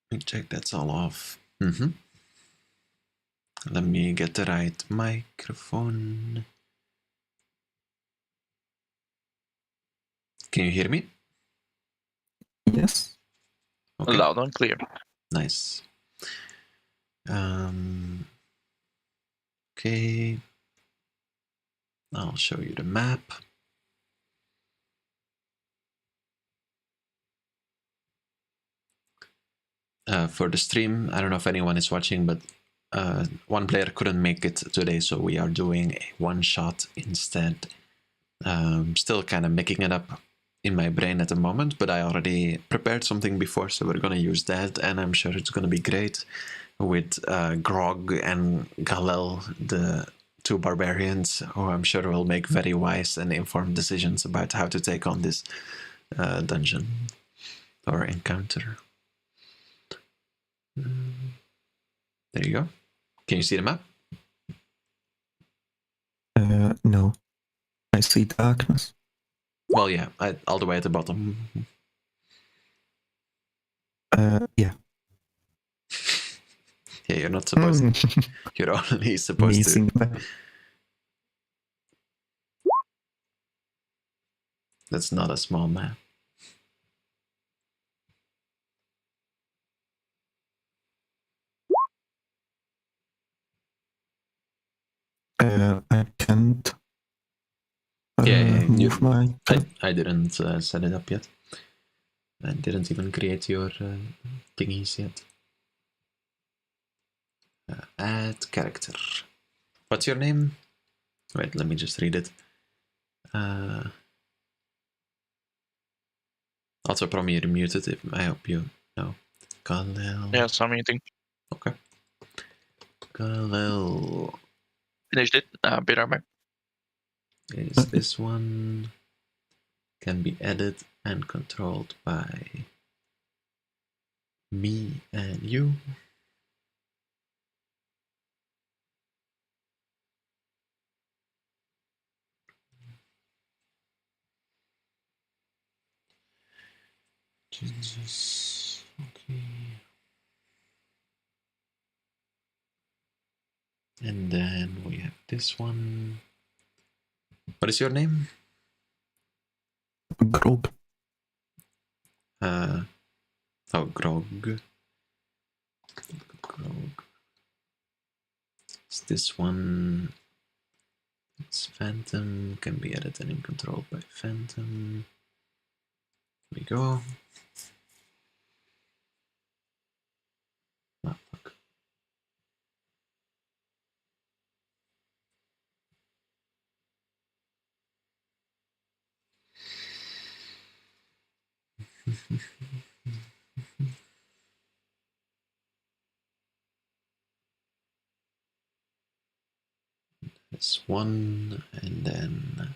Let me check that's all off. Mm-hmm. Let me get the right microphone. Can you hear me? Yes. Okay. Loud and clear. Nice. Okay. I'll show you the map. For the stream, I don't know if anyone is watching, but one player couldn't make it today, so we are doing a one-shot instead. Still kind of making it up in my brain at the moment, but I already prepared something before, so we're going to use that, and I'm sure it's going to be great with Grog and Galel, the two barbarians, who I'm sure will make very wise and informed decisions about how to take on this dungeon or encounter. There you go. Can you see the map? No. I see darkness. Well, yeah, all the way at the bottom. Yeah. Yeah, you're not supposed to. You're only supposed Amazing to. map. That's not a small map. I can't move my... I didn't set it up yet. I didn't even create your thingies yet. Add character. What's your name? Wait, let me just read it. Also, Promi, you're muted. I hope you know. Galel. Yes, I'm eating. Okay. Galel. Finished it. Be right back. Is this one can be edited and controlled by me and you. Jesus. Okay. And then we have this one. What is your name? Grog. Grog. Grog. It's this one. It's Phantom. Can be edited and controlled by Phantom. There we go. Oh, fuck. This one, and then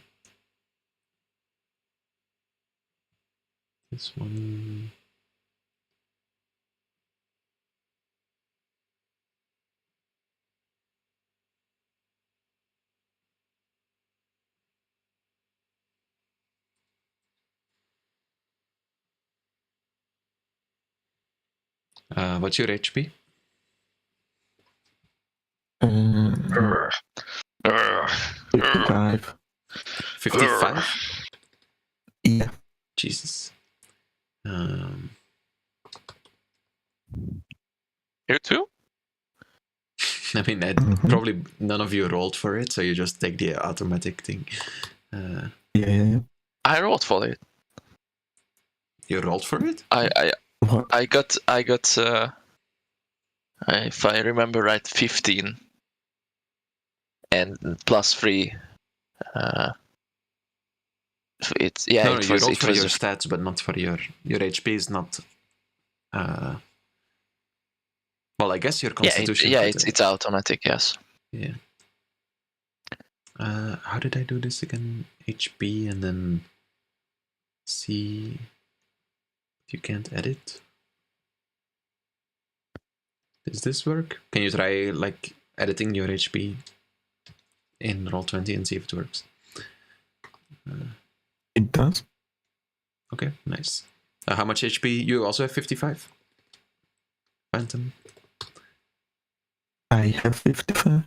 this one. What's your HP? 55. 55? Yeah. Jesus. You too? I mean, probably none of you rolled for it, so you just take the automatic thing. Yeah. I rolled for it. You rolled for it? I got if I remember right, 15 and +3. It's yeah. No, it you was. rolled It for was your stats, but not for your HP is not. Well, I guess your constitution. It's automatic. Yes. Yeah. How did I do this again? HP and then C. You can't edit. Does this work? Can you try like editing your HP in Roll20 and see if it works? It does. Okay, nice. How much HP? You also have 55? Phantom. I have 55.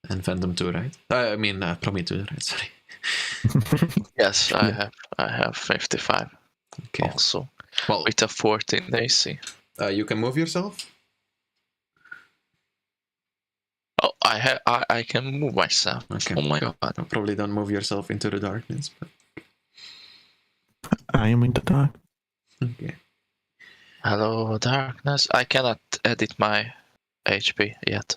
And Phantom 2, right? I mean, Prometheus, right? Sorry. Yes, Yeah. I have 55 Okay. also Well, with a 14 AC. you can move yourself. Oh, I can move myself. Okay. Oh my god. Probably don't move yourself into the darkness, but I am in the dark. okay. Hello, darkness. I cannot edit my HP yet.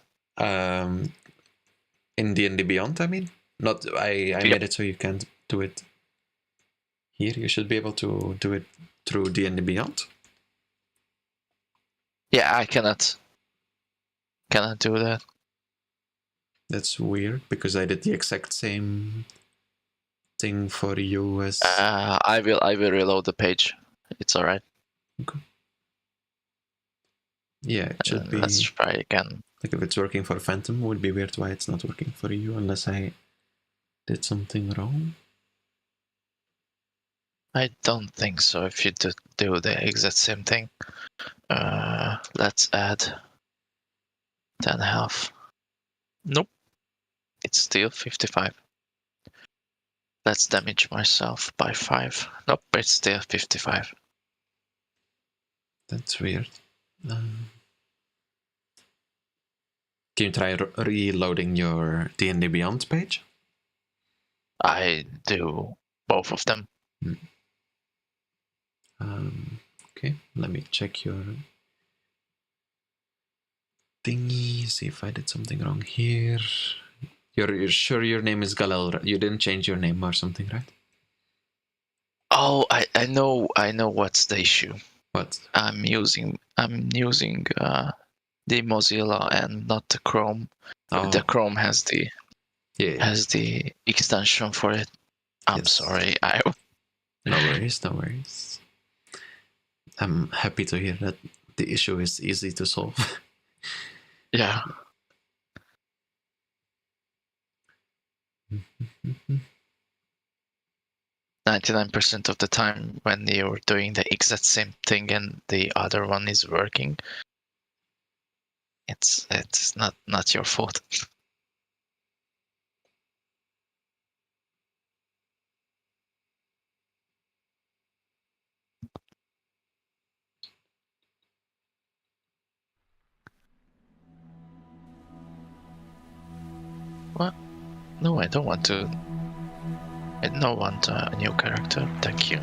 In D&D Beyond, I mean, not. I made it so you can't do it here. You should be able to do it through D&D Beyond. Yeah, I cannot do that. That's weird because I did the exact same thing for you as. I will reload the page. It's alright. Yeah, it should be. Let's try again. Like if it's working for Phantom, it would be weird why it's not working for you unless I did something wrong. I don't think so. If you do the exact same thing, let's add 10 health. Nope, it's still 55. Let's damage myself by 5. Nope, it's still 55. That's weird. Can you try reloading your D&D Beyond page? I do both of them. Okay, let me check your thingy, see if I did something wrong here. You're sure your name is Galel? You didn't change your name or something, right? Oh, I know what's the issue. What? I'm using the Mozilla and not the Chrome. Oh, The Chrome has the yeah. extension for it. I'm Yes. sorry. No worries, no worries. I'm happy to hear that the issue is easy to solve. Yeah. 99% of the time when you're doing the exact same thing and the other one is working, it's not your fault. What? No, I don't want to. I don't want a new character. Thank you.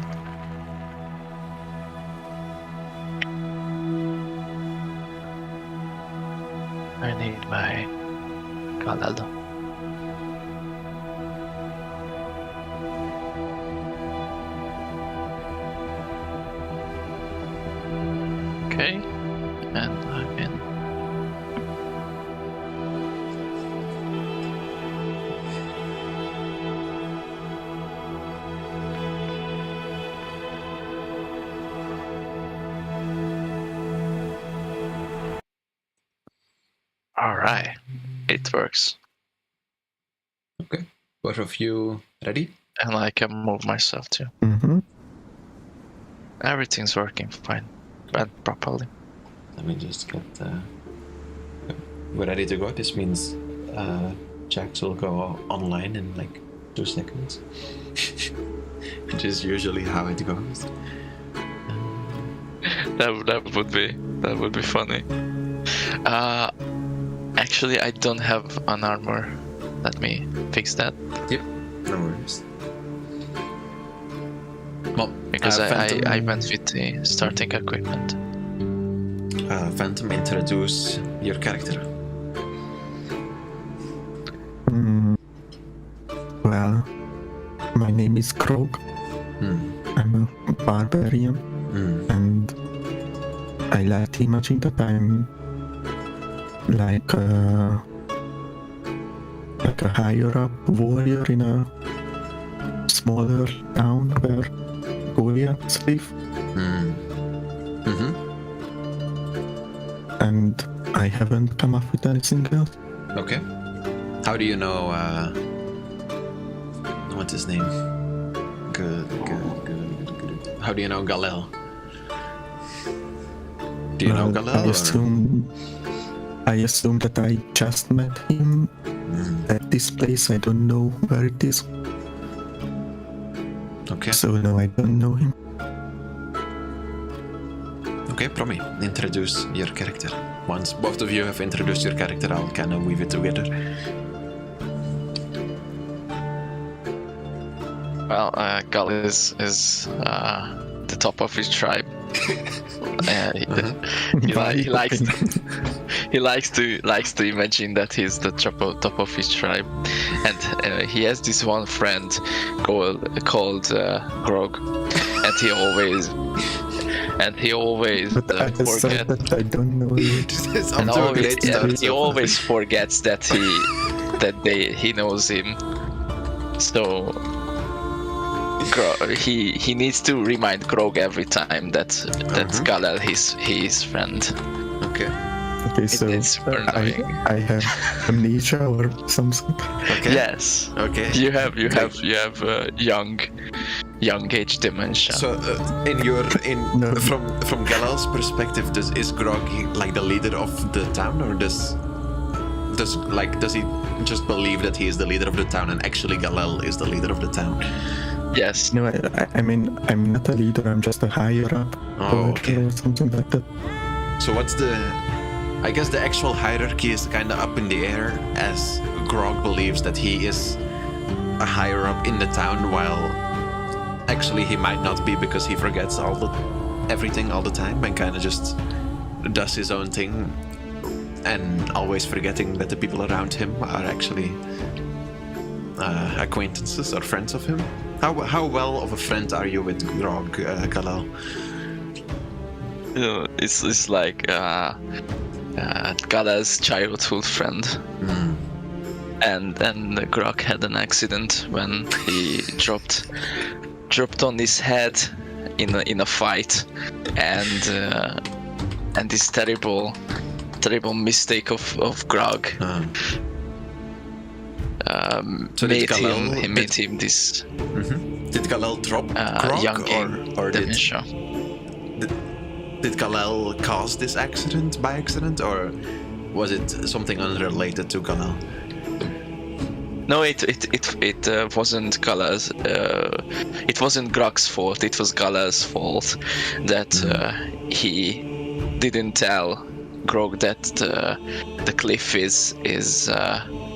I need my Galado. Okay, and I'm in. Alright, it works. Okay, both of you ready? And I can move myself too. Mm-hmm. Everything's working fine and properly. Let me just get. We're ready to go. This means Jax will go online in like 2 seconds, which is usually how it goes. That would be funny. Actually, I don't have an armor. Let me fix that. Yep, no worries. Well, Because Phantom, I went with the starting equipment. Phantom, introduce your character. Well, my name is Krog. I'm a barbarian, and I like to imagine that I'm like a higher up warrior in a smaller town where Goliaths live. And I haven't come up with anything else. Okay. How do you know? What's his name? Good. How do you know Galel? Do you know Galal? I assume that I just met him at this place. I don't know where it is. Okay. So no, I don't know him. Okay, Promi, introduce your character. Once both of you have introduced your character, I'll kind of weave it together. Well, Gal is the top of his tribe. He likes to imagine that he's the top of his tribe, and he has this one friend called Grog, and he always forgets. I don't know it. He always forgets that he knows him. So he needs to remind Grog every time that Galal is his friend. Okay. Okay, so It's super annoying. I have amnesia or something. Okay. Yes. Okay. You have young age dementia. So, from Galal's perspective, is Grog like the leader of the town, or does he just believe that he is the leader of the town, and actually Galal is the leader of the town? Yes. No, I mean, I'm not a leader. I'm just a higher up okay. or something like that. So I guess the actual hierarchy is kind of up in the air, as Grog believes that he is a higher up in the town, while actually he might not be, because he forgets everything all the time and kind of just does his own thing, and always forgetting that the people around him are actually acquaintances or friends of him. How well of a friend are you with Grog, Galal? It's like Galal's childhood friend. And then Grog had an accident when he dropped on his head in a fight, and this terrible mistake of Grog So made him this Did Galal drop Grog, young or dementia. did Galal cause this accident by accident, or was it something unrelated to Galal? No, it wasn't Galal's. It wasn't Grog's fault. It was Galal's fault that he didn't tell Grog that the cliff is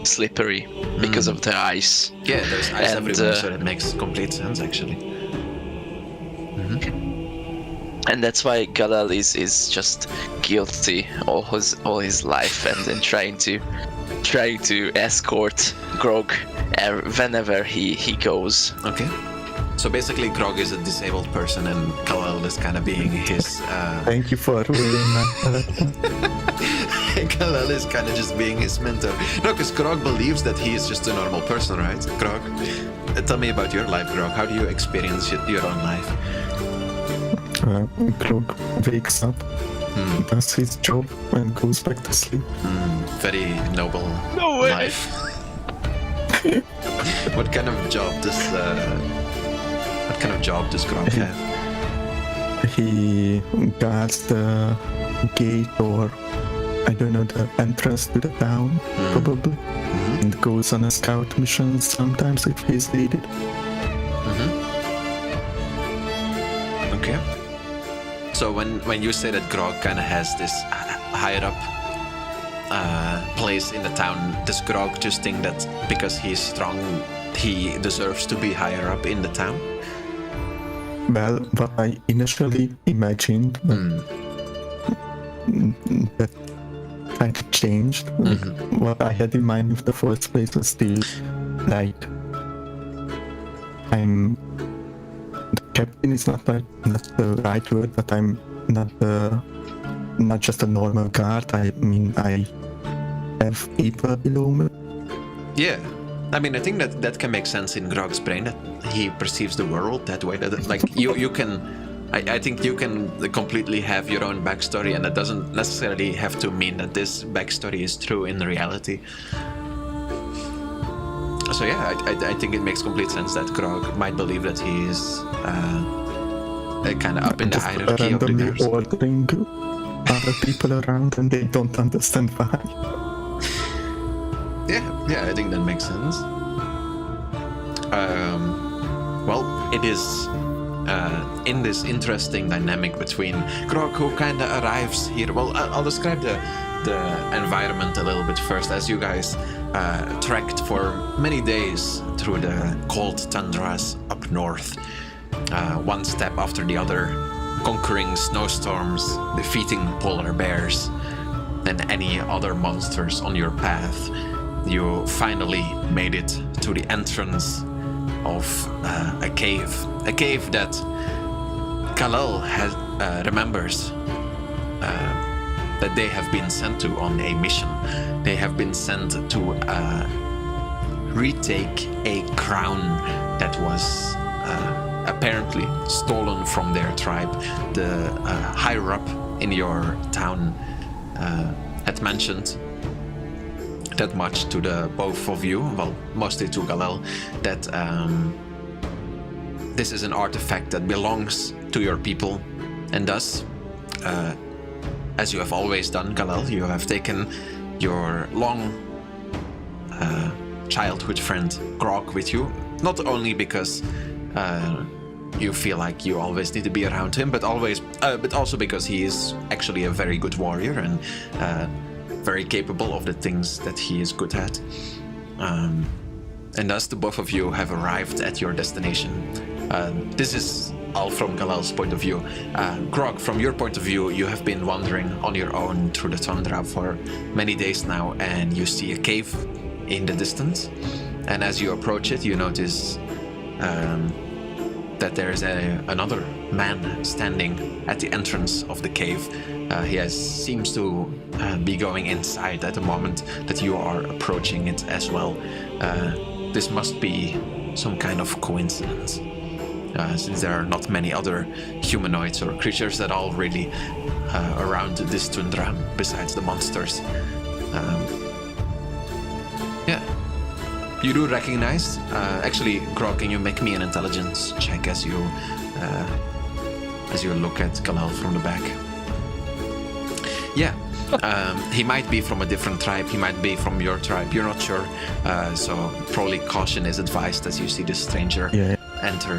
slippery because of the ice. Yeah, there's ice everywhere, so it makes complete sense actually. And that's why Galal is just guilty all his life, and then trying to escort Grog whenever he goes. Okay. So basically, Grog is a disabled person, and Galal is kind of being his. Thank you for ruining my Galal is kind of just being his mentor. No, because Grog believes that he is just a normal person, right? Grog, tell me about your life, Grog. How do you experience your own life? Grog wakes up, does his job, and goes back to sleep. Very noble life. What kind of job does Grog have? He guards the gate, or I don't know, the entrance to the town, probably, and goes on a scout mission sometimes if he's needed. Okay. So when you say that Grog kind of has this higher up place in the town, does Grog just think that because he's strong, he deserves to be higher up in the town? Well, what I initially imagined, that kind of changed. What I had in mind in the first place was still like, the captain is not the right word, but I'm not just a normal guard. I mean, I have people below me. Yeah. I mean, I think that can make sense in Grog's brain, that he perceives the world that way. That like you can, I think you can completely have your own backstory, and that doesn't necessarily have to mean that this backstory is true in reality. So yeah, I think it makes complete sense that Grog might believe that he is kind of up in the hierarchy of the guards. Ordering other people around and they don't understand why. Yeah, I think that makes sense. Well, it is in this interesting dynamic between Grog, who kind of arrives here. Well, I'll describe the environment a little bit first. As you guys trekked for many days through the cold tundras up north, one step after the other, conquering snowstorms, defeating polar bears, and any other monsters on your path, you finally made it to the entrance of a cave that Kal-El remembers that they have been sent to on a mission. They have been sent to retake a crown that was apparently stolen from their tribe. The higher up in your town had mentioned that much to the both of you, well, mostly to Kal-El, that this is an artifact that belongs to your people, and thus, as you have always done, Kal-El, you have taken your long childhood friend Grog with you, not only because you feel like you always need to be around him, but also because he is actually a very good warrior and very capable of the things that he is good at. And thus the both of you have arrived at your destination. This is all from Kal-El's point of view. Grog, from your point of view, you have been wandering on your own through the tundra for many days now, and you see a cave in the distance. And as you approach it, you notice that there is another man standing at the entrance of the cave. He seems to be going inside at the moment that you are approaching it as well. This must be some kind of coincidence, since there are not many other humanoids or creatures at all really around this tundra besides the monsters. Yeah. You do recognize, actually, Grog, can you make me an intelligence check as you look at Kal-El from the back? Yeah, he might be from a different tribe, he might be from your tribe, you're not sure, so probably caution is advised as you see this stranger enter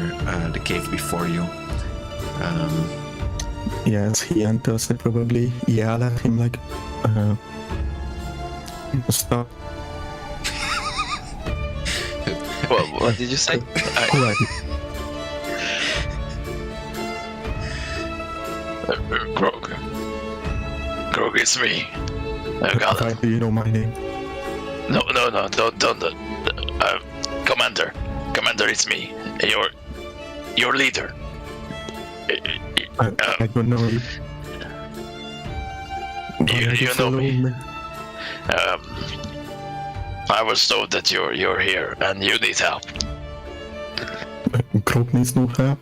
the cave before you. Yes, he enters, I probably yell at him like, stop. What did you say? Grog, it's me. How do you know my name? No, don't. Commander, it's me. Your leader. I don't know you. You know me. I was told that you're here and you need help. Grog needs no help.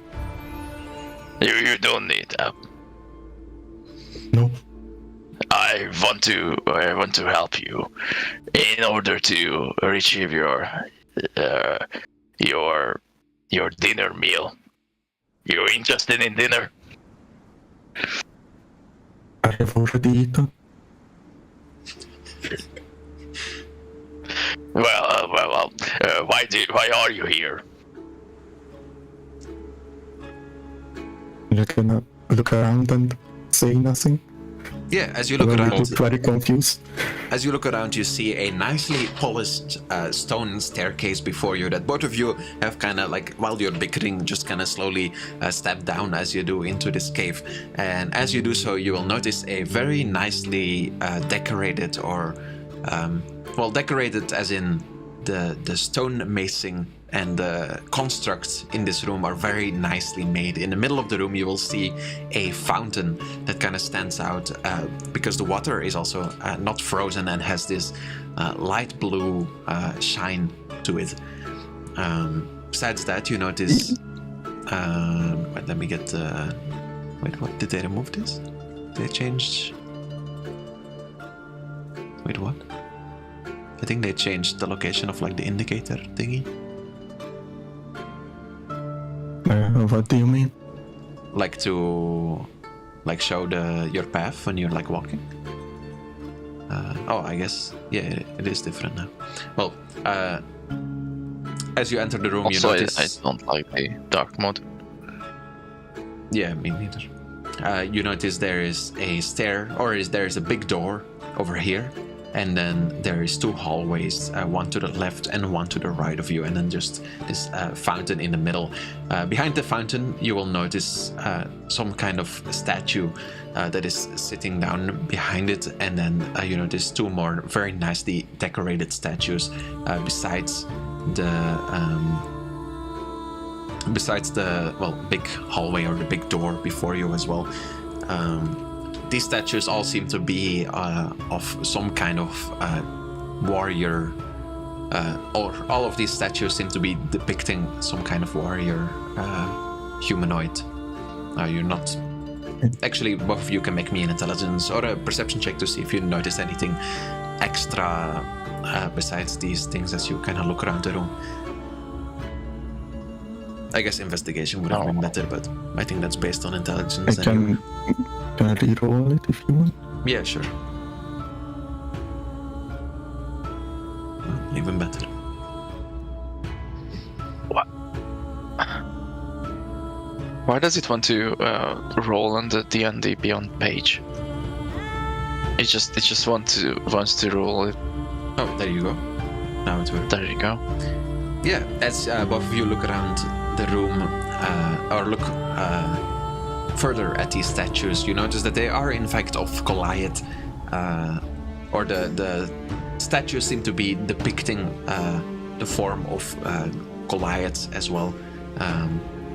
You don't need help. No. I want to help you in order to retrieve your dinner meal. You're interested in dinner? I have already eaten. Well. Why are you here? You're gonna look around and say nothing. Yeah, as you look I around, look very confused. as you look around, you see a nicely polished stone staircase before you that both of you have kind of like, while you're bickering, just kind of slowly step down as you do into this cave. And as you do so, you will notice a very nicely decorated, or decorated as in the stone macing and the constructs in this room are very nicely made. In the middle of the room, you will see a fountain that kind of stands out because the water is also not frozen and has this light blue shine to it. Besides that, you notice... wait, let me get the... Wait, what? Did they remove this? Did they change... Wait, what? I think they changed the location of like the indicator thingy. What do you mean? Like like show your path when you're like walking? Oh, I guess it is different now. Well, as you enter the room, Also, you notice. I don't like the dark mode. Yeah, me neither. You notice there is a stair, or there is a big door over here, and then there is 2 hallways, one to the left and one to the right of you, and then just this fountain in the middle. Behind the fountain, you will notice some kind of statue that is sitting down behind it, and then you notice 2 more very nicely decorated statues besides the big hallway or the big door before you as well. These statues all seem to be of some kind of warrior, or all of these statues seem to be depicting some kind of warrior humanoid. You're not... Actually, both of you can make me an intelligence or a perception check to see if you notice anything extra besides these things as you kind of look around the room. I guess investigation would have been better, but I think that's based on intelligence. Can I reroll it if you want? Yeah, sure. Well, even better. What? Why does it want to roll on the D&D Beyond page? It just wants to roll it. Oh, there you go. Now it works. There you go. Yeah, as both of you look around the room, or look further at these statues, you notice that they are in fact of Goliath, or the statues seem to be depicting the form of Goliath as well.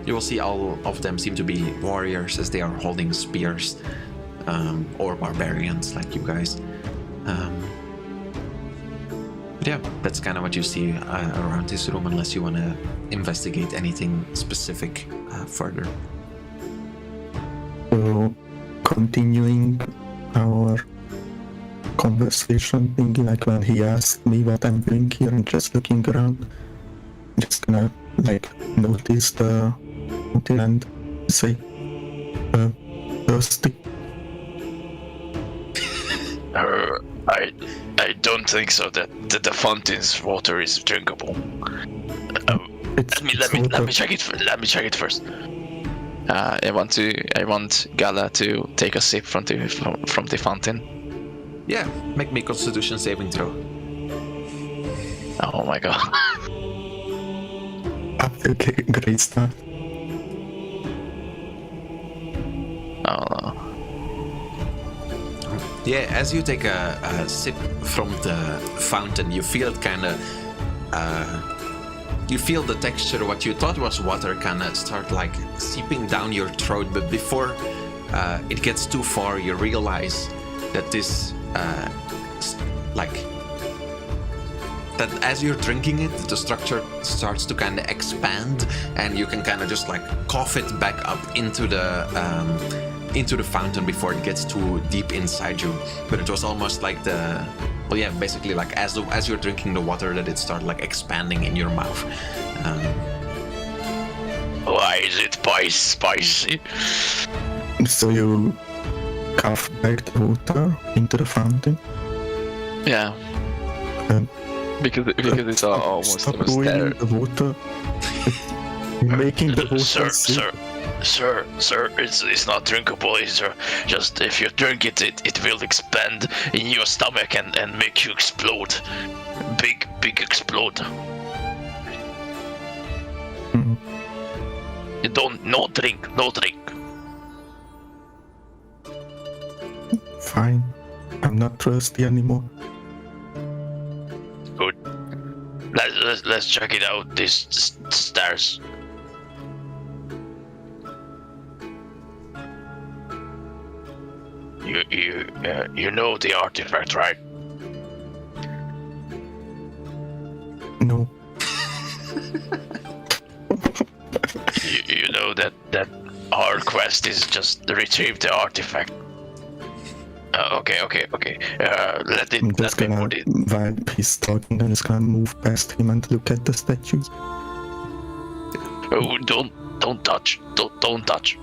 You will see all of them seem to be warriors as they are holding spears, or barbarians like you guys. But yeah, that's kind of what you see around this room, unless you want to investigate anything specific further. So, continuing our conversation, thinking like when he asked me what I'm doing here and just looking around, just gonna like notice the fountain and say, thirsty. I don't think so. That the fountain's water is drinkable. Let me check it. Let me check it first. I want Gala to take a sip from the fountain. Yeah, make me Constitution saving throw. Oh my god. Okay, great start. Oh no. Yeah, as you take a sip from the fountain, you feel it kind of... you feel the texture, what you thought was water, kind of start like seeping down your throat, but before it gets too far, you realize that this, that as you're drinking it, the structure starts to kind of expand, and you can kind of just like cough it back up into the fountain before it gets too deep inside you. But it was almost like basically like as you're drinking the water, that it started like expanding in your mouth. Why is it spicy? So you cough back the water into the fountain? Yeah. Because it's almost Stop ruining the water. Making the water Sir, it's not drinkable. It's just if you drink it, it will expand in your stomach and make you explode. Big explode. Mm. You don't, no drink. Fine. I'm not thirsty anymore. Good. Let's check it out. These stairs. You know the artifact, right? No. you know that our quest is just to retrieve the artifact. Okay. Let I'm just me gonna, put it. while he's talking, I'm just gonna move past him and look at the statues. Oh, don't touch. Don't touch.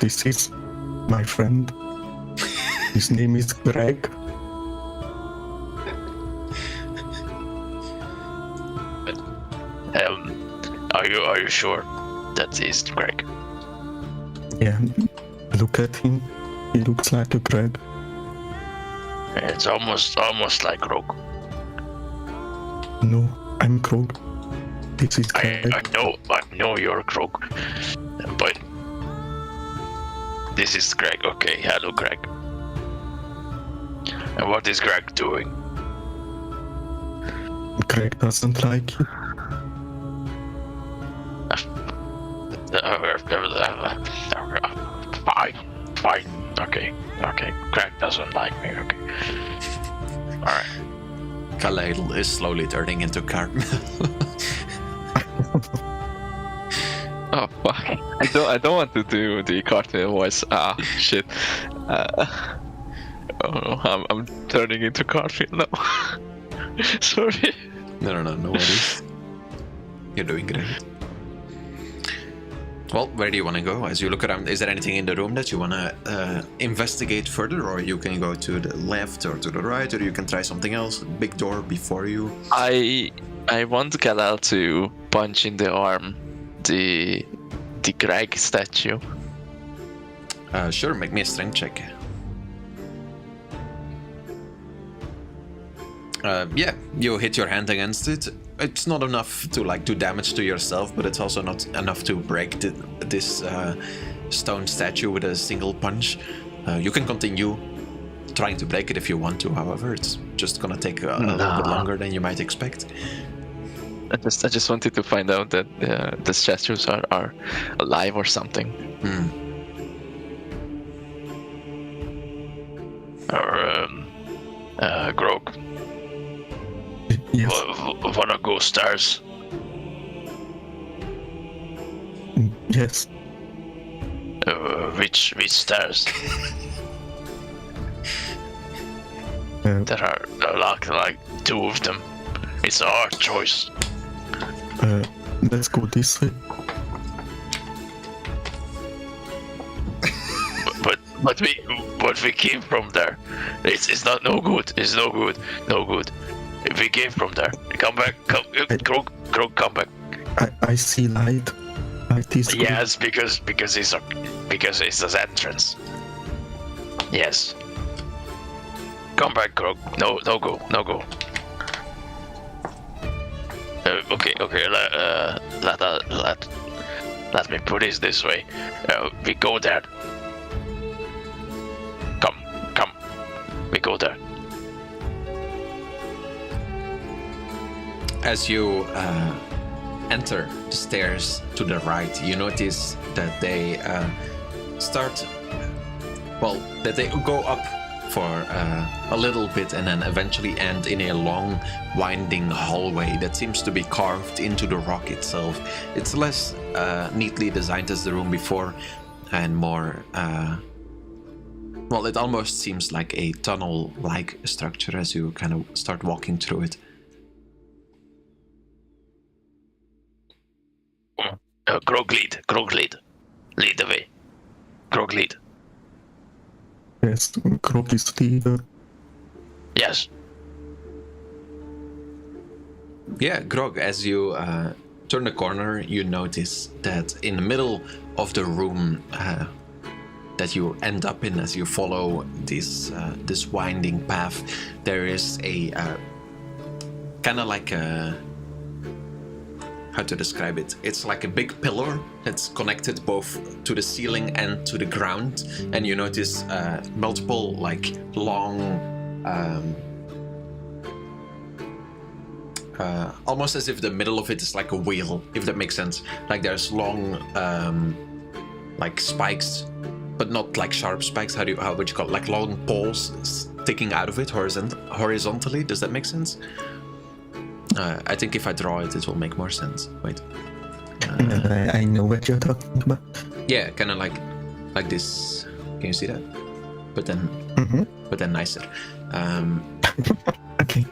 this is my friend. His name is Greg. Are you sure that is Greg? Yeah, look at him. He looks like a Greg. It's almost like Rogue. No, I'm Grog. This is Greg. I know you're Grog, but this is Greg. Okay, hello, Greg. And what is Greg doing? Greg doesn't like you. Fine. Okay. Greg doesn't like me. Okay. All right. Khalil is slowly turning into Cartman. Oh fuck! I don't want to do the cartwheel voice. Ah shit. Oh no, I'm turning into cartwheel now. Sorry. No worries. You're doing great. Well, where do you want to go? As you look around, is there anything in the room that you want to investigate further? Or you can go to the left or to the right, or you can try something else. Big door before you. I want Galal to punch in the arm the Greg statue. Sure, make me a strength check. Yeah, you hit your hand against it. It's not enough to do damage to yourself, but it's also not enough to break this stone statue with a single punch. You can continue trying to break it if you want to. However, it's just gonna take a little bit longer than you might expect. I just wanted to find out that the statues are alive or something. Grog. Yes. Wanna go stairs? Yes. Which stairs? There are like two of them. It's a hard choice. Let's go this way. But we came from there. It's not no good. It's no good. If we came from there, come back. Krog, come back. I see light. Light is good. Yes, because it's the entrance. Yes. Come back, Krog. No go. Okay. Let me put it this way. We go there. Come. We go there. As you enter the stairs to the right, you notice that they that they go up for a little bit and then eventually end in a long, winding hallway that seems to be carved into the rock itself. It's less neatly designed as the room before and more... it almost seems like a tunnel-like structure as you kind of start walking through it. Grog lead. Lead the way. Grog lead. Yes, Grog is leader. Yes. Yeah, Grog, as you turn the corner, you notice that in the middle of the room that you end up in as you follow this winding path, there is a kind of like a... how to describe it? It's like a big pillar that's connected both to the ceiling and to the ground, and you notice multiple long almost as if the middle of it is like a wheel, if that makes sense. Like there's long spikes, but not like sharp spikes. How would you call it? Like long poles sticking out of it horizontally. Does that make sense? I think if I draw it, it will make more sense. Wait. I know what you're talking about. Yeah, kind of like this. Can you see that? But then nicer. Okay.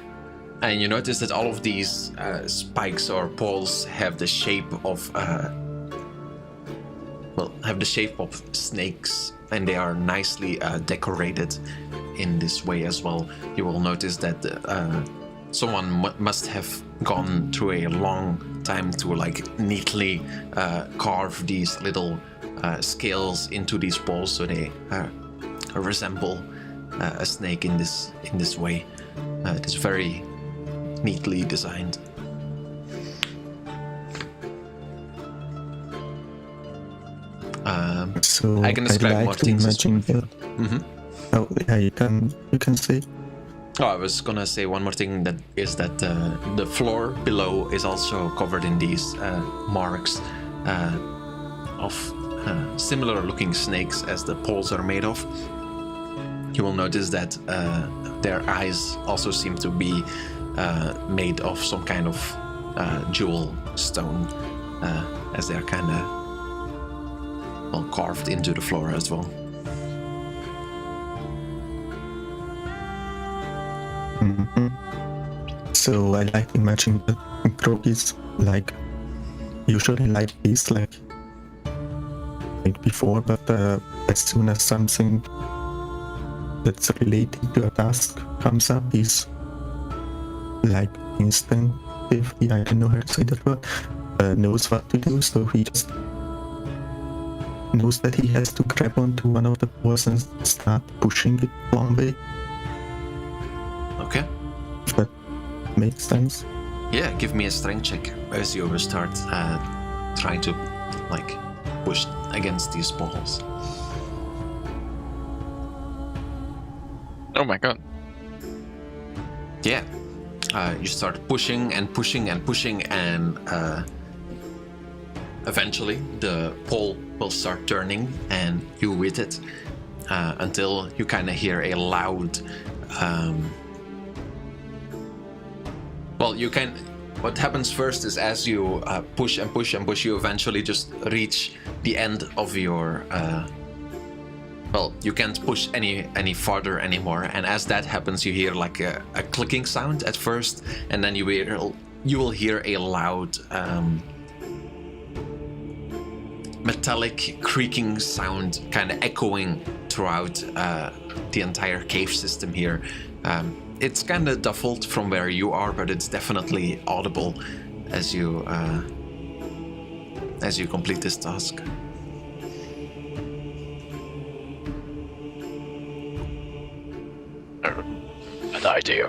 And you notice that all of these spikes or poles have the shape of have the shape of snakes, and they are nicely decorated in this way as well. You will notice that someone must have gone through a long time to like neatly carve these little scales into these balls, so they resemble a snake in this way. It is very neatly designed. So I can describe like more to things. imagine that. Oh yeah, you can say. Oh, I was gonna say one more thing, that is that the floor below is also covered in these marks of similar looking snakes as the poles are made of. You will notice that their eyes also seem to be made of some kind of jewel stone, as they are kind of carved into the floor as well. So I like to imagine the Krogis like usually like this, like before, but as soon as something that's related to a task comes up, is like instinctively, I don't know how to say that word, knows what to do, so he just knows that he has to grab onto one of the balls and start pushing it one way. Okay. If that makes sense. Yeah, give me a strength check as you start trying to like push against these balls. Oh my god. Yeah. You start pushing and pushing and pushing, and eventually the pole will start turning and you with it, until you kind of hear a loud what happens first is, as you push and push and push, you eventually just reach the end of your you can't push any farther anymore, and as that happens you hear like a clicking sound at first, and then you will hear a loud metallic creaking sound kind of echoing throughout the entire cave system here. It's kind of duffled from where you are, but it's definitely audible as you complete this task. An idea.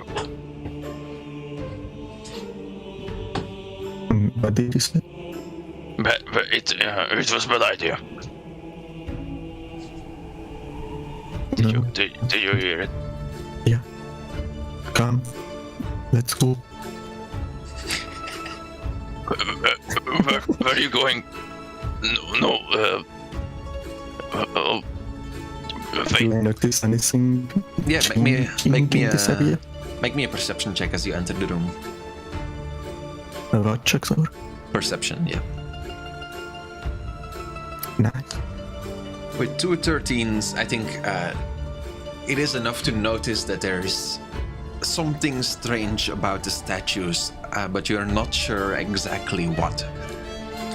What did you say? But it was a bad idea. No. Did you hear it? Yeah. Come. Let's go. Where are you going? No. Do you notice anything? Yeah, changing in this area? make me a perception check as you enter the room. What checks over? Perception, yeah. Nice. With 2 13s, I think it is enough to notice that there's something strange about the statues, but you're not sure exactly what.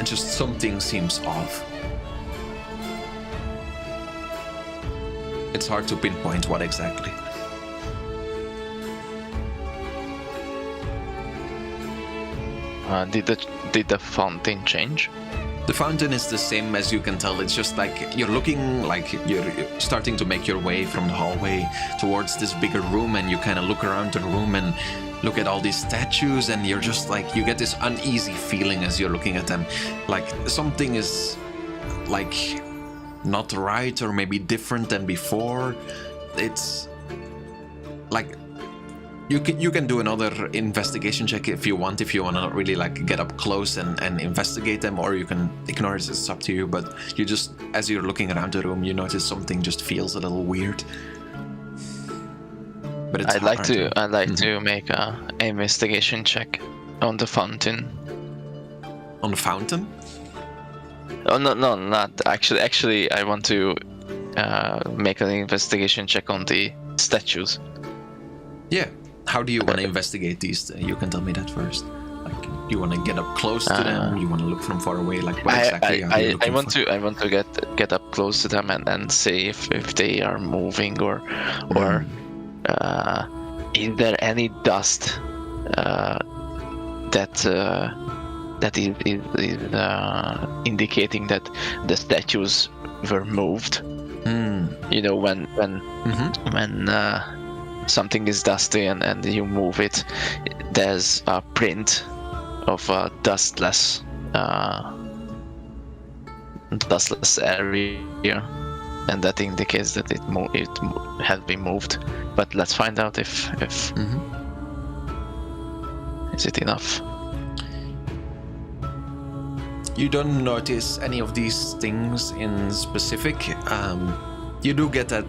Just something seems off. It's hard to pinpoint what exactly. Did the fountain change? The fountain is the same, as you can tell. It's just like you're looking like you're starting to make your way from the hallway towards this bigger room, and you kind of look around the room and look at all these statues, and you're just like, you get this uneasy feeling as you're looking at them. Like something is like not right, or maybe different than before. It's like you can do another investigation check if you want to really like get up close and investigate them, or you can ignore it. It's up to you. But you just, as you're looking around the room, you notice something just feels a little weird. But it's I'd like to make a investigation check on the fountain. On the fountain? Oh no, not actually. Actually, I want to make an investigation check on the statues. Yeah. How do you want to investigate these? You can tell me that first. Like, you want to get up close to them? You want to look from far away? Like, what exactly are you I looking want for? to get up close to them and see if they are moving or is there any dust that is indicating that the statues were moved. You know, when something is dusty and you move it, there's a print of a dustless area, and that indicates that it has been moved. But let's find out if is it enough. You don't notice any of these things in specific. You do get that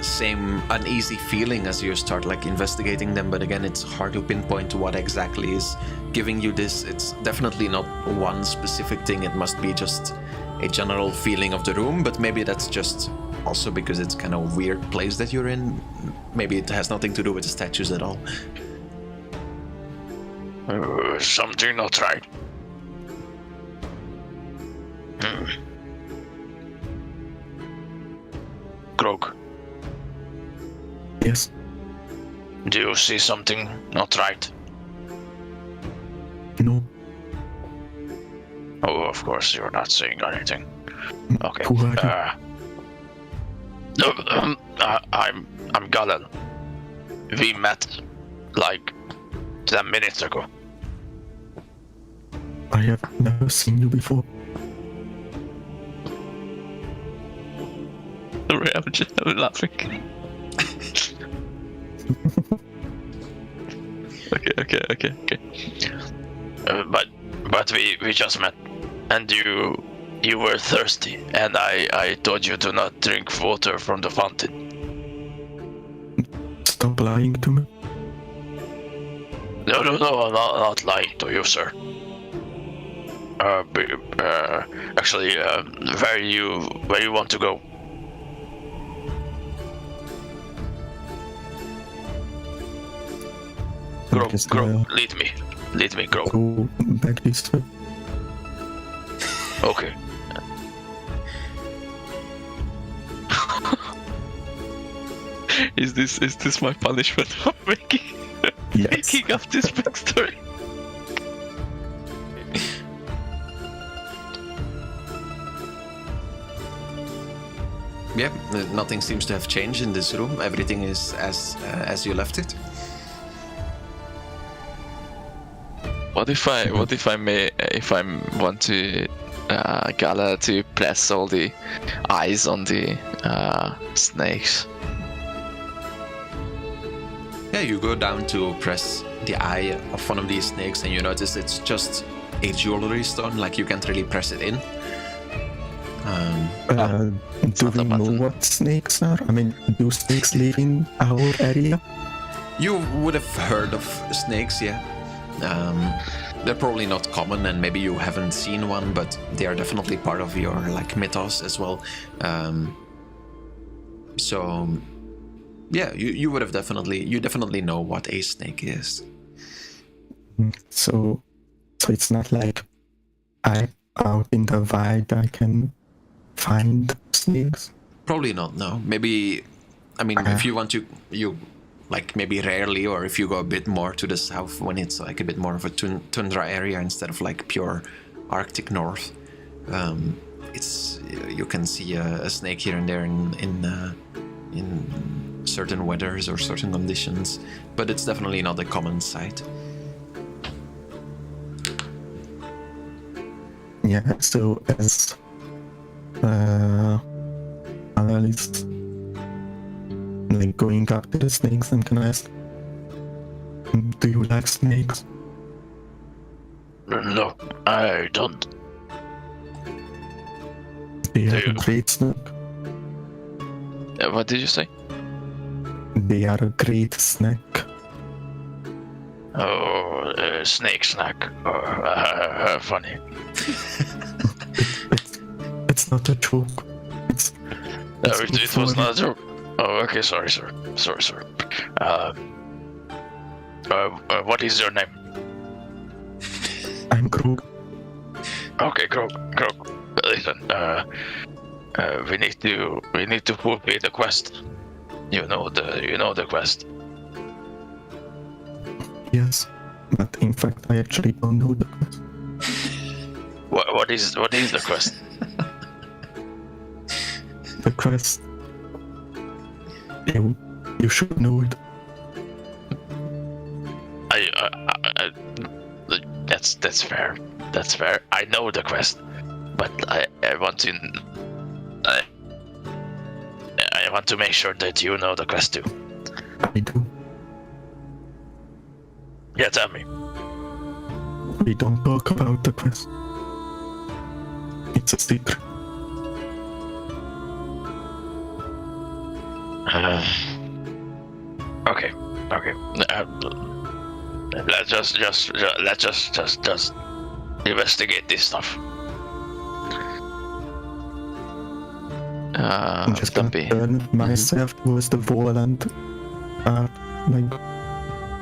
same uneasy feeling as you start like investigating them, but again, it's hard to pinpoint what exactly is giving you this. It's definitely not one specific thing. It must be just a general feeling of the room, but maybe that's just also because it's kind of a weird place that you're in. Maybe it has nothing to do with the statues at all. Something not right. Grog, Yes. do you see something not right? No. Oh, of course, you're not saying anything. Okay. Who are you? I'm Galal. We met like 10 minutes ago. I have never seen you before. Sorry, I'm laughing. Okay. But we just met, and you were thirsty, and I told you to not drink water from the fountain. Stop lying to me. No, I'm not lying to you, sir. Actually, where you want to go? Grog, lead me, Grog. Go back this way. Okay. Is this my punishment for making up this backstory? Yeah, nothing seems to have changed in this room. Everything is as you left it. What if I want to Gala to press all the eyes on the snakes? Yeah, you go down to press the eye of one of these snakes, and you notice it's just a jewelry stone. Like, you can't really press it in. Do we know what snakes are? I mean, do snakes live in our area? You would have heard of snakes, yeah. They're probably not common, and maybe you haven't seen one, but they are definitely part of your like mythos as well. So yeah, you would have definitely know what a snake is. So it's not like out in the wild I can find snakes. Probably not. No. Maybe. I mean, if you want to, you like maybe rarely, or if you go a bit more to the south when it's like a bit more of a tundra area instead of like pure Arctic north. It's you can see a snake here and there in certain weathers or certain conditions, but it's definitely not a common sight. Yeah, so as analyst, like going up to the snakes, and can I ask, do you like snakes? No, I don't. They are Do a you? great snack. What did you say? They are a great snack. Oh, snake snack. Funny. It's not a joke. No, it was not a joke. Oh, okay, sorry, sir. Sorry. What is your name? I'm Krug. Okay, Krog. Listen, we need to fulfill the quest. You know the quest. Yes, but in fact I actually don't know the quest. What is the quest? The quest. You should know it. That's fair. That's fair. I know the quest, but I want to. I want to make sure that you know the quest too. I do. Yeah, tell me. We don't talk about the quest. It's a secret. Okay. Let's just investigate this stuff. I'm just gonna Dampi. turn myself towards the wall and like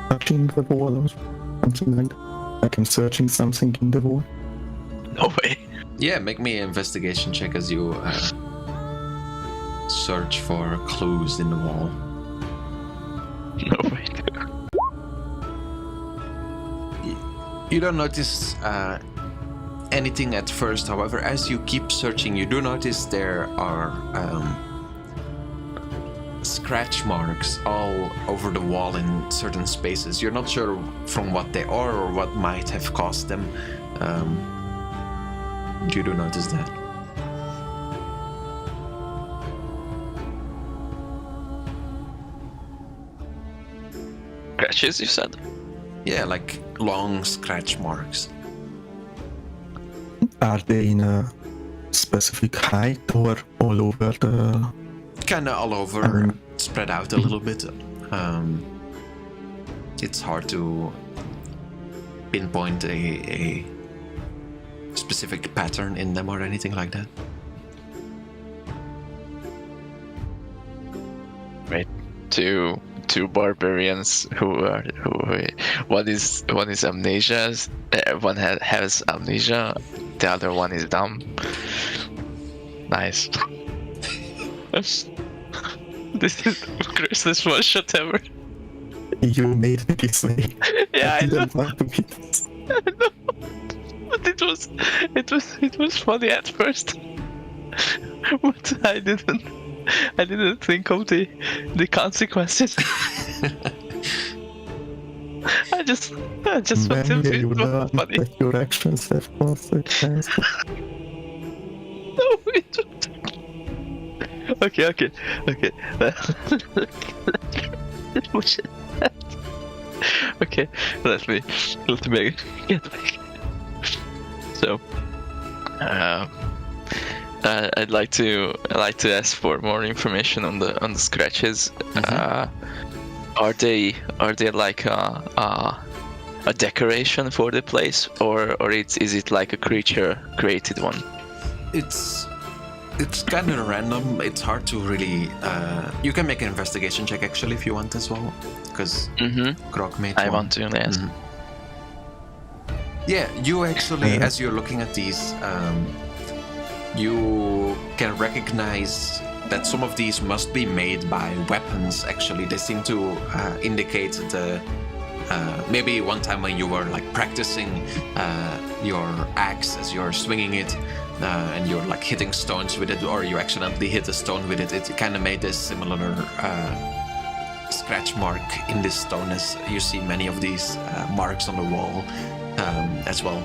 touching the wall or something like that. Like I'm searching something in the wall. No way. Yeah, make me an investigation check as you search for clues in the wall. No way. You don't notice anything at first, however, as you keep searching, you do notice there are scratch marks all over the wall in certain spaces. You're not sure from what they are or what might have caused them. You do notice that. Scratches, you said? Yeah, like long scratch marks. Are they in a specific height or all over the... Kind of all over, spread out a little bit. It's hard to pinpoint a specific pattern in them or anything like that. Right. Two barbarians who one is amnesia, one has amnesia, the other one is dumb. Nice. This is the greatest one shot ever. You made it this way. Yeah, I know. didn't want to be this. I know. But it was funny at first. But I didn't think of the consequences. I just When wanted will you to learn funny. that your actions have consequences? No, it okay. Okay, let me get back. So, I'd like to ask for more information on the scratches. Are they like a decoration for the place, or is it like a creature created one? It's kind of random. It's hard to really. You can make an investigation check actually if you want as well, because Grok made I one. want to, yes. Yeah, you actually, as you're looking at these, you can recognize that some of these must be made by weapons. Actually, they seem to indicate the. Maybe one time when you were like practicing your axe as you're swinging it, and you're like hitting stones with it, or you accidentally hit a stone with it, it kind of made a similar scratch mark in this stone, as you see many of these marks on the wall as well.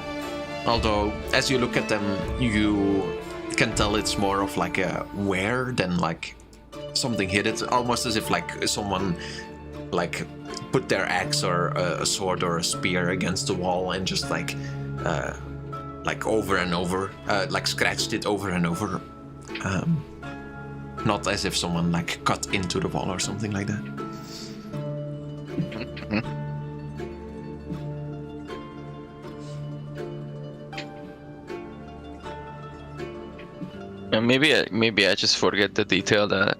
Although, as you look at them, you can tell it's more of like a wear than like something hit it, almost as if like someone like put their axe or a sword or a spear against the wall and just like over and over, like scratched it over and over. Not as if someone like cut into the wall or something like that. Maybe I just forget the detail that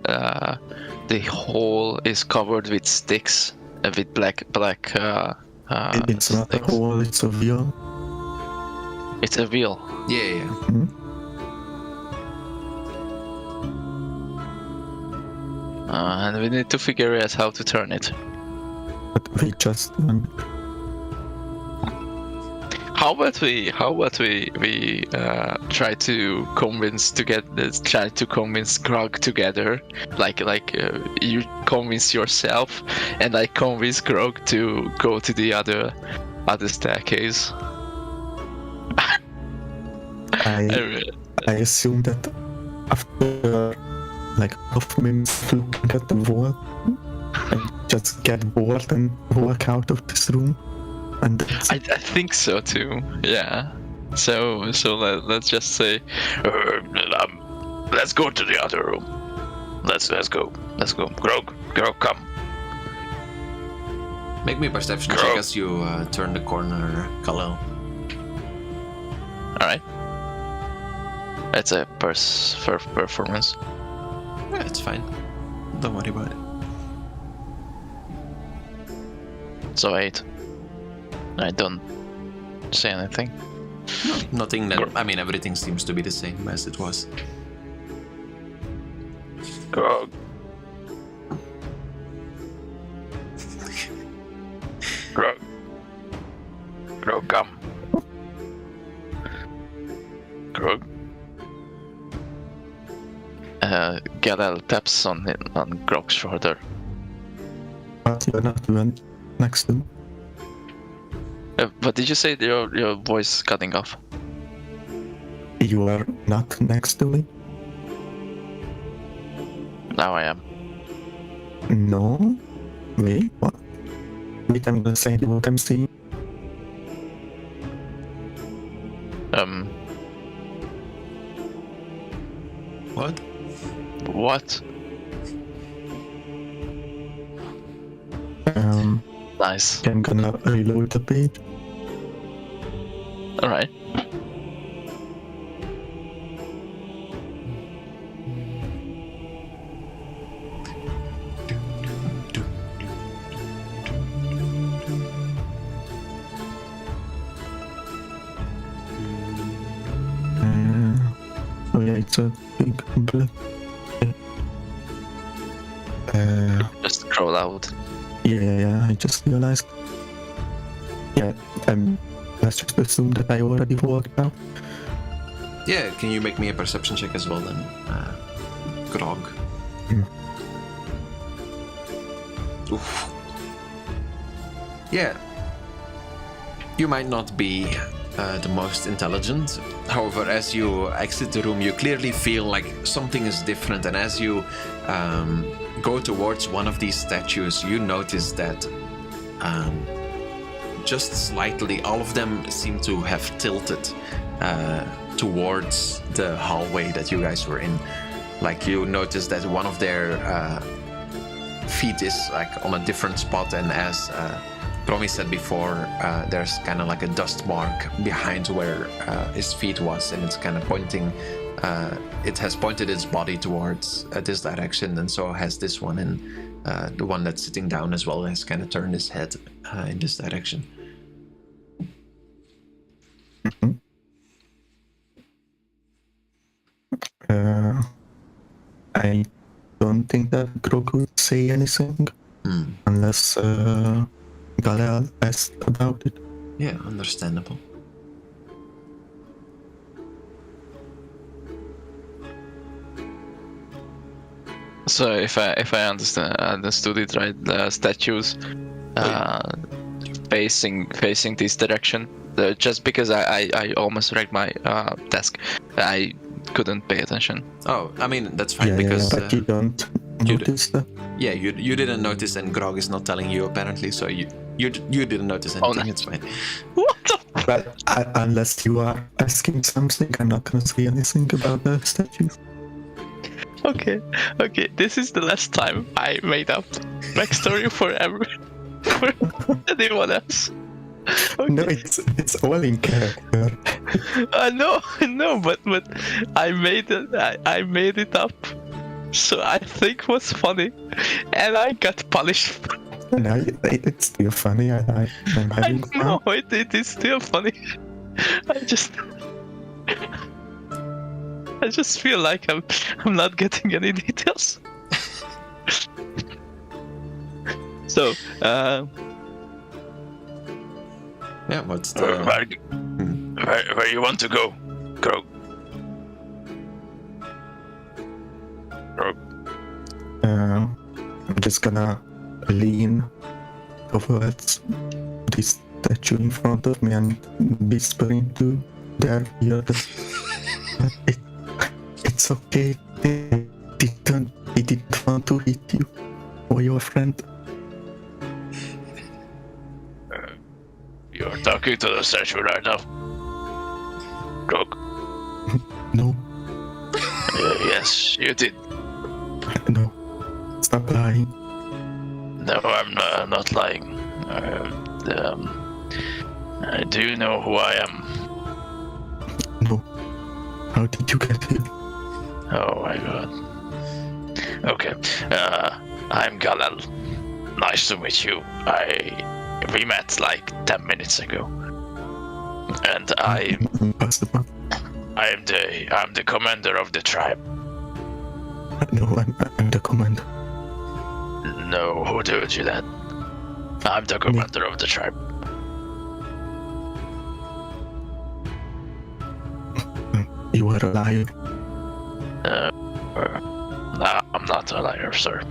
the hole is covered with sticks, with black. It's not a sticks. hole, it's a wheel. It's a wheel. Yeah. Mhm. And we need to figure out how to turn it. But we just How about we try to convince Grog together, like you convince yourself, and I convince Grog to go to the other staircase. I assume that after like half minutes looking at the wall, I just get bored and walk out of this room. And I think so too. Yeah. So let's just say, let's go to the other room. Let's go. Grog, come. Make me a perception check as you turn the corner, Khalil. All right. It's a performance. Yeah, it's fine. Don't worry about it. So 8. I don't say anything. Nothing that. I mean, everything seems to be the same as it was. Grog. Grog, come. Grog. Galel taps on Grog's shoulder. But you're not even next to me. What did you say? Your voice cutting off. You are not next to me? Now I am. No? Wait, what? Wait, I'm gonna say what I'm seeing. What? What? Nice. I'm gonna reload the page. Alright. Oh yeah, it's a big blood. Just crawl out. Yeah, I just realized. Yeah, let's just assume that I already walked out. Yeah, can you make me a perception check as well then, Grog? Oof. Yeah. You might not be the most intelligent. However, as you exit the room, you clearly feel like something is different, and as you go towards one of these statues, you notice that just slightly, all of them seem to have tilted towards the hallway that you guys were in. Like, you notice that one of their feet is like on a different spot, and as Promi said before, there's kind of like a dust mark behind where his feet was, and it's kind of pointing. It has pointed its body towards this direction, and so has this one, and the one that's sitting down as well has kind of turned his head in this direction. I don't think that Grog would say anything unless Galel asked about it. Yeah, understandable. So if I understood it right, the statues facing this direction. Just because I almost wrecked my desk, I couldn't pay attention. Oh, I mean, that's fine because but you don't notice that. Yeah, you didn't notice, and Grog is not telling you apparently, so you didn't notice anything. no. It's fine. What the? But unless you are asking something, I'm not gonna say anything about the statues. Okay. This is the last time I made up backstory for anyone else. Okay. No, it's all in character. I know, but I made it up. So I think it was funny, and I got punished. No, it's still funny. I'm I having fun. know it is still funny. I just feel like I'm not getting any details. So, Yeah, what's the... Where you want to go, Grog? I'm just gonna lean towards this statue in front of me and whisper into their ears. It's okay. They didn't want to hit you or your friend. You're talking to the statue right now, Grog. No, Yes, you did. no. Stop lying. No, I'm not lying. Do you know who I am? No. How did you get here? Oh my god. Okay. I'm Galal. Nice to meet you. We met like 10 minutes ago. And Impossible. I'm the commander of the tribe. No, I'm the commander. No, who told you that? I'm the commander of the tribe. You are a liar. I'm not a liar, sir.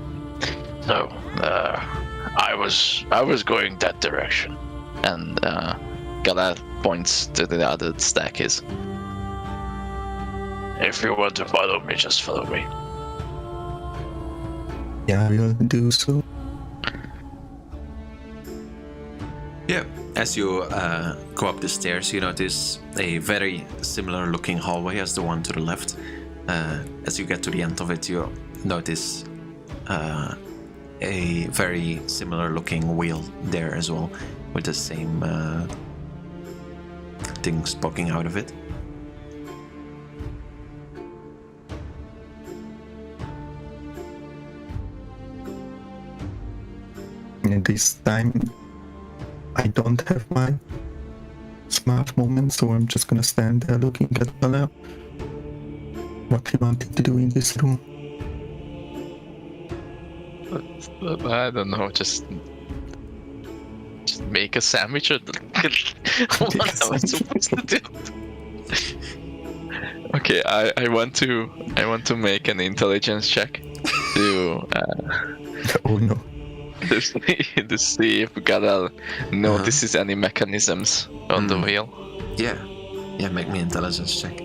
No, I was going that direction. and Galad points to the other staircase. If you want to follow me, just follow me. Yeah, I will do so. Yeah, as you go up the stairs, you notice a very similar looking hallway as the one to the left. As you get to the end of it, you notice a very similar looking wheel there as well, with the same things poking out of it. And this time, I don't have my smart moment, so I'm just gonna stand there looking at Bella. What he wanted to do in this room. I don't know, just make a sandwich or what am I supposed to do? Okay, I want to make an intelligence check to Oh no. to see if Gadal notices any mechanisms on the wheel. Yeah, make me intelligence check.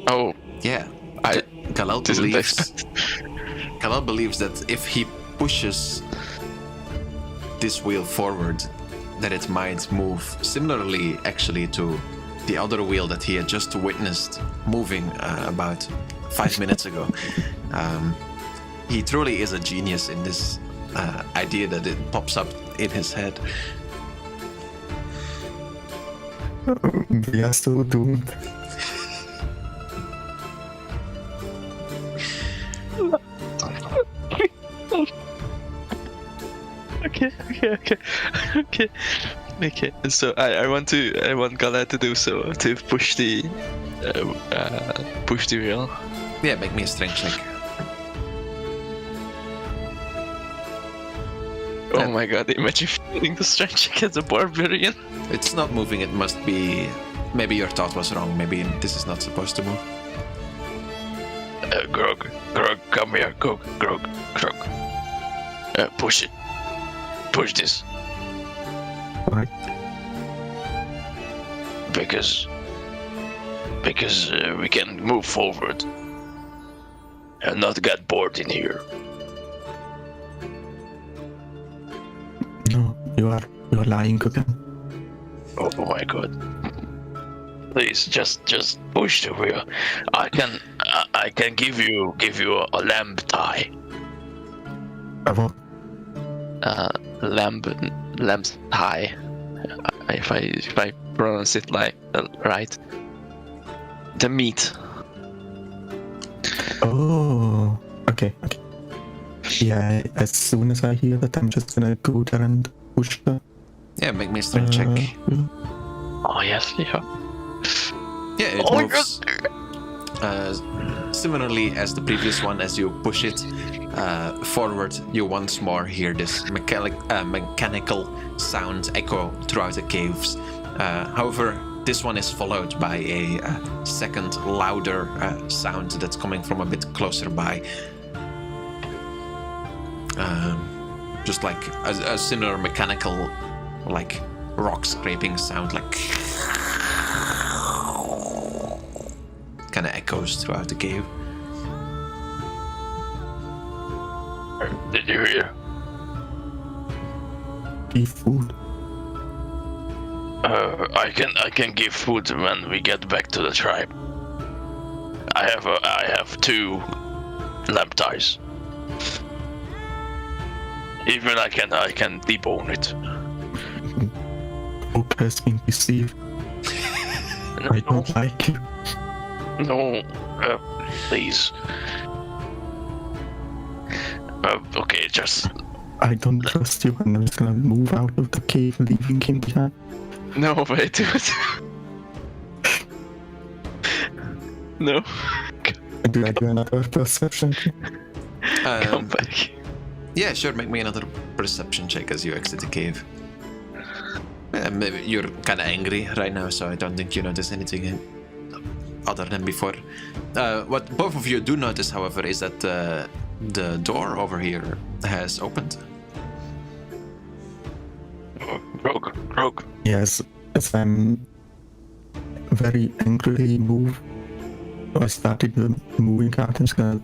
Oh, Yeah, I Galal didn't believes expect. Galal believes that if he pushes this wheel forward, that it might move similarly, actually, to the other wheel that he had just witnessed moving about 5 minutes ago. He truly is a genius in this idea that it pops up in his head. We are so doomed. Okay. So I want Gala to do so, to push the wheel. Yeah, make me a strength check. Oh my god, imagine failing the strength check as a barbarian. It's not moving, it must be... Maybe your thought was wrong, maybe this is not supposed to move. Grog, come here, Grog. Push it. Push this. Why? Because we can move forward and not get bored in here. No, you're lying again. Oh my god. Please, just push the wheel. I can give you a lamb tie. What? Lamb's high. If I pronounce it like right. The meat. Oh, okay. Yeah, as soon as I hear that, I'm just gonna go there and push the... Yeah, make me a strength check. Oh yes, yeah. Yeah, it Oh my moves similarly as the previous one. As you push it forward, you once more hear this mechanical sound echo throughout the caves. However, this one is followed by a second louder sound that's coming from a bit closer by. Just like a similar mechanical, like rock scraping sound, like kind of echoes throughout the cave. Did you hear? Give food. I can give food when we get back to the tribe. I have 2 lamp ties. Even I can debone it. Folk has been deceived. I don't like you. No, please. Okay, just. I don't trust you, and I'm just gonna move out of the cave, leaving him behind. No, wait, dude. No, Do I do another perception check? come back. Yeah, sure. Make me another perception check as you exit the cave. Maybe you're kind of angry right now, so I don't think you notice anything other than before. What both of you do notice, however, is that the door over here has opened. Rogue. Yes, as I'm very angrily I started moving out. I'm just gonna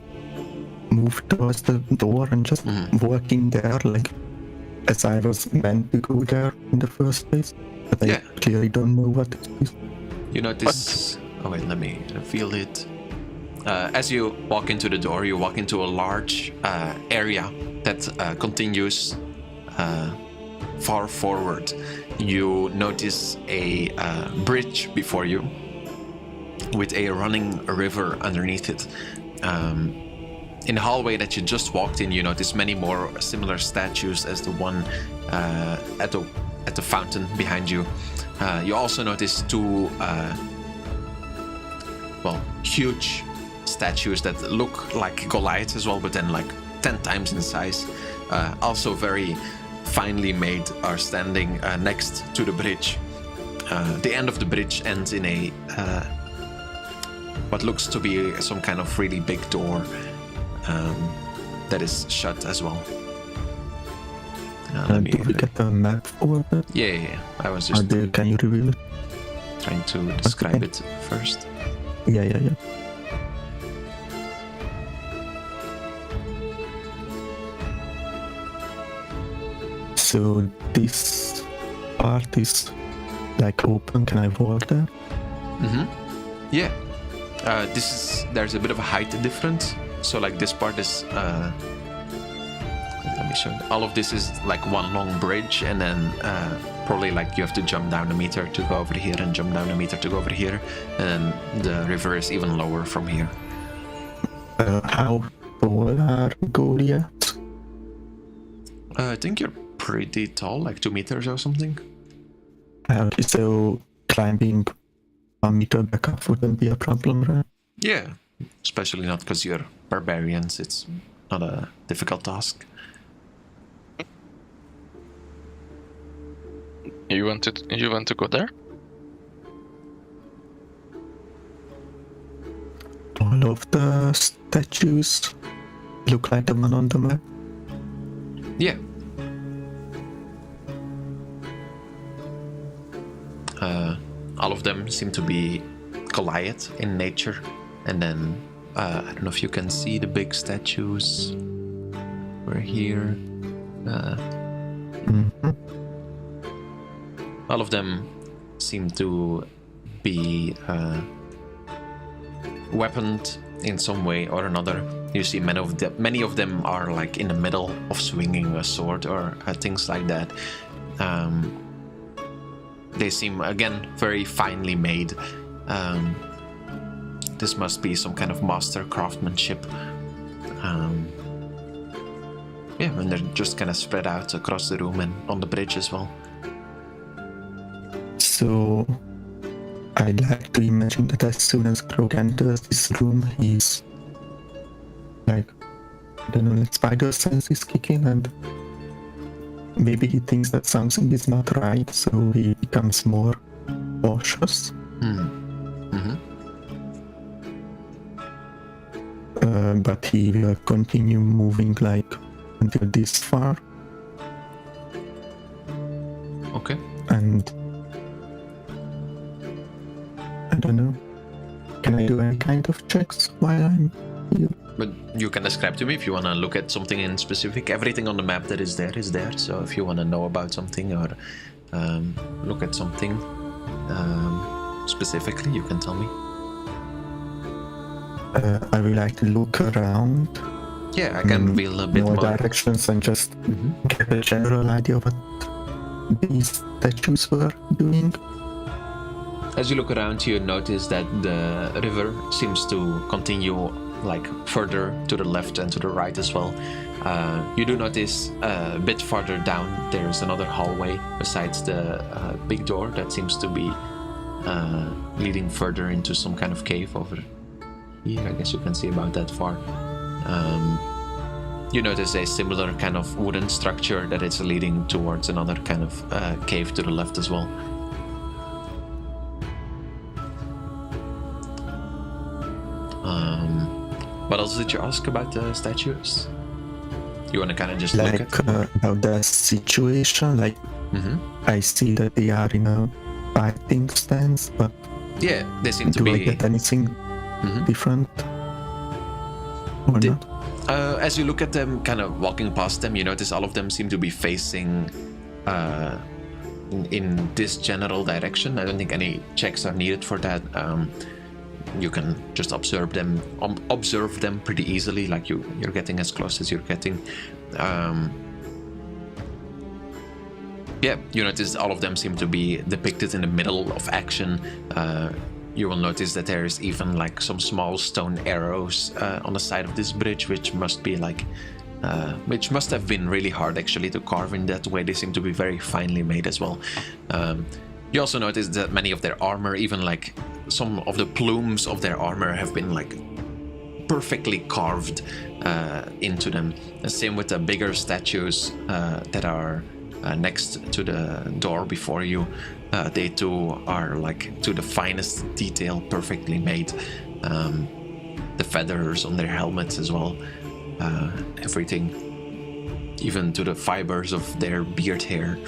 move towards the door and just walk in there, like as I was meant to go there in the first place. But I clearly don't know what it is. You notice. Oh wait, let me reveal it. As you walk into the door, you walk into a large area that continues far forward. You notice a bridge before you with a running river underneath it. In the hallway that you just walked in, you notice many more similar statues as the one at the fountain behind you. You also notice 2 huge statues that look like Goliaths as well, but then like 10 times in size. Also very finely made, are standing next to the bridge. The end of the bridge ends in a what looks to be some kind of really big door that is shut as well. Did we get the map for that? Yeah. I was just Can you reveal it? trying to describe it first. Yeah. So this part is like open. Can I walk there? Yeah. There's a bit of a height difference. So like this part is let me show you. All of this is like one long bridge, and then probably like you have to jump down a meter to go over here and jump down a meter to go over here, and then the river is even lower from here. How tall are Goliaths? I think you're pretty tall, like 2 meters or something. Okay, so climbing 1 meter back up wouldn't be a problem, right? Yeah, especially not because you're barbarians. It's not a difficult task. You want to go there? All of the statues look like the one on the map. Yeah. All of them seem to be Goliath in nature, and then I don't know if you can see the big statues. We're here. All of them seem to be weaponed in some way or another. You see many of them are like in the middle of swinging a sword or things like that. They seem, again, very finely made. This must be some kind of master craftsmanship. And they're just kind of spread out across the room and on the bridge as well. So I like to imagine that as soon as Grog enters this room, he's like, I don't know, like spider sense is kicking, and maybe he thinks that something is not right, so he becomes more cautious. But he will continue moving like until this far. Okay. And I don't know. Can I do any kind of checks while I'm here? But you can describe to me if you want to look at something in specific. Everything on the map that is there. So if you want to know about something or look at something specifically, you can tell me. I would like to look around. Yeah, I can reveal a bit more more. directions and just get a general idea of what these statues were doing. As you look around, you notice that the river seems to continue like further to the left and to the right as well. You do notice a bit farther down there's another hallway besides the big door that seems to be leading further into some kind of cave over here. I guess you can see about that far. You notice a similar kind of wooden structure that is leading towards another kind of cave to the left as well. What else did you ask about the statues? You want to kind of just look at them? About the situation, like I see that they are in a fighting stance, but Yeah, they seem to do I be. get anything different or not? As you look at them, kind of walking past them, you notice all of them seem to be facing in this general direction. I don't think any checks are needed for that. You can just observe them pretty easily. Like you're getting as close as you're getting. Yeah, you notice all of them seem to be depicted in the middle of action. You will notice that there is even like some small stone arrows on the side of this bridge, which must be like, which must have been really hard actually to carve in that way. They seem to be very finely made as well. You also notice that many of their armor, even like some of the plumes of their armor, have been like perfectly carved into them. The same with the bigger statues that are next to the door before you. They too are like to the finest detail, perfectly made. The feathers on their helmets as well. Everything, even to the fibers of their beard hair.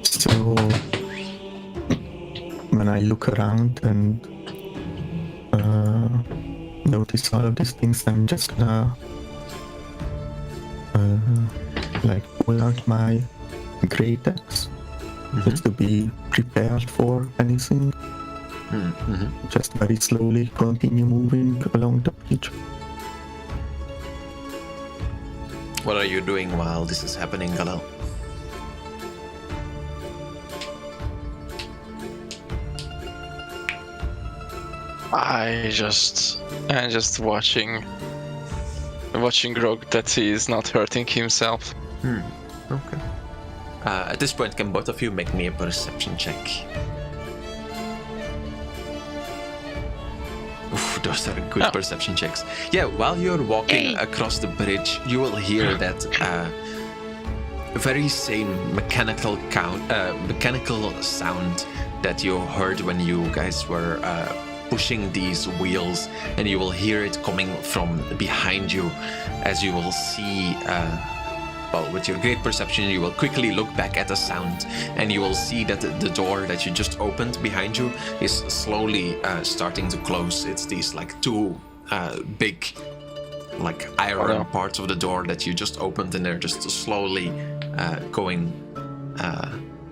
So when I look around and notice all of these things, I'm just gonna like pull out my great axe just to be prepared for anything. Just very slowly continue moving along the bridge. What are you doing while this is happening, Galil? I'm just watching Grog that he is not hurting himself. Okay. At this point, can both of you make me a perception check? Oof, those are good perception checks. Yeah, while you're walking across the bridge, you will hear that very same mechanical sound that you heard when you guys were pushing these wheels, and you will hear it coming from behind you. As you will see, well, with your great perception, you will quickly look back at the sound, and you will see that the door that you just opened behind you is slowly starting to close. It's these like two big like iron parts of the door that you just opened, and they're just slowly going,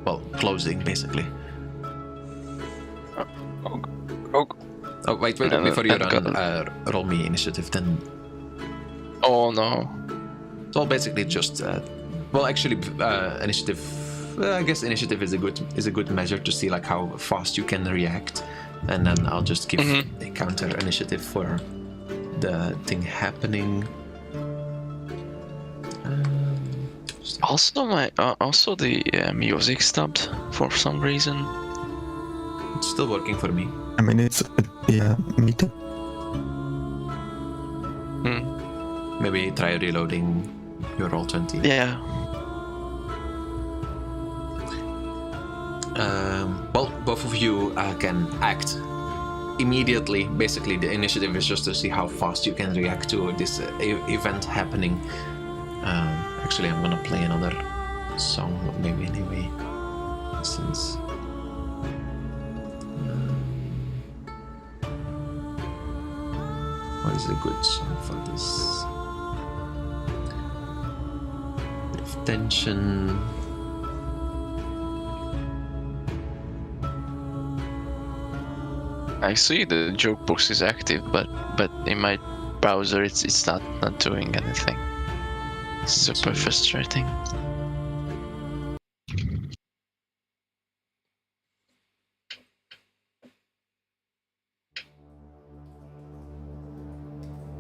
well, closing basically. Oh, wait, before you run, roll me initiative then. Oh no. Well, basically just, well, actually, initiative, I guess initiative is a good measure to see like how fast you can react, and then I'll just give a counter initiative for the thing happening. Also the music stopped for some reason. It's still working for me. I mean, it's yeah, me too. Maybe try reloading your Roll20. Yeah. Well, both of you can act immediately. Basically, the initiative is just to see how fast you can react to this event happening. Actually, I'm gonna play another song, maybe anyway, since. What is a good song for this? Bit of tension. I see the joke box is active, but in my browser it's not doing anything. Super frustrating.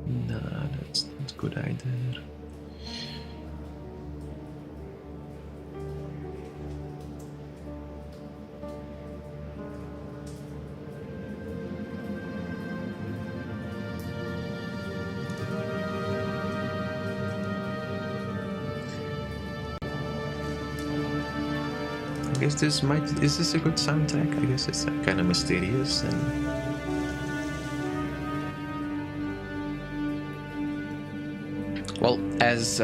No, that's not good either. I guess is this a good soundtrack? I guess it's kind of mysterious and. Well, as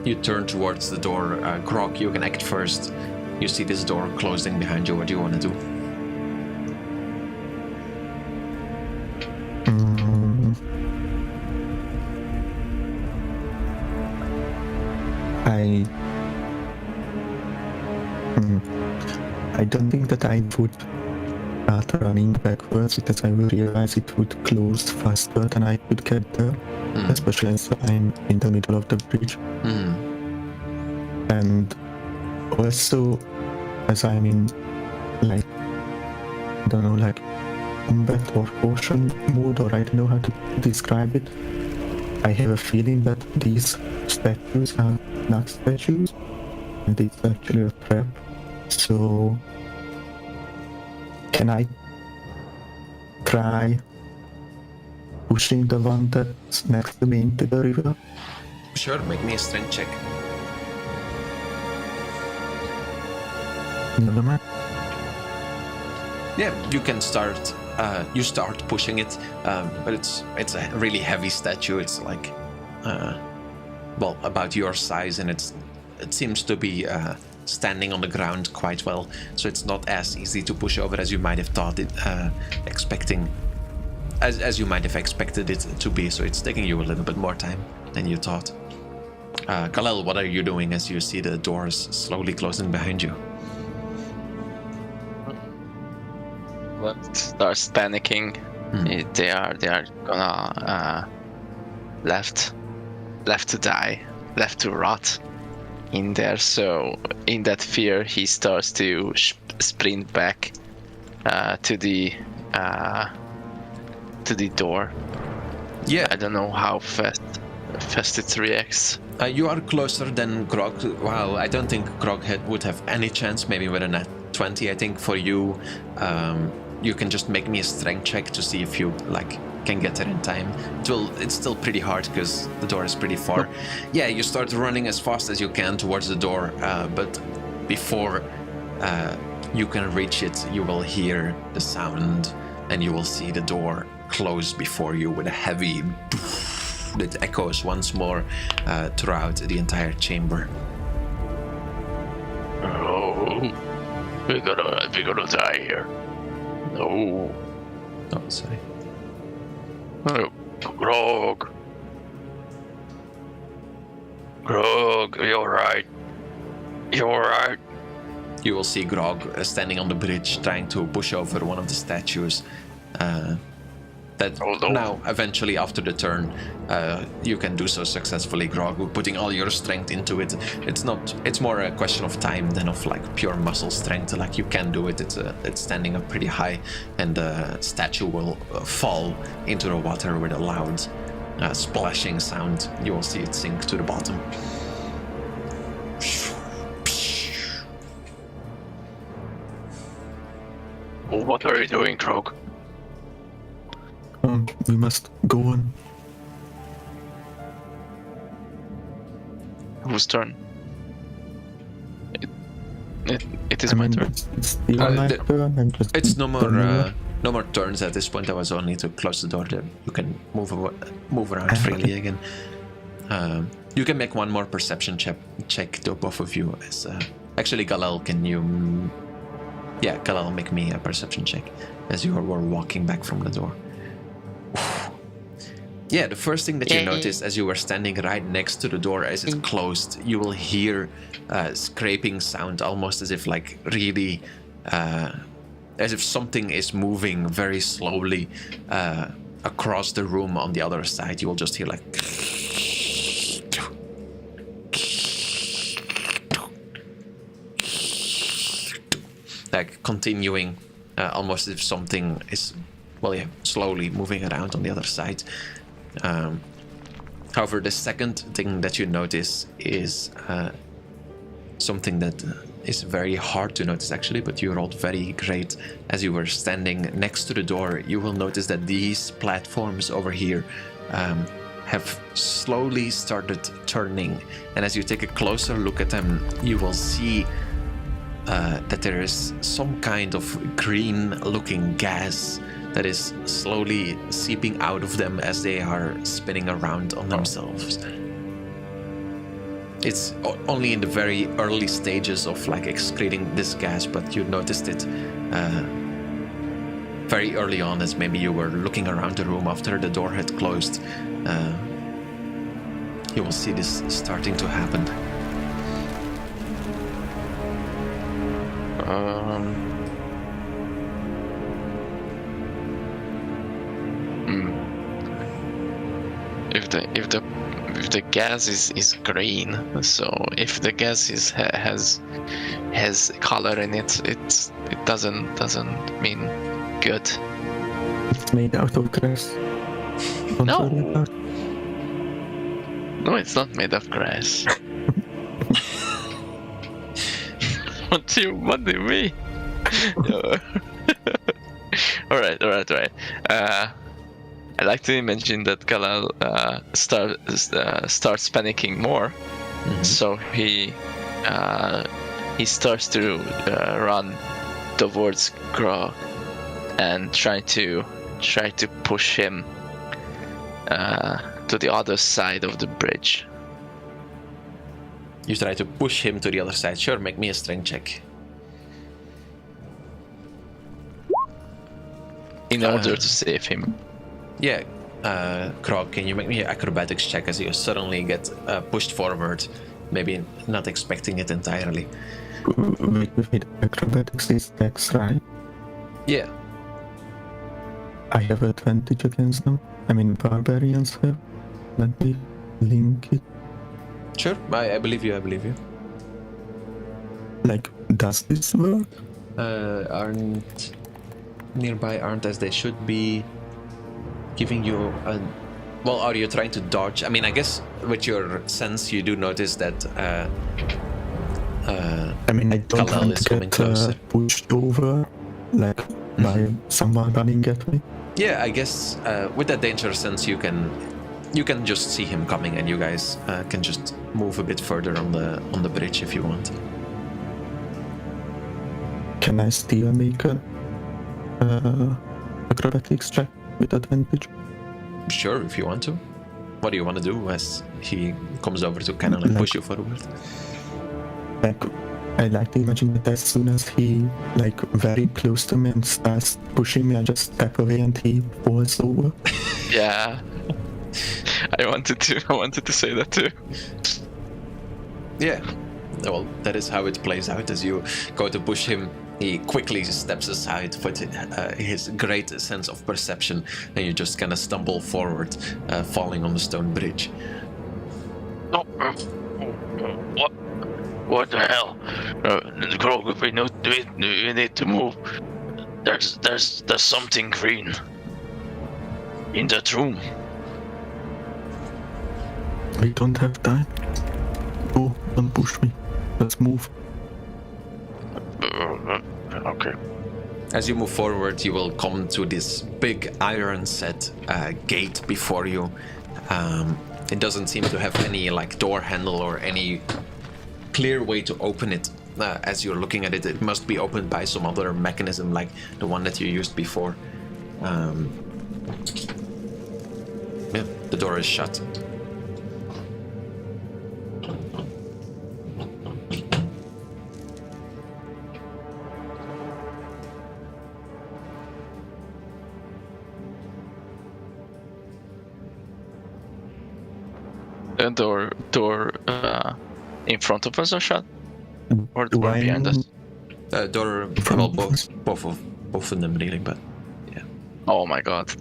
you turn towards the door, Grog, you can act first. You see this door closing behind you. What do you want to do? I don't think that I would start running backwards because I will realize it would close faster than I could get there, especially as I'm in the middle of the bridge. And also, as I'm in, like, I don't know, like, combat or caution mode, or I don't know how to describe it, I have a feeling that these statues are not statues, and it's actually a trap. So, can I try pushing the one that's next to me into the river? Sure, make me a strength check. Never mind. Yeah, you can start. You start pushing it, but it's a really heavy statue. It's like, well, about your size, and it seems to be standing on the ground quite well. So it's not as easy to push over as you might have thought it, expecting, as you might have expected it to be. So it's taking you a little bit more time than you thought. Khalil, what are you doing as you see the doors slowly closing behind you? Starts panicking. They are gonna left to die, left to rot in there. So in that fear, he starts to sprint back to the door. Yeah, I don't know how fast it reacts. You are closer than Grog. Well, I don't think Grog would have any chance. Maybe with a nat 20. I think for you, you can just make me a strength check to see if you can get there in time. It's still pretty hard because the door is pretty far. Yeah, you start running as fast as you can towards the door, but before you can reach it, you will hear the sound and you will see the door close before you with a heavy that echoes once more throughout the entire chamber. Oh, we're gonna die here. No. Oh, sorry. Oh, Grog, you're right. You're right. You will see Grog standing on the bridge trying to push over one of the statues. Now, eventually, after the turn, you can do so successfully, Grog, putting all your strength into it. It's more a question of time than of pure muscle strength. You can do it. It's standing up pretty high, and the statue will fall into the water with a loud splashing sound. You will see it sink to the bottom. What are you doing, Krog? We must go on. Whose turn? It is my turn. It's still my turn. I'm just It's no turning more away. no more turns at this point. I was only to close the door. That you can move around freely again. You can make one more perception check to both of you. As actually, Galal, can you? Yeah, Galal, make me a perception check as you were walking back from the door. Yeah, the first thing that you noticed as you were standing right next to the door as it closed, you will hear scraping sound, almost as if like really, as if something is moving very slowly across the room on the other side. You will just hear like continuing, almost as if something is, well, yeah, slowly moving around on the other side. However, the second thing that you notice is something that is very hard to notice actually, but you rolled very great. As you were standing next to the door, you will notice that these platforms over here have slowly started turning, and as you take a closer look at them, you will see that there is some kind of green looking gas that is slowly seeping out of them as they are spinning around on themselves. It's only in the very early stages of like excreting this gas, but you noticed it very early on, as maybe you were looking around the room after the door had closed. You will see this starting to happen. If the gas is green, so if the gas has color in it, it doesn't mean good. It's made out of grass. Don't No. worry about it. No, it's not made of grass. What do you mean? All right. I like to imagine that Galal starts panicking more, so he starts to run towards Grog and try to push him to the other side of the bridge. You try to push him to the other side. Sure, make me a strength check. In order to save him. Yeah, Krog, can you make me an acrobatics check as you suddenly get pushed forward, maybe not expecting it entirely. Wait, acrobatics is dex, right? Yeah. I have advantage against them. I mean, barbarians have. Let me link it. Sure, I believe you. Like, does this work? Aren't nearby, as they should be, giving you a... Well, are you trying to dodge? I mean, I guess with your sense, you do notice that I mean, I don't Galal want is to coming get closer. pushed over, like, by someone running at me. Yeah, I guess with that danger sense, you can just see him coming, and you guys can just move a bit further on the bridge if you want. Can I still make a acrobatics check with advantage? Sure, if you want to. What do you want to do as he comes over to kind of like push you forward? Like, I like to imagine that as soon as he, like, very close to me and starts pushing me, I just step away and he falls over. Yeah. I wanted to say that too. Yeah. Well, that is how it plays out. As you go to push him, he quickly steps aside with his great sense of perception, and you just kind of stumble forward, falling on the stone bridge. Oh, what the hell? Grog, we need to move. There's something green in that room. We don't have time. Oh, don't push me. Let's move. Okay. As you move forward, you will come to this big iron set gate before you. It doesn't seem to have any like door handle or any clear way to open it. As you're looking at it, it must be opened by some other mechanism like the one that you used before. Yeah, the door is shut. The door in front of us are shut, or Do I behind us? Door, well, both of them really, but yeah. Oh my god.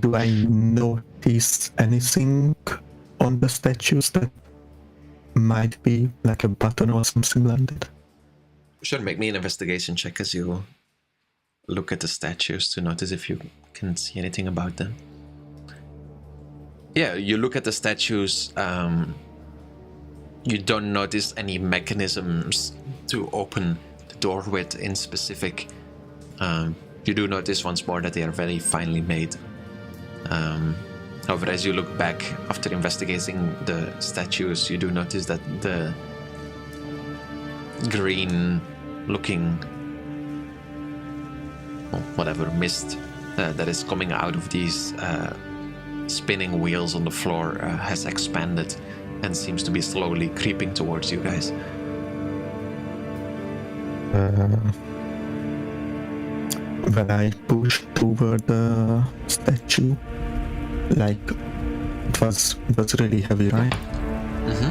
Do I notice anything on the statues that might be like a button or something like that? Sure, make me an investigation check as you look at the statues to notice if you can see anything about them. Yeah, you look at the statues, you don't notice any mechanisms to open the door with in specific. You do notice once more that they are very finely made. However, as you look back after investigating the statues, you do notice that the green looking whatever mist that is coming out of these spinning wheels on the floor has expanded and seems to be slowly creeping towards you guys. When I pushed over the statue, like it was really heavy, right? Mm-hmm.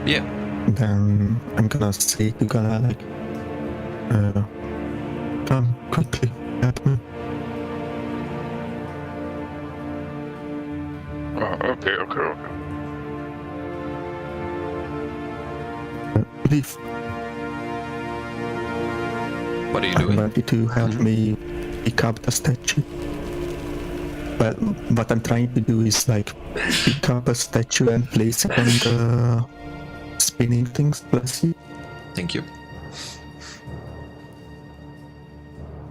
Yeah. Then I'm gonna say to Gala like, come quickly, help me. Okay. Leave. What are you I'm doing? ready to help me pick up the statue. Well, what I'm trying to do is like pick up a statue and place it on the spinning things. Bless you. Thank you.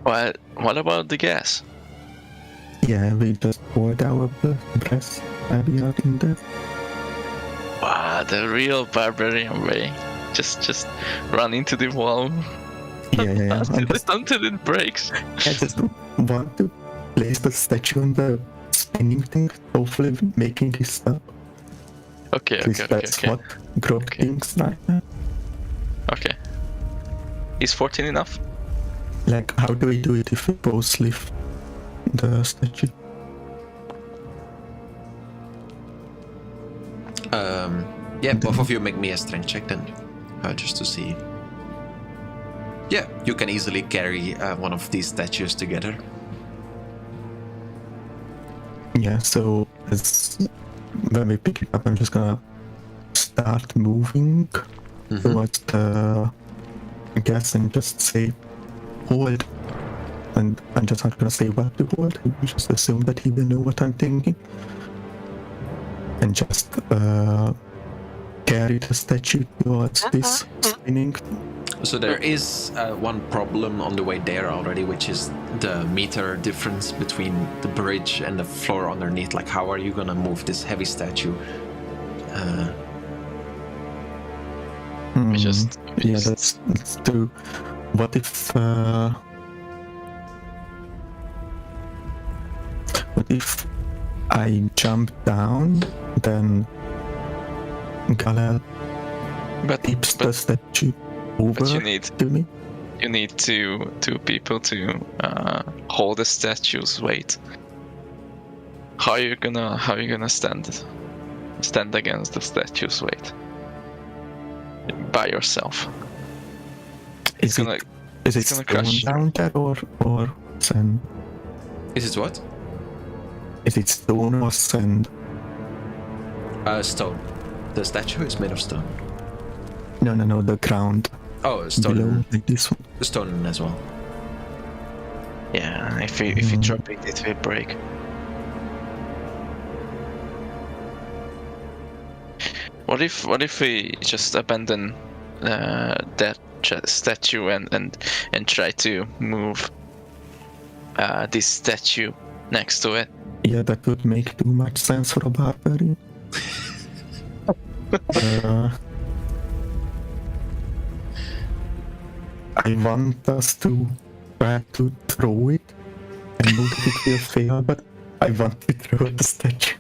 What about the gas? Yeah, we just poured our breath maybe out in there. Wow, the real barbarian way. Just run into the wall Yeah. until it breaks. I just want to place the statue on the spinning thing, hopefully making it stop. Okay. That's what growth thinks right now. Okay. Is 14 enough? Like, how do we do it if we both lift the statue? Yeah, both of you make me a strength check then, just to see. Yeah, you can easily carry one of these statues together. Yeah, so when we pick it up, I'm just gonna start moving towards the gas and just say, hold. And I'm just not gonna say what to hold, I just assume that he will know what I'm thinking. And just carry the statue towards this spinning. So there is one problem on the way there already, which is the meter difference between the bridge and the floor underneath. Like, how are you gonna move this heavy statue? Yeah, that's true. What if I jump down, then Gala tips the statue over But you need to me? You need two people to hold the statue's weight. How are you gonna stand against the statue's weight by yourself? Is it gonna stone crush you. down there or sand? Is it what? Is it stone or sand? Stone. The statue is made of stone. No, the ground Oh, stone. below, like this one. Stone as well. Yeah, if you drop it, it will break. What if we just abandon that statue and try to move this statue next to it? Yeah, that would make too much sense for a barbarian. I want us to try to throw it. I know that it will fail, but I want to throw the statue.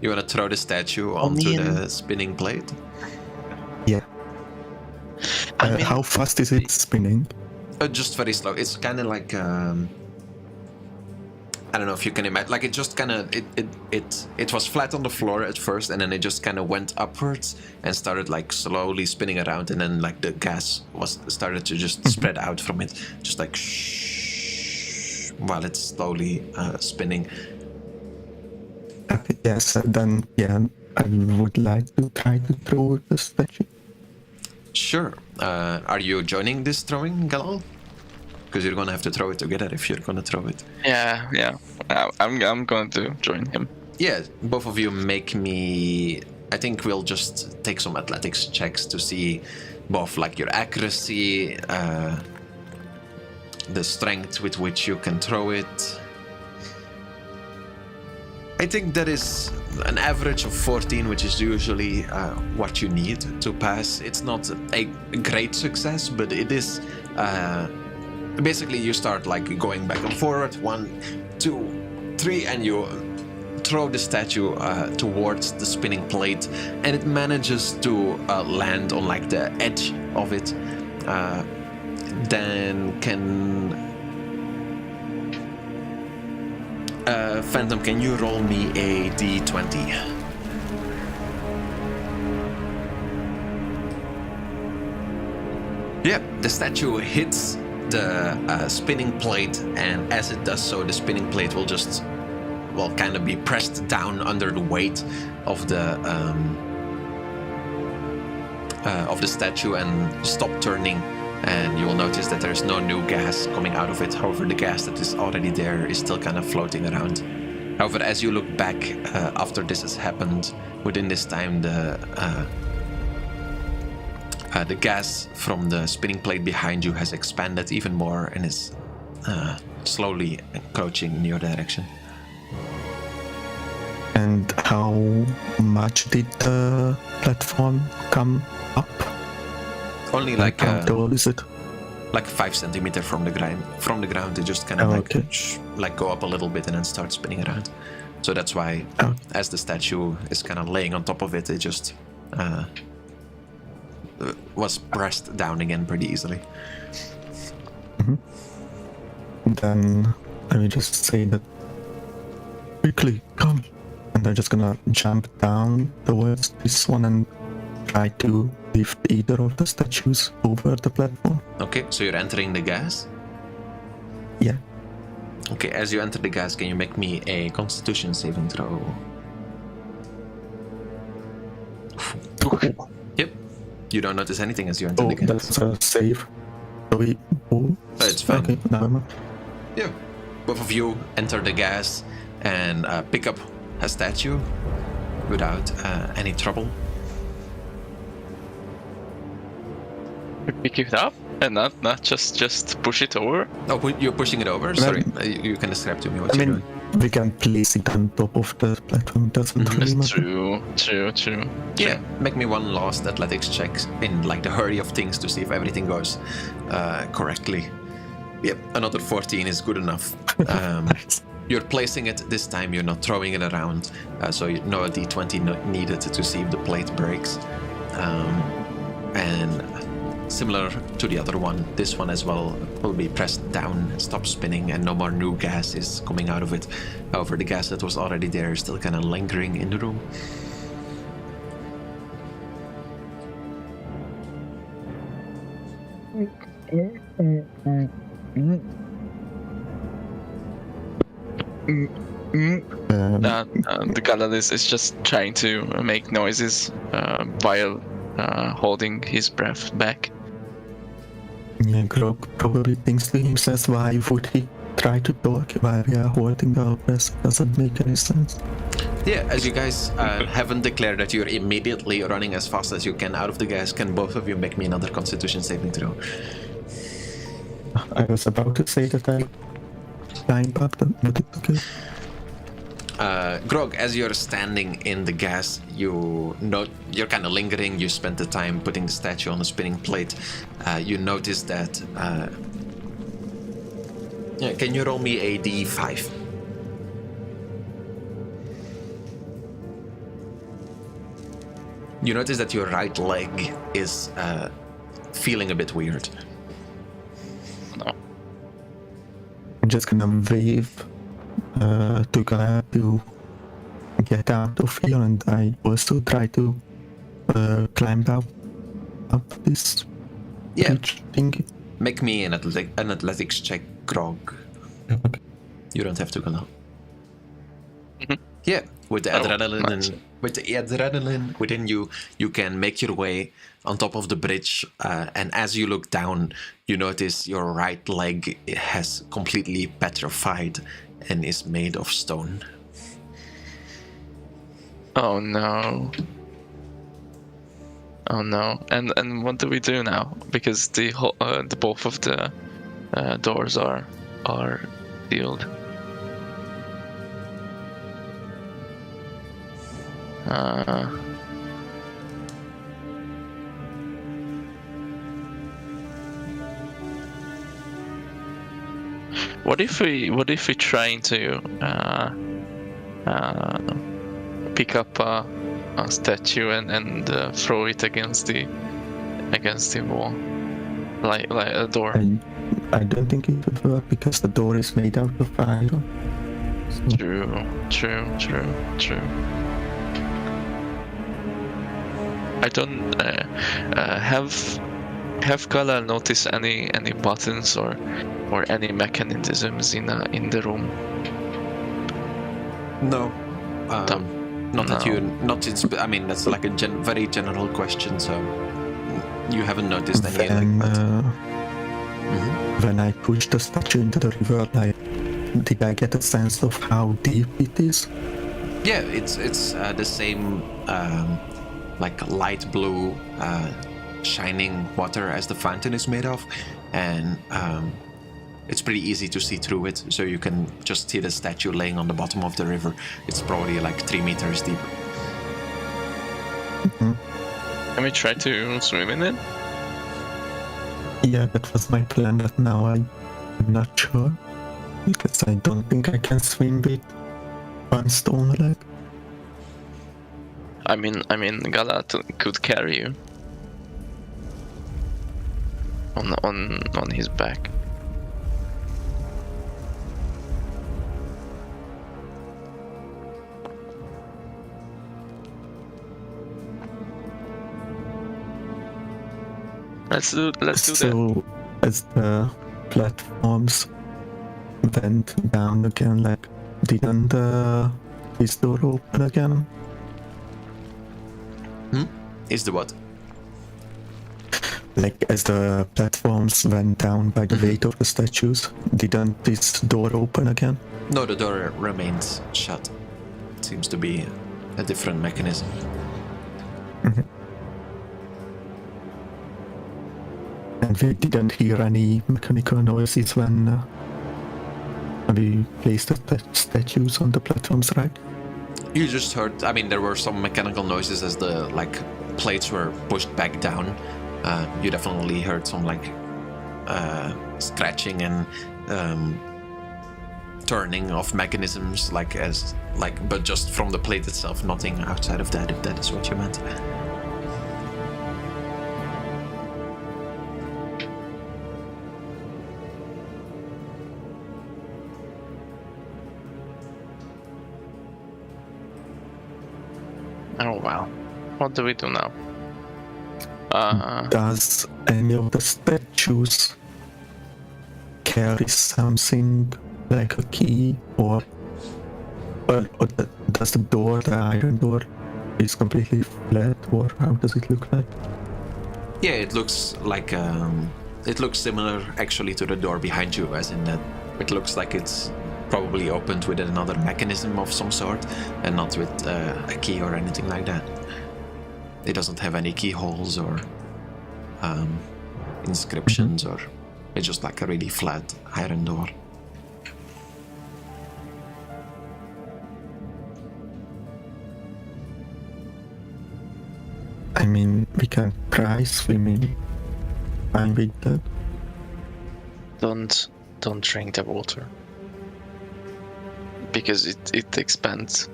You want to throw the statue onto the spinning plate? Yeah. I mean, How fast is it spinning? Just very slow. It's kind of like I don't know if you can imagine. Like it just kind of it was flat on the floor at first, and then it just kind of went upwards and started like slowly spinning around, and then like the gas started to just spread out from it, just like shh, while it's slowly spinning. Yes, then yeah, I would like to try to throw the statue. Sure. Are you joining this throwing, Galal? Because you're gonna have to throw it together if you're gonna throw it. Yeah. I'm going to join him. Yeah, both of you make me. I think we'll just take some athletics checks to see both like your accuracy, the strength with which you can throw it. I think that is an average of 14, which is usually what you need to pass. It's not a great success, but it is. Basically, you start like going back and forward, 1, 2, 3, and you throw the statue towards the spinning plate, and it manages to land on like the edge of it. Then can Phantom, can you roll me a d20? Yeah, the statue hits the spinning plate, and as it does so, the spinning plate will just, well, kind of be pressed down under the weight of the statue and stop turning. And you will notice that there's no new gas coming out of it. However, the gas that is already there is still kind of floating around. However, as you look back after this has happened, within this time, the gas from the spinning plate behind you has expanded even more and is slowly encroaching in your direction. And how much did the platform come up? Only like how tall is it? Like 5 centimeters from the ground. From the ground, it just kind of like go up a little bit and then start spinning around. So that's why, as the statue is kind of laying on top of it, it just was pressed down again pretty easily. Mm-hmm. Then I will just say that quickly, come, and I'm just gonna jump down towards this one and try to lift either of the statues over the platform. Okay, so you're entering the gas? Yeah. Okay, as you enter the gas, can you make me a Constitution saving throw? Yep. You don't notice anything as you enter the gas. That's a save. It's fine. Okay, never mind. Yeah. Both of you enter the gas and pick up a statue without any trouble. Pick it up and not just push it over. Oh, you're pushing it over? Sorry, you can describe to me what you're doing. We can place it on top of the platform. Doesn't really matter. True. Yeah, make me one last athletics check in like the hurry of things to see if everything goes correctly. Yep, another 14 is good enough. You're placing it this time. You're not throwing it around, so no D20 needed to see if the plate breaks. And similar to the other one, this one as well will be pressed down, stop spinning, and no more new gas is coming out of it. However, the gas that was already there is still kind of lingering in the room. The Galadis is just trying to make noises while holding his breath back. Yeah, Grog probably thinks to himself, why would he try to talk while we are holding our breath. Doesn't make any sense. Yeah, as you guys haven't declared that you're immediately running as fast as you can out of the gas, can both of you make me another Constitution saving throw? I was about to say that I climbed up, but it's okay. Grog, as you're standing in the gas, you're kind of lingering. You spent the time putting the statue on the spinning plate. You notice that. Can you roll me a d5? You notice that your right leg is feeling a bit weird. I'm just gonna wave to Gaia to get out of here, and I also try to climb up this bridge thingy. Make me an athletics check, Grog. Okay. You don't have to go now. Yeah, with the adrenaline nice. with the adrenaline within you, you can make your way on top of the bridge. And as you look down, you notice your right leg has completely petrified and is made of stone. Oh no. Oh no. And what do we do now? Because the both of the doors are sealed. What if we try to pick up a statue and throw it against the wall, like a door? I don't think it would work because the door is made out of iron. So True. I don't have Gala noticed any buttons or any mechanisms in the room? No. Not that No. you. Not it's. I mean, that's like a very general question. So you haven't noticed any. when, like that. when I pushed the statue into the river, did I get a sense of how deep it is? Yeah, it's the same like light blue shining water as the fountain is made of, and it's pretty easy to see through it, so you can just see the statue laying on the bottom of the river. It's probably like 3 meters deep. Can we try to swim in it? Yeah, that was my plan, but now I'm not sure. Because I don't think I can swim with one stone leg. I mean, Gala could carry you on his back. Let's do that. So, as the platforms went down again, didn't his door open again? Is the what? As the platforms went down by the weight of the statues, didn't this door open again? No, the door remains shut. It seems to be a different mechanism. And we didn't hear any mechanical noises when we placed the statues on the platforms, right? You just heard. I mean, there were some mechanical noises as the plates were pushed back down. You definitely heard some scratching and turning of mechanisms, but just from the plate itself, nothing outside of that. If that is what you meant. Oh wow. What do we do now? Does any of the statues carry something like a key, or does the iron door, is completely flat, or how does it look like? Yeah, it looks like it looks similar actually to the door behind you, as in that It looks like it's probably opened with another mechanism of some sort, and not with a key or anything like that. It doesn't have any keyholes or inscriptions, or it's just like a really flat iron door. I mean, we can try swimming. I'm with that. Don't drink the water. Because it expands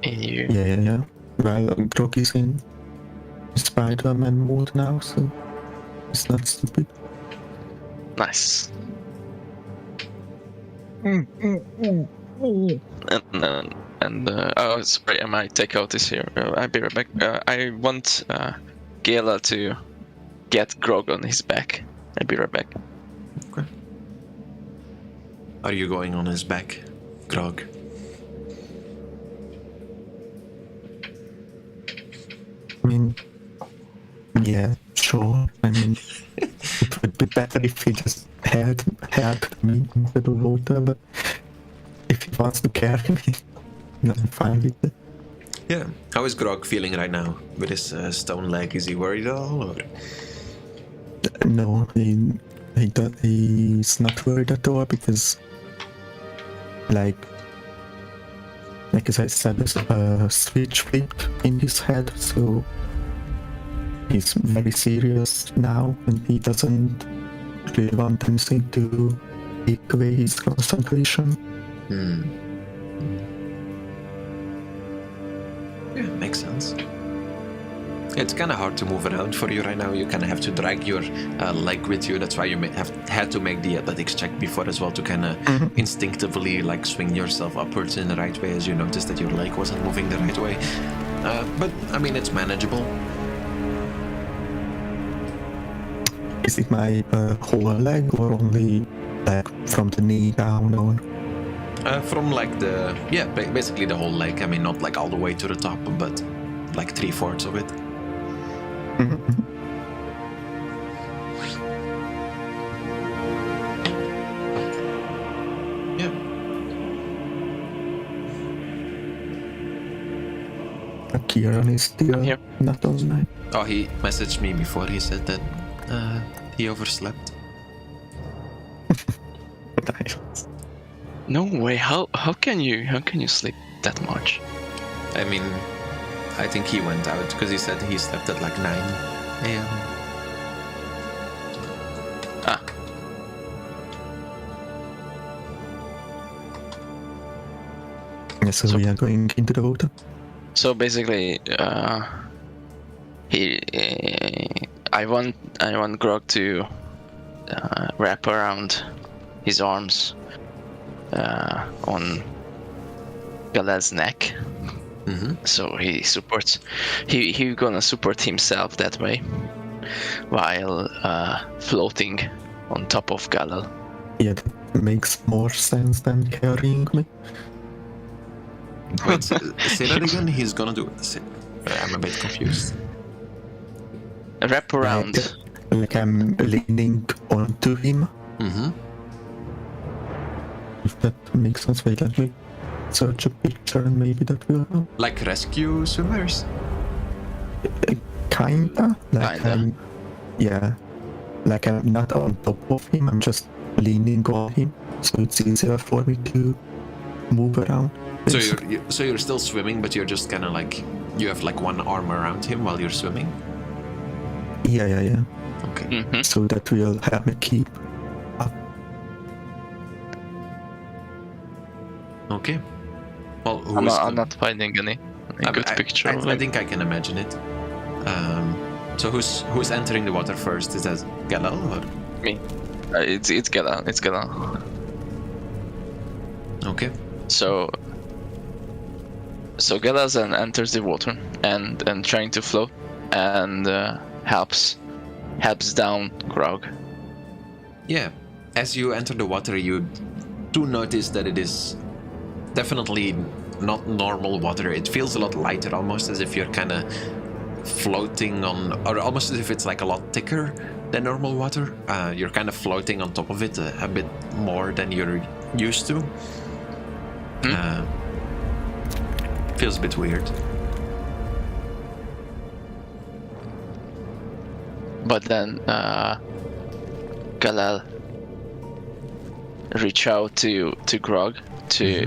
in you. Yeah. Well, Grog is in Spider-Man mode now, so it's not stupid. Nice. Oh, sorry, my takeout is here. I'll be right back. I want Gala to get Grog on his back. I'll be right back. Okay. Are you going on his back, Grog? I mean, yeah, sure. I mean, it would be better if he just helped me into the water, but if he wants to carry me, then I'm fine with it. Yeah. How is Grog feeling right now with his stone leg? Is he worried at all? Or? No, he's not worried at all because, like as I said, there's a switch flipped in his head, so he's very serious now, and he doesn't really want anything to take away his concentration. Yeah, makes sense. It's kind of hard to move around for you right now. You kind of have to drag your leg with you. That's why you had to make the athletics check before as well, to kind of instinctively like swing yourself upwards in the right way as you noticed that your leg wasn't moving the right way. But I mean, it's manageable. Is it my whole leg or only like from the knee down, or? From like basically the whole leg. I mean, not like all the way to the top, but like 3/4 of it. Yeah. Kieran is still here. not online. Oh, he messaged me before. He said that he overslept. No way. How can you sleep that much? I mean, I think he went out because he said he slept at like 9 a.m. Ah. Yeah, so we are going into the water. So basically, I want Grog to wrap around his arms on Gala's neck. So he gonna support himself that way while floating on top of Galal. Yeah, that makes more sense than carrying me. Wait, say that again? He's gonna do it. I'm a bit confused. Wrap around. Like I'm leaning onto him. If that makes sense, wait, let me search a picture and maybe that will help. Like rescue swimmers? Kinda. Like Kinda. Yeah. Like I'm not on top of him, I'm just leaning on him, so it's easier for me to move around. So you're still swimming, but you're just kind of like, you have like one arm around him while you're swimming? Yeah. Okay. So that will help me keep up. Okay. Well, I'm not finding any good picture. I think I can imagine it. So who's entering the water first? Is that Galal or me? It's Gala. It's Gala. Okay. So Galazan enters the water and trying to float and helps down Grog. Yeah. As you enter the water, you do notice that it is definitely not normal water. It feels a lot lighter, almost as if you're kind of floating on, or almost as if it's like a lot thicker than normal water. You're kind of floating on top of it a bit more than you're used to. Feels a bit weird. But then Galal reach out to Grog to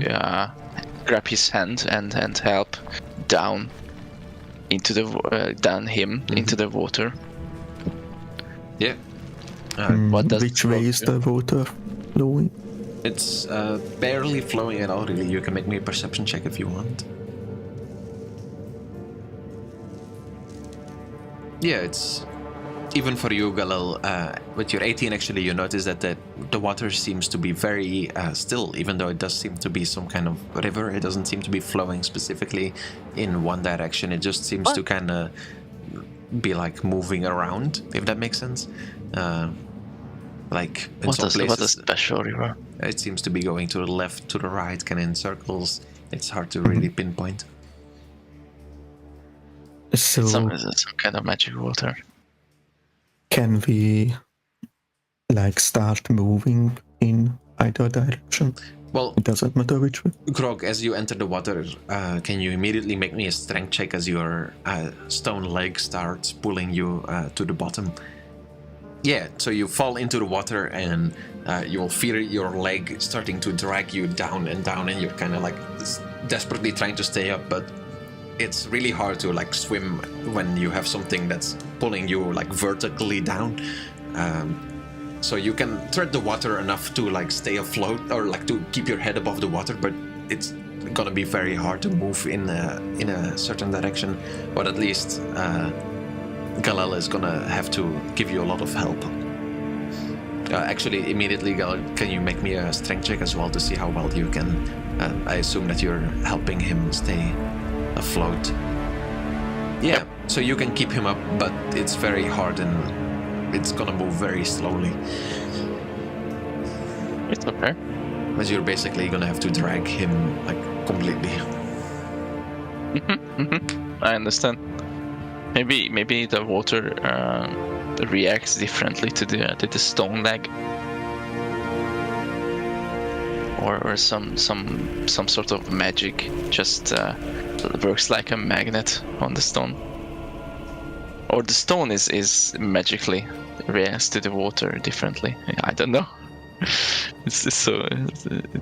grab his hand and help down into the into the water. Yeah. What does Which way is the water flowing? It's barely flowing at all, really. You can make me a perception check if you want. Yeah, it's... Even for you, Galal, with your 18, actually, you notice that the water seems to be very still, even though it does seem to be some kind of river. It doesn't seem to be flowing specifically in one direction. It just seems to kind of be like moving around, if that makes sense. Like in some places, what a special river. it seems to be going to the left, to the right, kind of in circles. It's hard to really pinpoint. So Some kind of magic water. can we like start moving in either direction? Well, It doesn't matter which way. Grog, as you enter the water, can you immediately make me a strength check as your stone leg starts pulling you to the bottom? Yeah, so you fall into the water and you'll feel your leg starting to drag you down, and you're kind of like desperately trying to stay up, but it's really hard to like swim when you have something that's pulling you like vertically down. So you can tread the water enough to like stay afloat or like to keep your head above the water, but it's gonna be very hard to move in a certain direction. But at least Galal is gonna have to give you a lot of help. Actually, immediately, Galal, can you make me a strength check as well to see how well you can? I assume that you're helping him stay afloat. Yeah, so you can keep him up, but it's very hard and it's gonna move very slowly. It's okay. As you're basically gonna have to drag him like completely. I understand. Maybe the water reacts differently to the stone leg, or some sort of magic just works like a magnet on the stone, or the stone is magically reacts to the water differently. I don't know. It's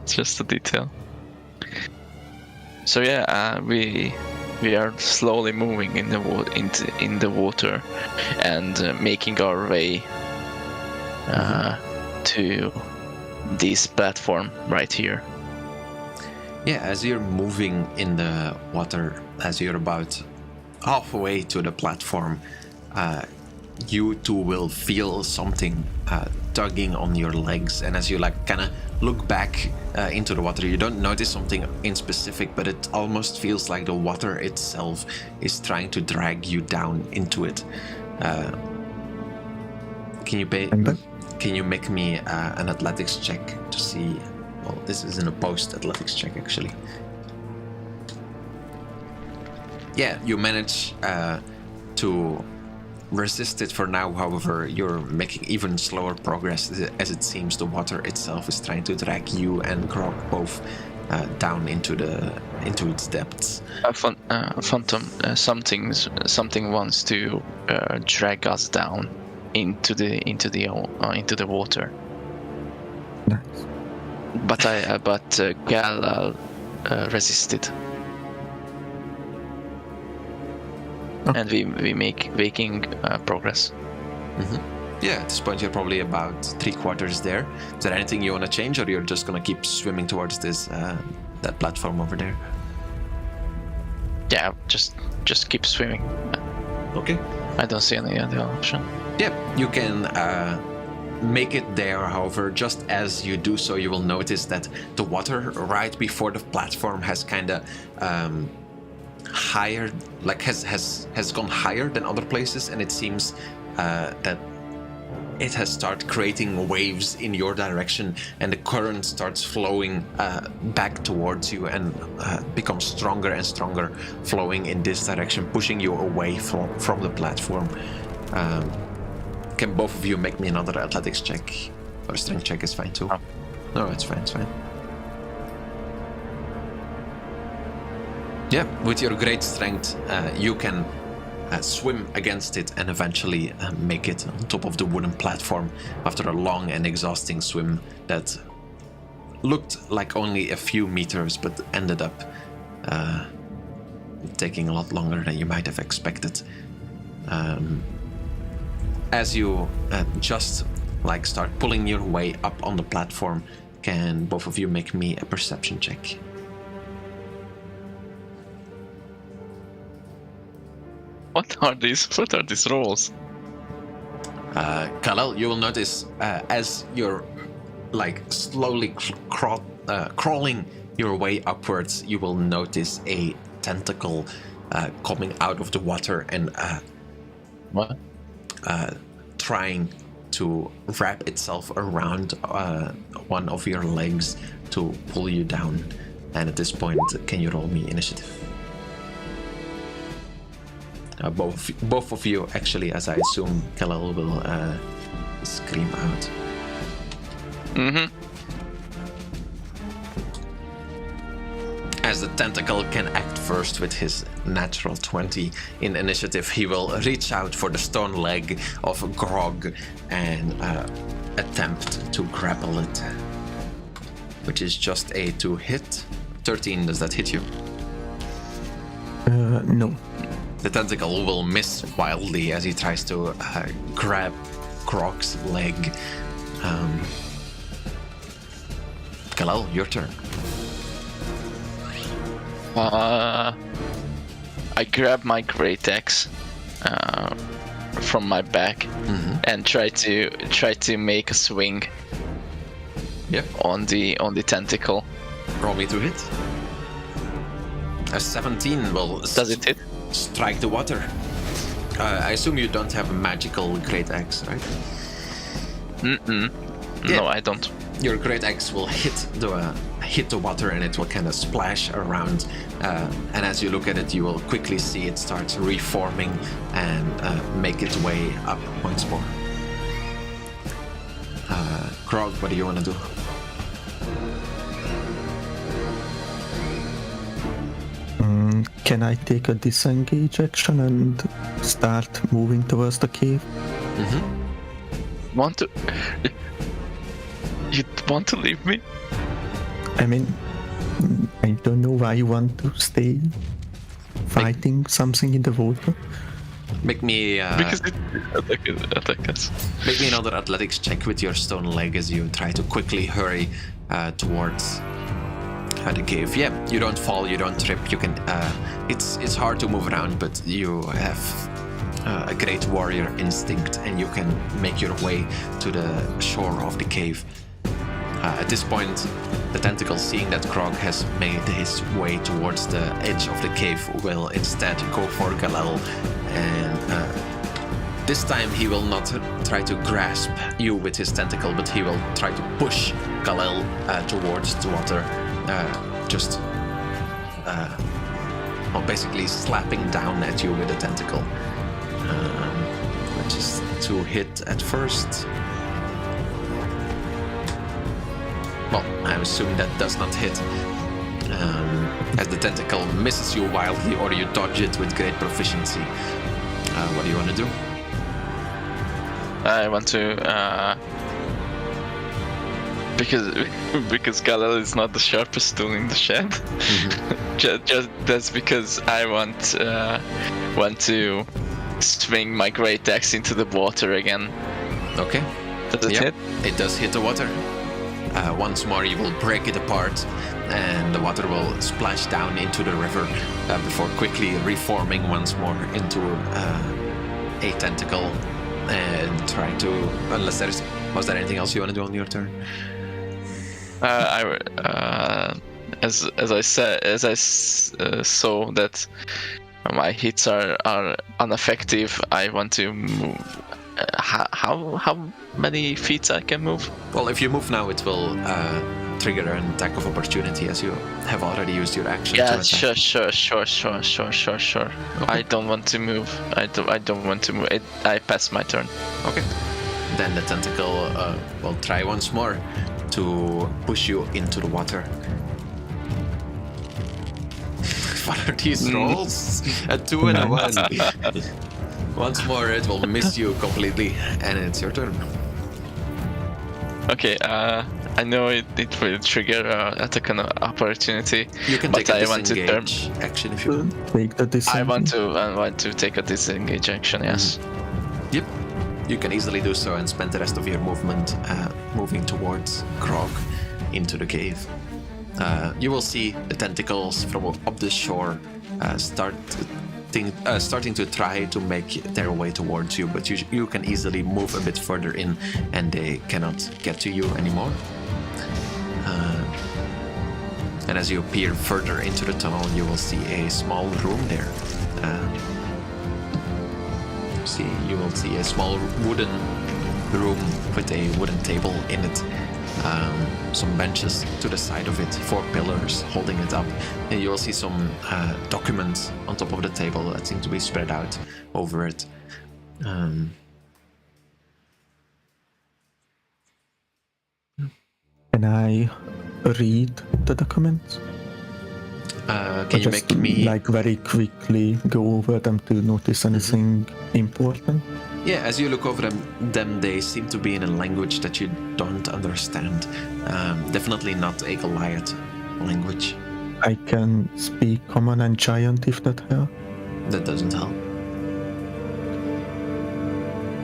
just a detail. So yeah, we are slowly moving in the water and making our way to this platform right here. Yeah, as you're moving in the water, as you're about halfway to the platform, you too will feel something tugging on your legs, and as you like kind of look back into the water, you don't notice something in specific, but it almost feels like the water itself is trying to drag you down into it. Can you make me an athletics check to see? Well, this is in a post athletics check actually. Yeah, you manage to resist it for now. However, you're making even slower progress as it seems the water itself is trying to drag you and Grog both down into its depths. Phantom, something wants to drag us down into the water. Nice. But Gal resisted. Okay. And we making progress. Mm-hmm. Yeah, at this point you're probably about 3/4 there. Is there anything you want to change, or you're just gonna keep swimming towards this that platform over there? Yeah, just keep swimming. Okay. I don't see any other option. Yeah, you can make it there. However, just as you do so, you will notice that the water right before the platform has kind of higher, like has gone higher than other places, and it seems that it has started creating waves in your direction, and the current starts flowing back towards you and becomes stronger and stronger, flowing in this direction, pushing you away from the platform. Can both of you make me another athletics check? Or strength check is fine too. No, it's fine, it's fine. Yeah, with your great strength, you can swim against it and eventually make it on top of the wooden platform after a long and exhausting swim that looked like only a few meters but ended up taking a lot longer than you might have expected. As you just like start pulling your way up on the platform, can both of you make me a perception check? What are these rolls? Kalel, you will notice as you're like slowly crawling your way upwards, you will notice a tentacle coming out of the water and trying to wrap itself around one of your legs to pull you down. And at this point, can you roll me initiative? Both of you, actually, as I assume Kalel will scream out. Mm-hmm. As the tentacle can act first with his natural 20 in initiative, he will reach out for the stone leg of Grog and attempt to grapple it, which is just a 2 hit. 13, does that hit you? No. The tentacle will miss wildly as he tries to grab Grog's leg. Kalel, your turn. I grab my great axe from my back and try to make a swing. Yep. On the tentacle. Roll me to hit. A 17 will. Does it hit? Strike the water. I assume you don't have a magical great axe, right? Yeah. No, I don't. Your great axe will hit the water and it will kind of splash around. And as you look at it, you will quickly see it start reforming and make its way up once more. Grog, what do you want to do? Can I take a disengage action and start moving towards the cave? Want to? You want to leave me? I mean, I don't know why you want to stay fighting something in the water. Make me Because it attack us. make me another athletics check with your stone leg as you try to quickly hurry towards the cave. Yeah, you don't fall, you don't trip. You can. It's hard to move around, but you have a great warrior instinct, and you can make your way to the shore of the cave. At this point, the tentacle, seeing that Grog has made his way towards the edge of the cave, will instead go for Kalel, and this time he will not try to grasp you with his tentacle, but he will try to push Kalel towards the water, basically slapping down at you with a tentacle, which is 2 hit at first. Well, I assume that does not hit, as the tentacle misses you wildly, or you dodge it with great proficiency. What do you want to do? I want to because Kalel is not the sharpest tool in the shed. just that's because I want to swing my great axe into the water again. Okay. Does it hit? It does hit the water. Once more, you will break it apart, and the water will splash down into the river before quickly reforming once more into a tentacle and trying to. Unless was there anything else you want to do on your turn? As I saw that my hits are ineffective, I want to move. How many feet I can move? Well, if you move now, it will trigger an attack of opportunity, as you have already used your action. Yeah, to attack. Sure. Okay. I don't want to move. I don't want to move. I pass my turn. Okay. Then the tentacle will try once more to push you into the water. one of these rolls. A 2 and a 1. Once more, it will miss you completely, and it's your turn. Okay, I know it will trigger attack on opportunity. You can but take a I want to disengage action if you want. Take the disengage. I want to take a disengage action. Yes. Yep. You can easily do so and spend the rest of your movement moving towards Krog into the cave. You will see the tentacles from up the shore starting to try to make their way towards you, but you can easily move a bit further in and they cannot get to you anymore. And as you peer further into the tunnel, you will see a small room there. You will see a small wooden room with a wooden table in it. Some benches to the side of it, 4 pillars holding it up, and you will see some documents on top of the table that seem to be spread out over it. Can I read the documents? Can you make me like very quickly go over them to notice anything important? Yeah, as you look over them, they seem to be in a language that you don't understand. Definitely not a Goliath language. I can speak common and giant if that helps. That doesn't help.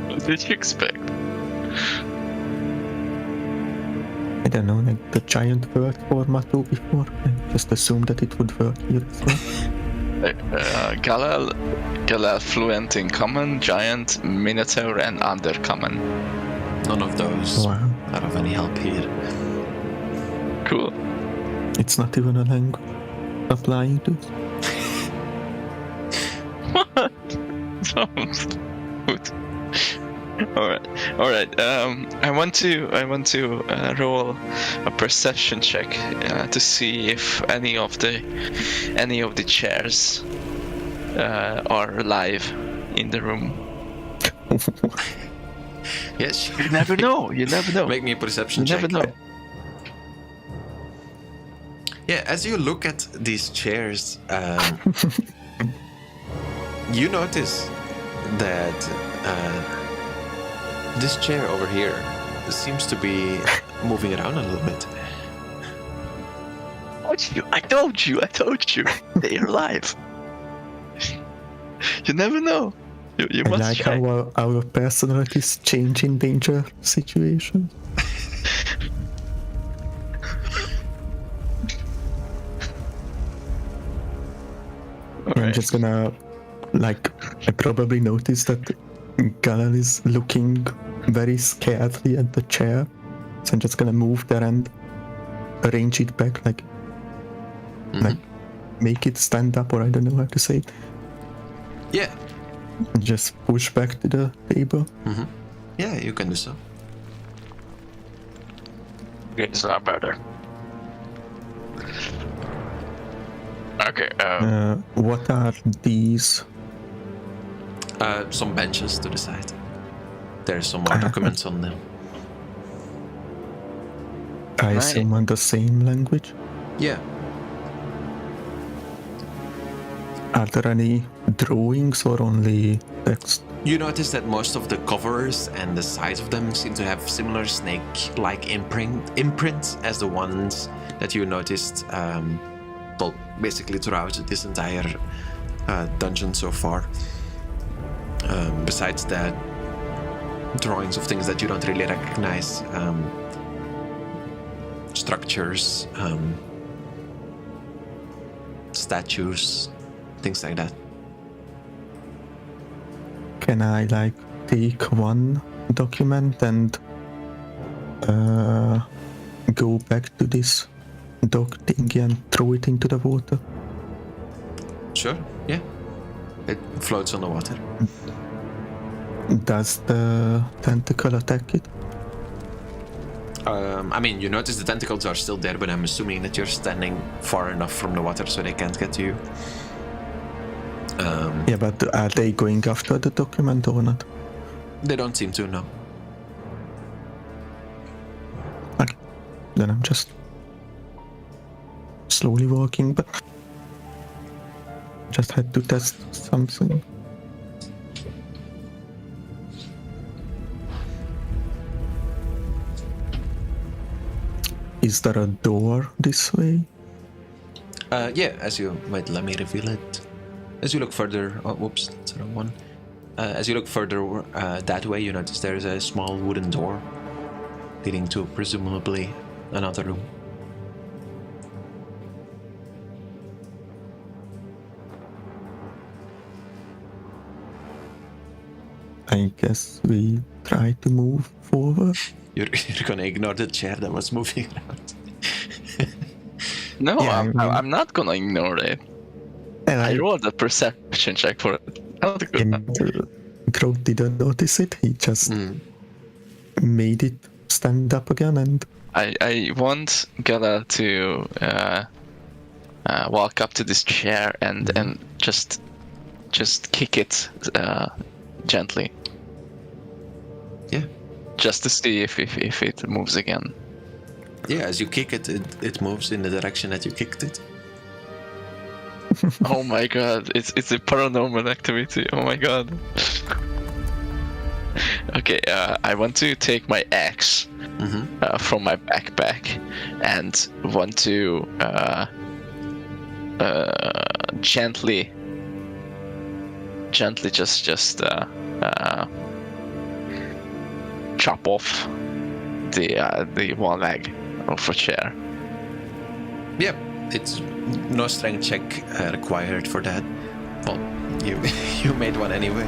What did you expect? I don't know, like the giant worked for Matu before. I just assumed that it would work here as well. Galal fluent in common, giant, minotaur, and undercommon. None of those Wow. are of any help here. Cool. It's not even a language applying to. What? Sounds good. All right. I want to roll a perception check to see if any of the chairs are alive in the room. Yes. You never know. You never know. Make me a perception You check. never know. Yeah, as you look at these chairs, you notice that this chair over here seems to be moving around a little bit. I told you. They are alive. You never know. You I must like check. how our personalities change in danger situations. I'm just gonna, I probably noticed that Galal is looking very scaredly at the chair, so I'm just gonna move there and arrange it back, make it stand up, or I don't know how to say it. Yeah. And just push back to the table. Yeah, you can do so. It's not better. Okay. What are these? Some benches to the side. There's some more documents on them. I assume on the same language. Yeah. Are there any drawings or only text? You notice that most of the covers and the sides of them seem to have similar snake-like imprints as the ones that you noticed, basically throughout this entire dungeon so far. Besides that, drawings of things that you don't really recognize, structures, statues, things like that. Can I take one document and go back to this dog thingy and throw it into the water? Sure, yeah. It floats on the water. Does the tentacle attack it? I mean, you notice the tentacles are still there, but I'm assuming that you're standing far enough from the water so they can't get to you. Yeah, but are they going after the document or not? They don't seem to, no. Okay. Then I'm just slowly walking back. just had to test something. Is there a door this way? Yeah, as you wait, let me reveal it. As you look further, oh, whoops, that's the wrong one. As you look further that way, you notice there's a small wooden door leading to presumably another room. I guess we try to move forward. You're gonna ignore the chair that was moving around. No, Yeah, I'm not gonna ignore it. And I rolled a perception check for it. Not a good one. Grog didn't notice it. He just made it stand up again, and I want Gala to walk up to this chair and just kick it gently. Yeah. Just to see if it moves again. Yeah, as you kick it, it moves in the direction that you kicked it. Oh my god, it's a paranormal activity. Oh my god. Okay, I want to take my axe from my backpack and want to gently just chop off the one leg of a chair. Yep, it's no strength check required for that. Well, you made one anyway.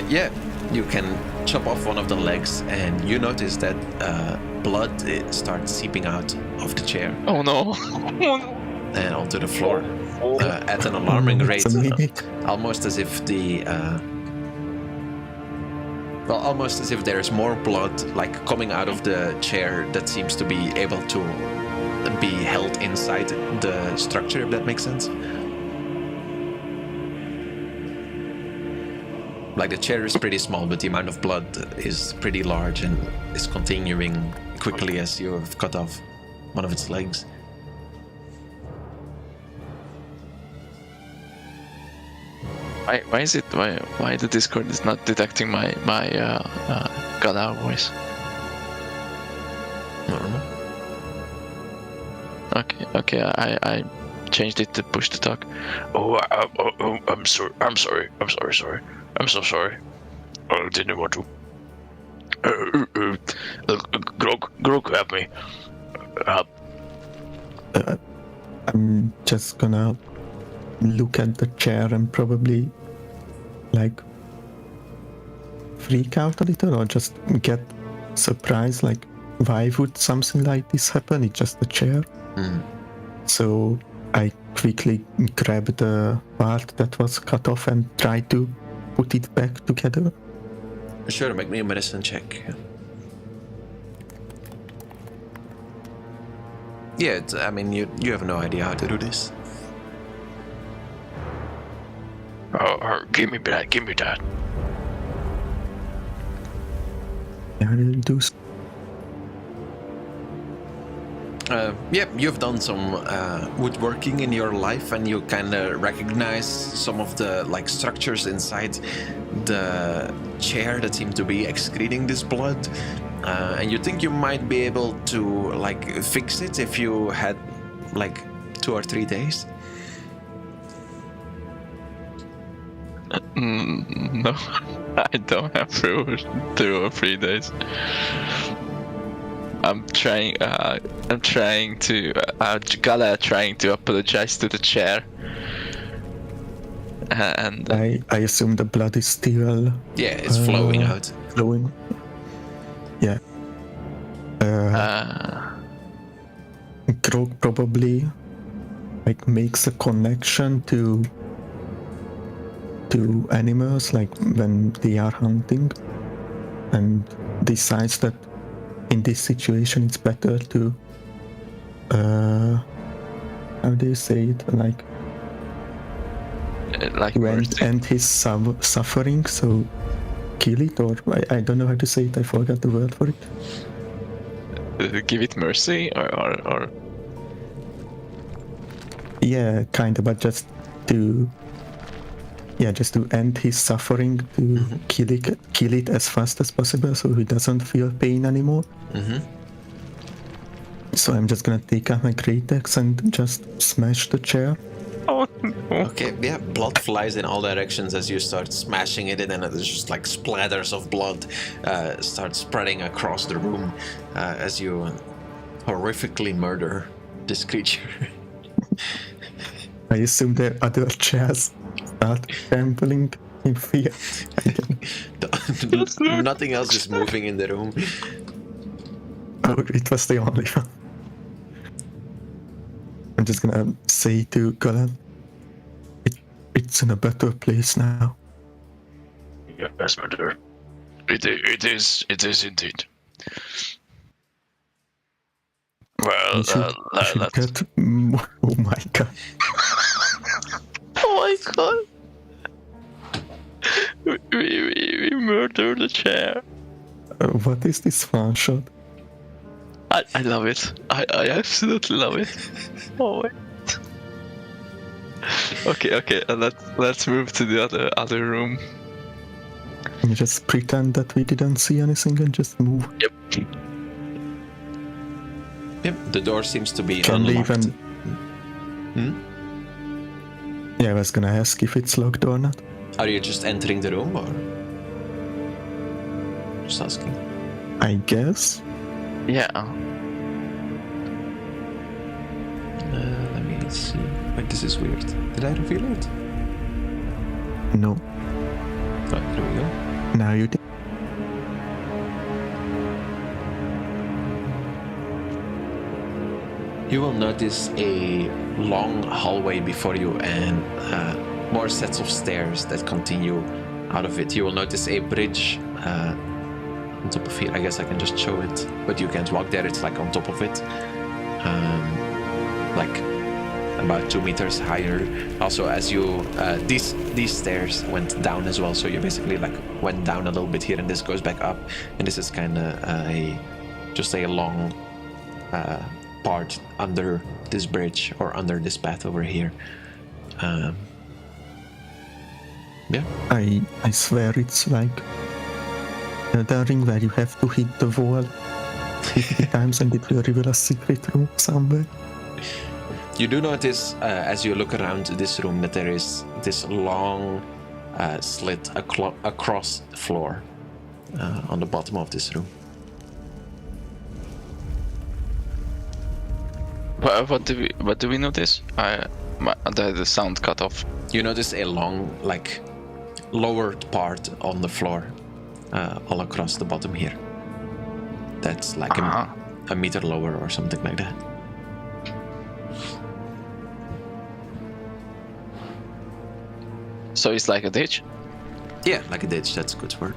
Yeah, you can chop off one of the legs, and you notice that blood starts seeping out of the chair Oh no! and onto the floor at an alarming rate, it's a minute. almost as if almost as if there's more blood like coming out of the chair that seems to be able to be held inside the structure, if that makes sense. Like the chair is pretty small, but the amount of blood is pretty large and is continuing quickly as you have cut off one of its legs. Why is it why the Discord is not detecting my Gala voice? Normal. Okay, I changed it to push to talk. I'm sorry. I'm so sorry. I didn't want to. Grog, help me. I'm just gonna look at the chair and probably like freak out a little, or just get surprised, like why would something like this happen? It's just a chair. So I quickly grab the part that was cut off and try to put it back together. Sure, make me a medicine check. Yeah, I mean, you have no idea how to do this. Give me that. Yeah, I'll do Yeah, you've done some woodworking in your life, and you kind of recognize some of the like structures inside the chair that seem to be excreting this blood, and you think you might be able to like fix it if you had like 2 or 3 days. No, I don't have 2 or 3 days. I'm trying to Gala trying to apologize to the chair, and I assume the blood is still Yeah, it's flowing out. flowing. Yeah. Grog probably like makes a connection to animals, like when they are hunting, and decides that in this situation it's better to how do you say it, like to end his suffering, so kill it, or I don't know how to say it, I forgot the word for it. give it mercy, or Yeah, kind of, but just to Yeah, just to end his suffering, to kill it as fast as possible so he doesn't feel pain anymore. So I'm just gonna take out my great axe and just smash the chair. Oh no. Okay, yeah, blood flies in all directions as you start smashing it, and then there's just like splatters of blood start spreading across the room as you horrifically murder this creature. I assume the other chairs start trembling in fear. Nothing else is moving in the room. Oh, it was the only one. I'm just gonna say to Cullen, it's in a better place now. Yes, murderer. It is indeed. Well, We should let's... get... Oh my god. Oh my god. We murdered the chair. What is this one shot? I love it. I absolutely love it. Oh wait. Okay. Let's move to the other room. You just pretend that we didn't see anything and just move. Yep. Yep, the door seems to be Can they unlocked. even... Yeah, I was gonna ask if it's locked or not. Are you just entering the room, or just asking? I guess. Yeah. Let me see. Wait, this is weird. Did I reveal it? No. Oh, here we go. Now you did. You will notice a long hallway before you and more sets of stairs that continue out of it. You will notice a bridge on top of here. I guess I can just show it, but you can't walk there. It's like on top of it, like about 2 meters higher. Also, as you these stairs went down as well, so you basically like went down a little bit here, and this goes back up, and this is kind of just a long part under this bridge or under this path over here. Yeah. I swear it's like the ring where you have to hit the wall 50 times and it will reveal a secret room somewhere. You do notice as you look around this room that there is this long slit across the floor on the bottom of this room. What do we notice? The sound cut off. You notice a long, like, lowered part on the floor all across the bottom here. That's like a meter lower or something like that. So it's like a ditch? Yeah, like a ditch, that's a good word.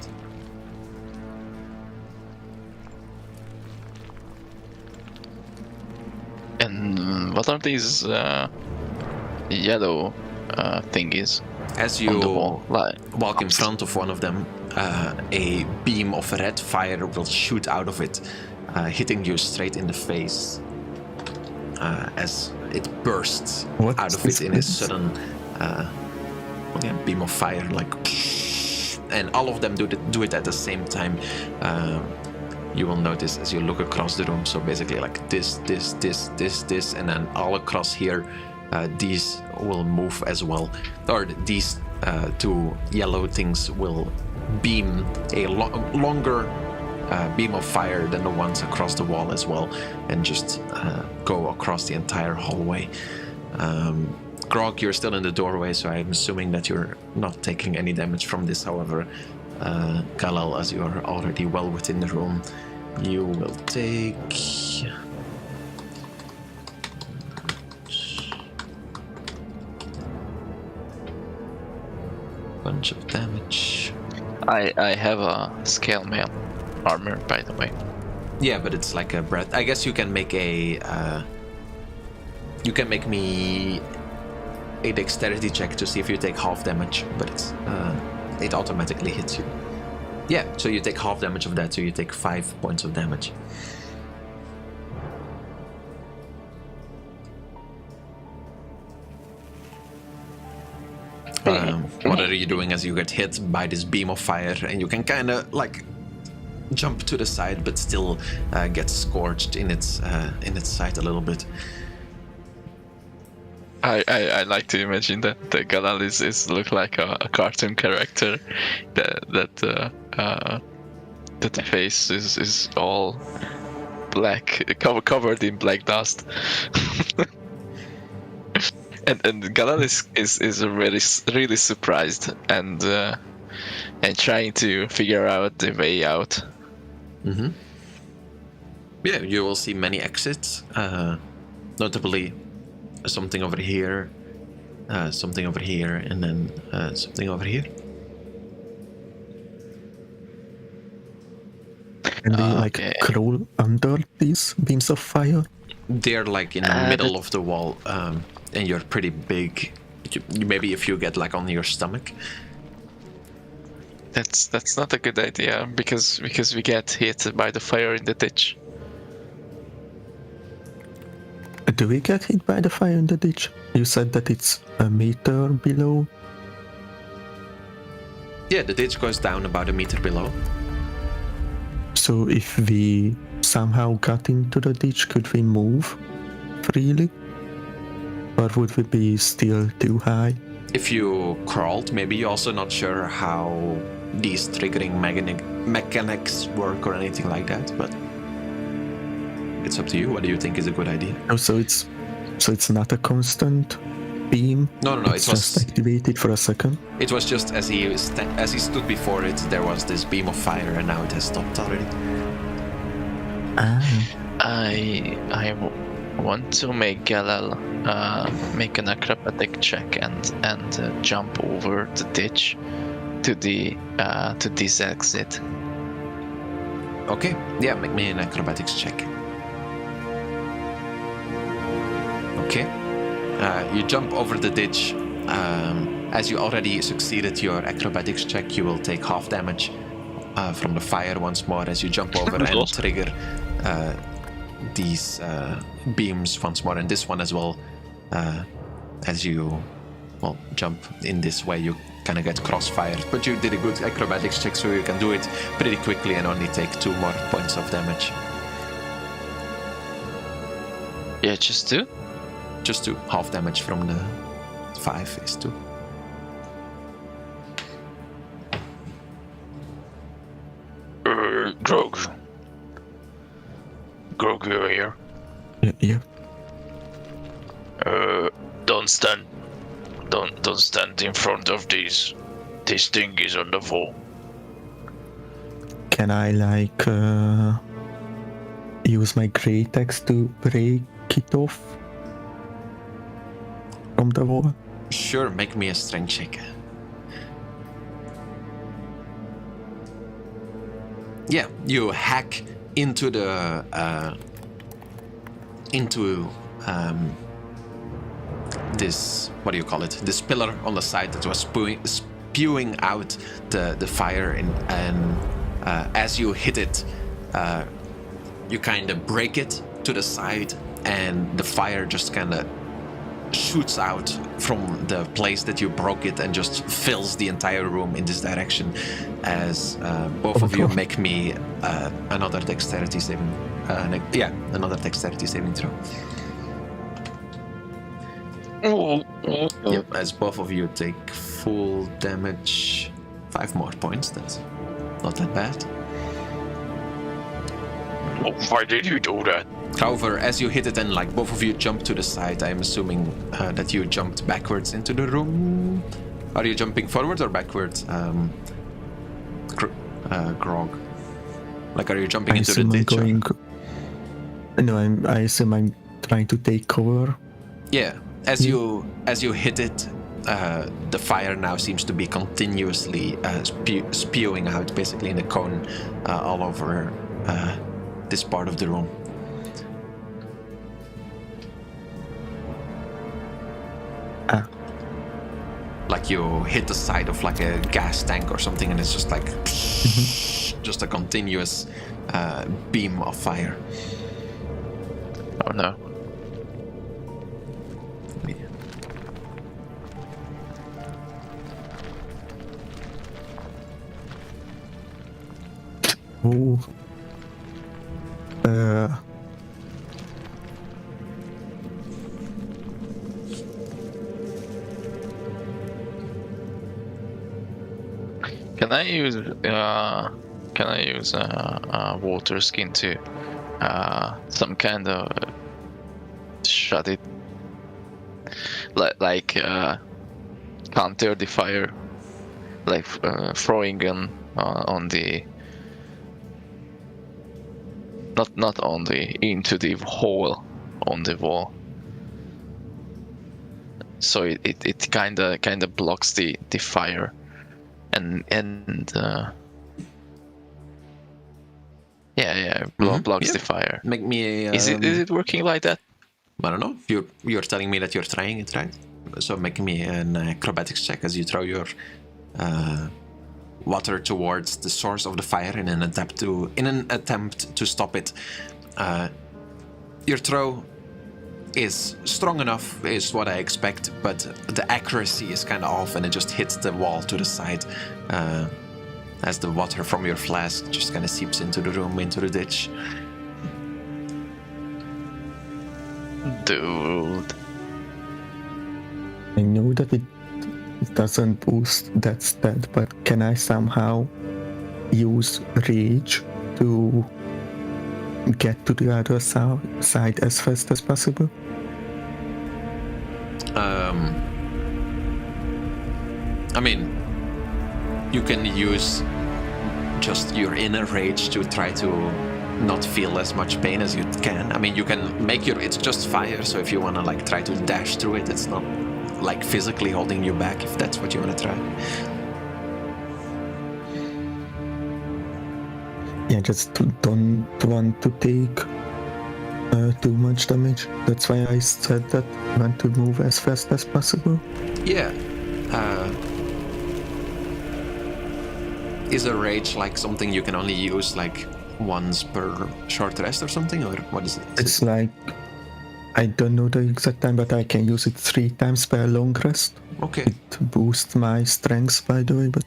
And what are these yellow thingies? As on the you wall? Like, walk in front of one of them, a beam of red fire will shoot out of it, hitting you straight in the face as it bursts What out of is it in a this? sudden beam of fire, like, and all of them do it at the same time. You will notice as you look across the room, so basically like this, and then all across here, these will move as well. Or these two yellow things will beam a longer beam of fire than the ones across the wall as well, and just go across the entire hallway. Grog, you're still in the doorway, so I'm assuming that you're not taking any damage from this. However, Kalal, as you are already well within the room, you will take a bunch of damage. I have a scale mail armor, by the way. Yeah, but it's like a breath. I guess you can make a you can make me a dexterity check to see if you take half damage, but it automatically hits you. Yeah, so you take half damage of that, so you take 5 points of damage. What are you doing as you get hit by this beam of fire, and you can kind of like jump to the side, but still get scorched in its side a little bit. I like to imagine that the Galal is look like a cartoon character, that the face is all black, covered in black dust. and Galal is really surprised and trying to figure out the way out. Mm-hmm. Yeah, you will see many exits, notably something over here, something over here, and then something over here. And they crawl under these beams of fire? They're like in the middle of the wall, and you're pretty big. Maybe if you get like on your stomach. That's not a good idea because we get hit by the fire in the ditch. Do we get hit by the fire in the ditch? You said that it's a meter below. Yeah, the ditch goes down about a meter below. So if we somehow got into the ditch, could we move freely? Or would we be still too high? If you crawled, maybe you're also not sure how these triggering mechanics work or anything like that, but it's up to you. What do you think is a good idea? Oh, so it's not a constant beam? No, it's just activated for a second? It was just as he stood before it, there was this beam of fire, and now it has stopped already. I want to make Galal make an acrobatic check and jump over the ditch to this exit. Okay, yeah, make me an acrobatics check. Okay, you jump over the ditch. As you already succeeded your acrobatics check, you will take half damage from the fire once more as you jump over and trigger these beams once more, and this one as well. As you jump in this way, you kind of get crossfired, but you did a good acrobatics check, so you can do it pretty quickly and only take 2 more points of damage. Yeah, just 2? Just 2. Half damage from the 5 is 2. Grog, you're here. Yeah. Don't stand in front of these. This thing is on the wall. Can I use my great axe to break it off from the wall? Sure, make me a strength check. Yeah, you hack into the this, what do you call it? This pillar on the side that was spewing out the fire, and as you hit it, you kind of break it to the side, and the fire just kind of shoots out from the place that you broke it and just fills the entire room in this direction. As both of you make me another dexterity saving. Another dexterity saving throw. Yep, as both of you take full damage, 5 more points. That's not that bad. Why did you do that? However, as you hit it and both of you jump to the side, I'm assuming that you jumped backwards into the room. Are you jumping forwards or backwards, Grog? Are you jumping into the ditch? I assume I'm trying to take cover. Yeah, as you hit it, the fire now seems to be continuously spewing out, basically in a cone all over this part of the room. Like you hit the side of a gas tank or something, and it's just just a continuous beam of fire. Oh no. Oh. Can I use water skin to some kind of shut it, like counter the fire, like throwing on the not on the into the hole on the wall, so it kind of blocks the fire and blocks the fire. Make me a. Is it working like that? I don't know. You're telling me that you're trying it, right? So make me an acrobatics check as you throw your water towards the source of the fire in an attempt to stop it. Your throw is strong enough, is what I expect, but the accuracy is kind of off, and it just hits the wall to the side as the water from your flask just kind of seeps into the room, into the ditch. Dude. I know that it doesn't boost that stat, but can I somehow use rage to get to the other side as fast as possible? I mean, you can use just your inner rage to try to not feel as much pain as you can. I mean, you can make it's just fire, so if you want to like try to dash through it, it's not like physically holding you back, if that's what you want to try. Yeah, just don't want to take too much damage. That's why I said that I want to move as fast as possible. Yeah. Is a rage like something you can only use like once per short rest or something, or what is it? It's like, I don't know the exact time, but I can use it 3 times per long rest. Okay. It boosts my strength, by the way, but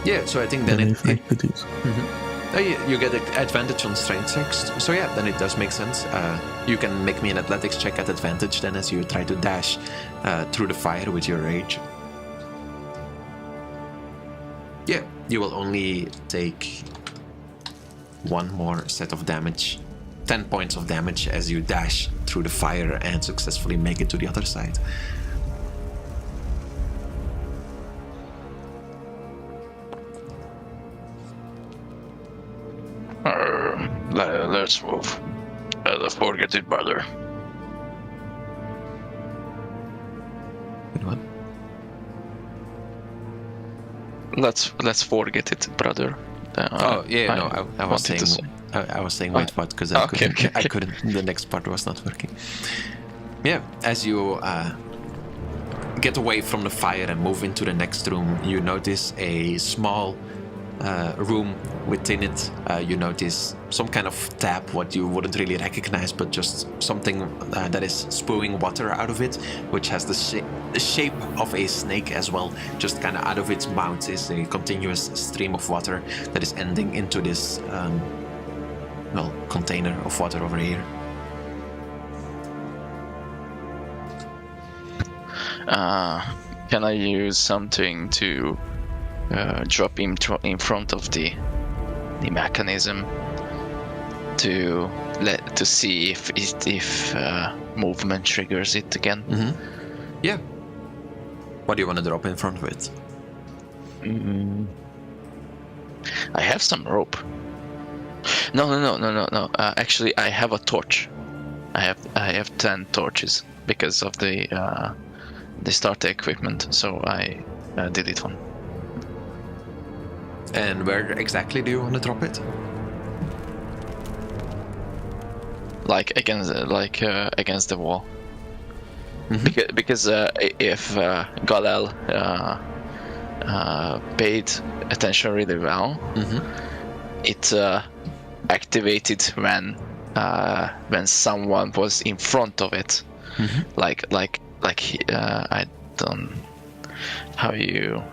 yeah, so I think then you get an advantage on strength checks. So yeah, then it does make sense. You can make me an athletics check at advantage then as you try to dash through the fire with your rage. Yeah, you will only take 1 more set of damage. 10 points of damage as you dash through the fire and successfully make it to the other side. Let's move. Let's forget it, brother. Good one. Let's forget it, brother. I was saying. I was saying wait, what? Because I couldn't. The next part was not working. Yeah, as you get away from the fire and move into the next room, you notice a small room within it. You notice some kind of tap, what you wouldn't really recognize, but just something that is spewing water out of it, which has the shape of a snake as well. Just kind of out of its mouth is a continuous stream of water that is ending into this container of water over here. Can I use something to drop him in front of the mechanism to see if movement triggers it again? Mm-hmm. Yeah. What do you want to drop in front of it? I have some rope. No. Actually, I have a torch. I have 10 torches because of the starter equipment. So I did it one. And where exactly do you want to drop it? Like against the wall. Mm-hmm. Because if Galel paid attention really well, mm-hmm. it activated when someone was in front of it. Mm-hmm. I don't how you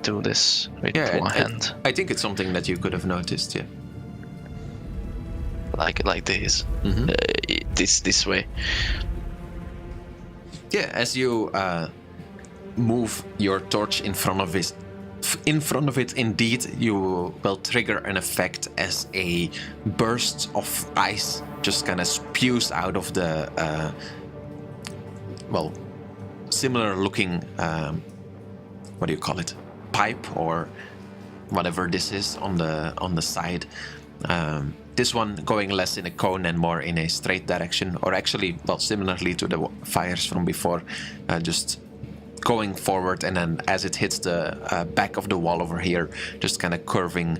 do this with one hand. I think it's something that you could have noticed, yeah. like this, Mhm. this way. Yeah, as you move your torch in front of it, indeed, you will trigger an effect as a burst of ice just kind of spews out of the, similar looking, what do you call it, pipe or whatever this is on the side. This one going less in a cone and more in a straight direction, or actually, similarly to the fires from before, just going forward, and then as it hits the back of the wall over here, just kind of curving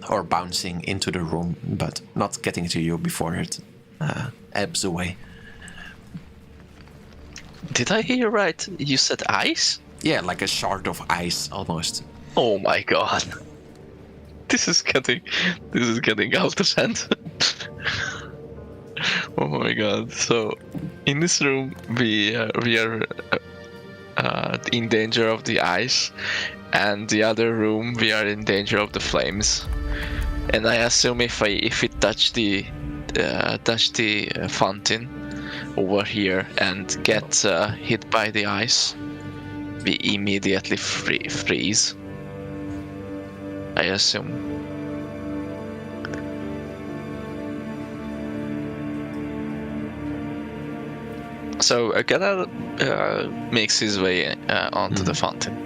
or bouncing into the room, but not getting to you before it ebbs away. Did I hear right? You said ice? Yeah, like a shard of ice almost. Oh my god. This is getting out of hand. Oh my god. So in this room we are in danger of the ice, and the other room we are in danger of the flames. And I assume if it touch the fountain over here and get hit by the ice, we immediately freeze. I assume. So Gunnar makes his way onto the fountain.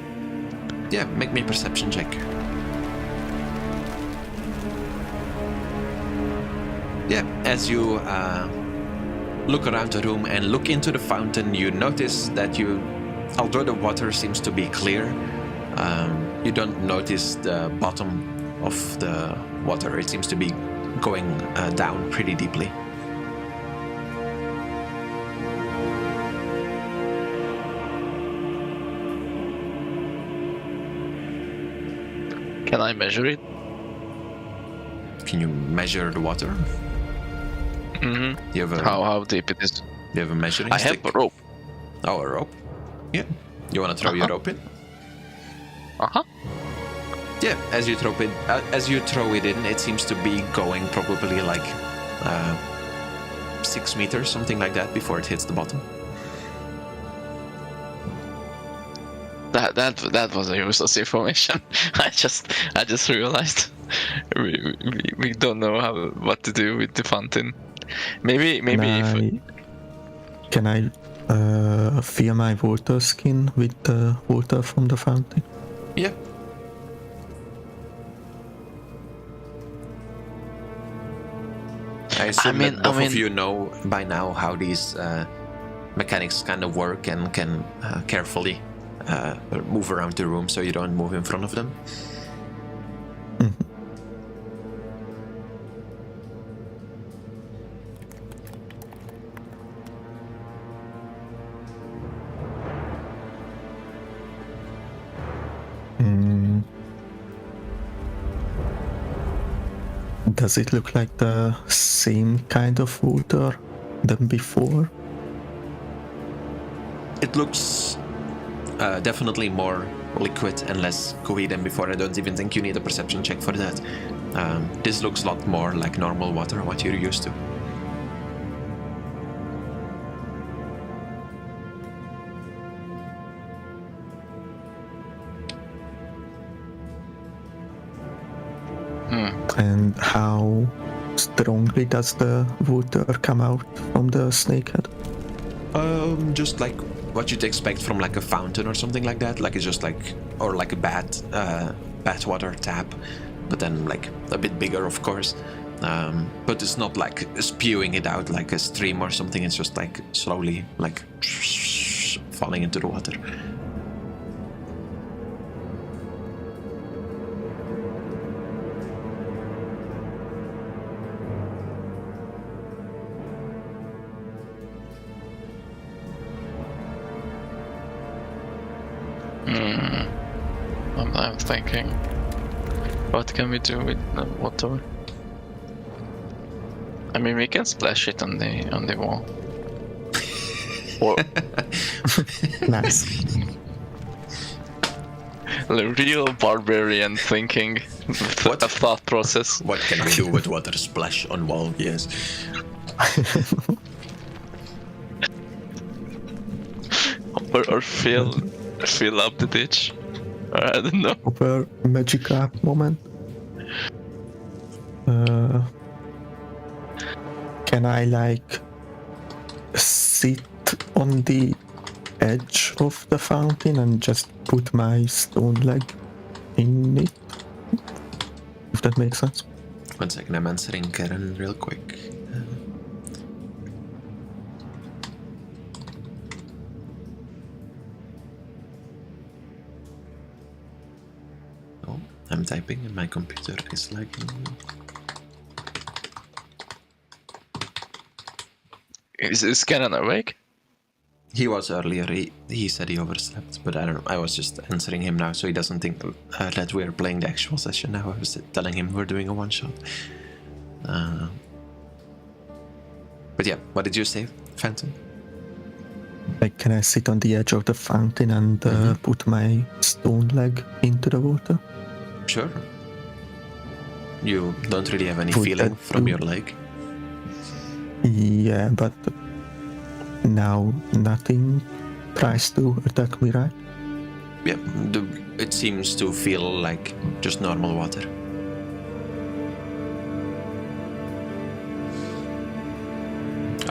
Yeah, make me a perception check. Yeah, as you look around the room and look into the fountain, you notice that although the water seems to be clear, you don't notice the bottom of the water. It seems to be going down pretty deeply. Can I measure it? Can you measure the water? Mm-hmm. You have How deep it is? You have a measuring I stick? have a rope. Oh, a rope? Yeah. You want to throw your rope in? Uh-huh. Yeah, as you throw it in, it seems to be going probably like 6 meters, something like that, before it hits the bottom. That was a useless information. I just realized we don't know what to do with the fountain. Maybe Can I fill my water skin with the water from the fountain? Yeah. I assume that both of you know by now how these mechanics kind of work and can carefully move around the room so you don't move in front of them. Does it look like the same kind of water than before? It looks definitely more liquid and less gooey than before. I don't even think you need a perception check for that. This looks a lot more like normal water, what you're used to. And how strongly does the water come out from the snakehead? Just like what you'd expect from like a fountain or something like that. Like it's just like, or like a bad water tap, but then like a bit bigger, of course. But it's not like spewing it out like a stream or something. It's just like slowly like falling into the water. I'm thinking, what can we do with the water? I mean, we can splash it on the wall. Or Nice. the real barbarian thinking. What? A thought process. What can we do with water splash on wall? Yes. Or fill up the ditch. Or I don't know. Over magic art moment. Can I like sit on the edge of the fountain and just put my stone leg in it? If that makes sense. 1 second, I'm answering Karen real quick. Oh, I'm typing and my computer is lagging. Is Canon awake? He was earlier. He said he overslept, but I don't know. I was just answering him now, so he doesn't think that we're playing the actual session now. I was telling him we're doing a one shot. But yeah, what did you say, Phantom? Like, can I sit on the edge of the fountain and put my stone leg into the water? Sure. You don't really have any Would feeling that from do- your leg. Yeah, but now nothing tries to attack me, right? Yeah, it seems to feel like just normal water.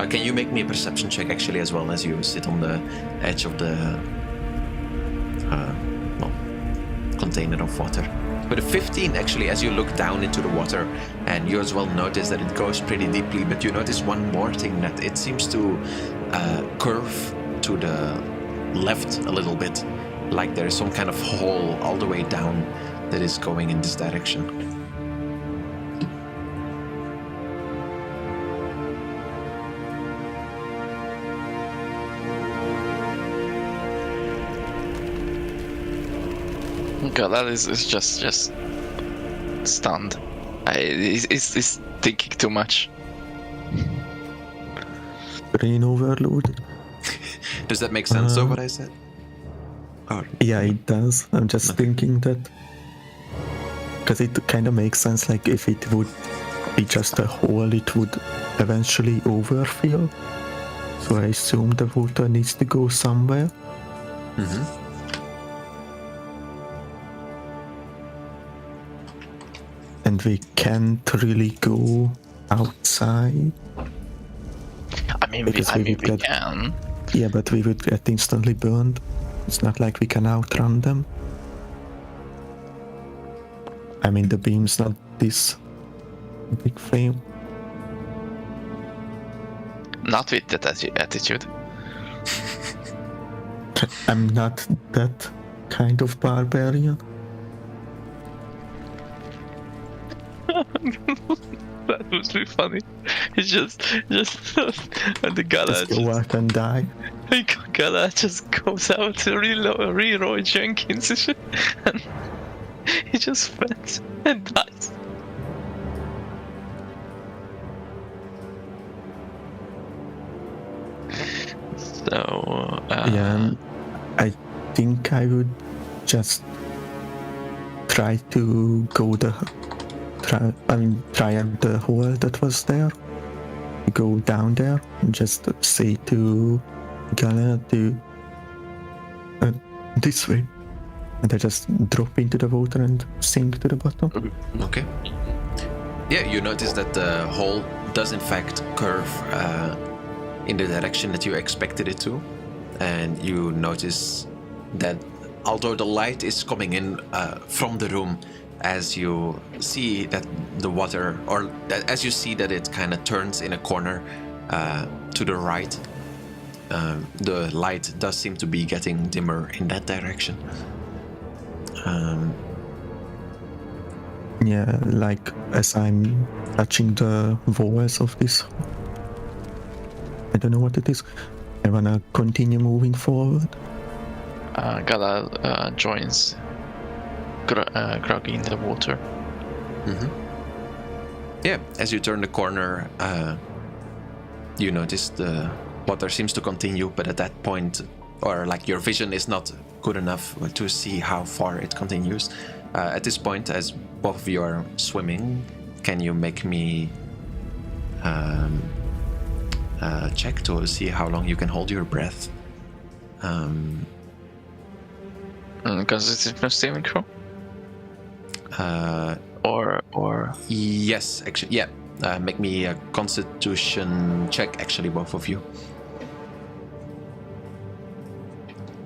Can you make me a perception check actually as well as you sit on the edge of the container of water? But a 15 actually, as you look down into the water, and you as well notice that it goes pretty deeply, but you notice one more thing, that it seems to curve to the left a little bit, like there is some kind of hole all the way down that is going in this direction. God, that is just stunned. He's thinking too much. Brain overload. Does that make sense though, what I said? Or Yeah, it does. I'm just thinking that because it kind of makes sense. Like if it would be just a hole, it would eventually overfill. So I assume the water needs to go somewhere. Mm-hmm. And we can't really go outside. I mean, we Because we would we get- can. Yeah, but we would get instantly burned. It's not like we can outrun them. I mean, the beam's not this big flame. Not with that attitude. I'm not that kind of barbarian. That would be funny. It's just and the gala Just go out and die. Gala just goes out to Leroy Jenkins and shit, and he just fails and dies. So Yeah, I think I would just try to go try out the hole that was there. Go down there and just say to Gala to this way. And I just drop into the water and sink to the bottom. Okay. Yeah, you notice that the hole does in fact curve in the direction that you expected it to. And you notice that although the light is coming in from the room, as you see that the water, or as you see that it kind of turns in a corner to the right, the light does seem to be getting dimmer in that direction. Yeah, like as I'm touching the walls of this, I don't know what it is. I wanna continue moving forward. Gala joins Groggy in the water. Mm-hmm. Yeah, as you turn the corner, you notice the water seems to continue, but at that point, or like your vision is not good enough to see how far it continues. At this point, as both of you are swimming. Can you make me check to see how long you can hold your breath? Constitution saving throw? Or Yes, actually, yeah. Make me a Constitution check, actually, both of you.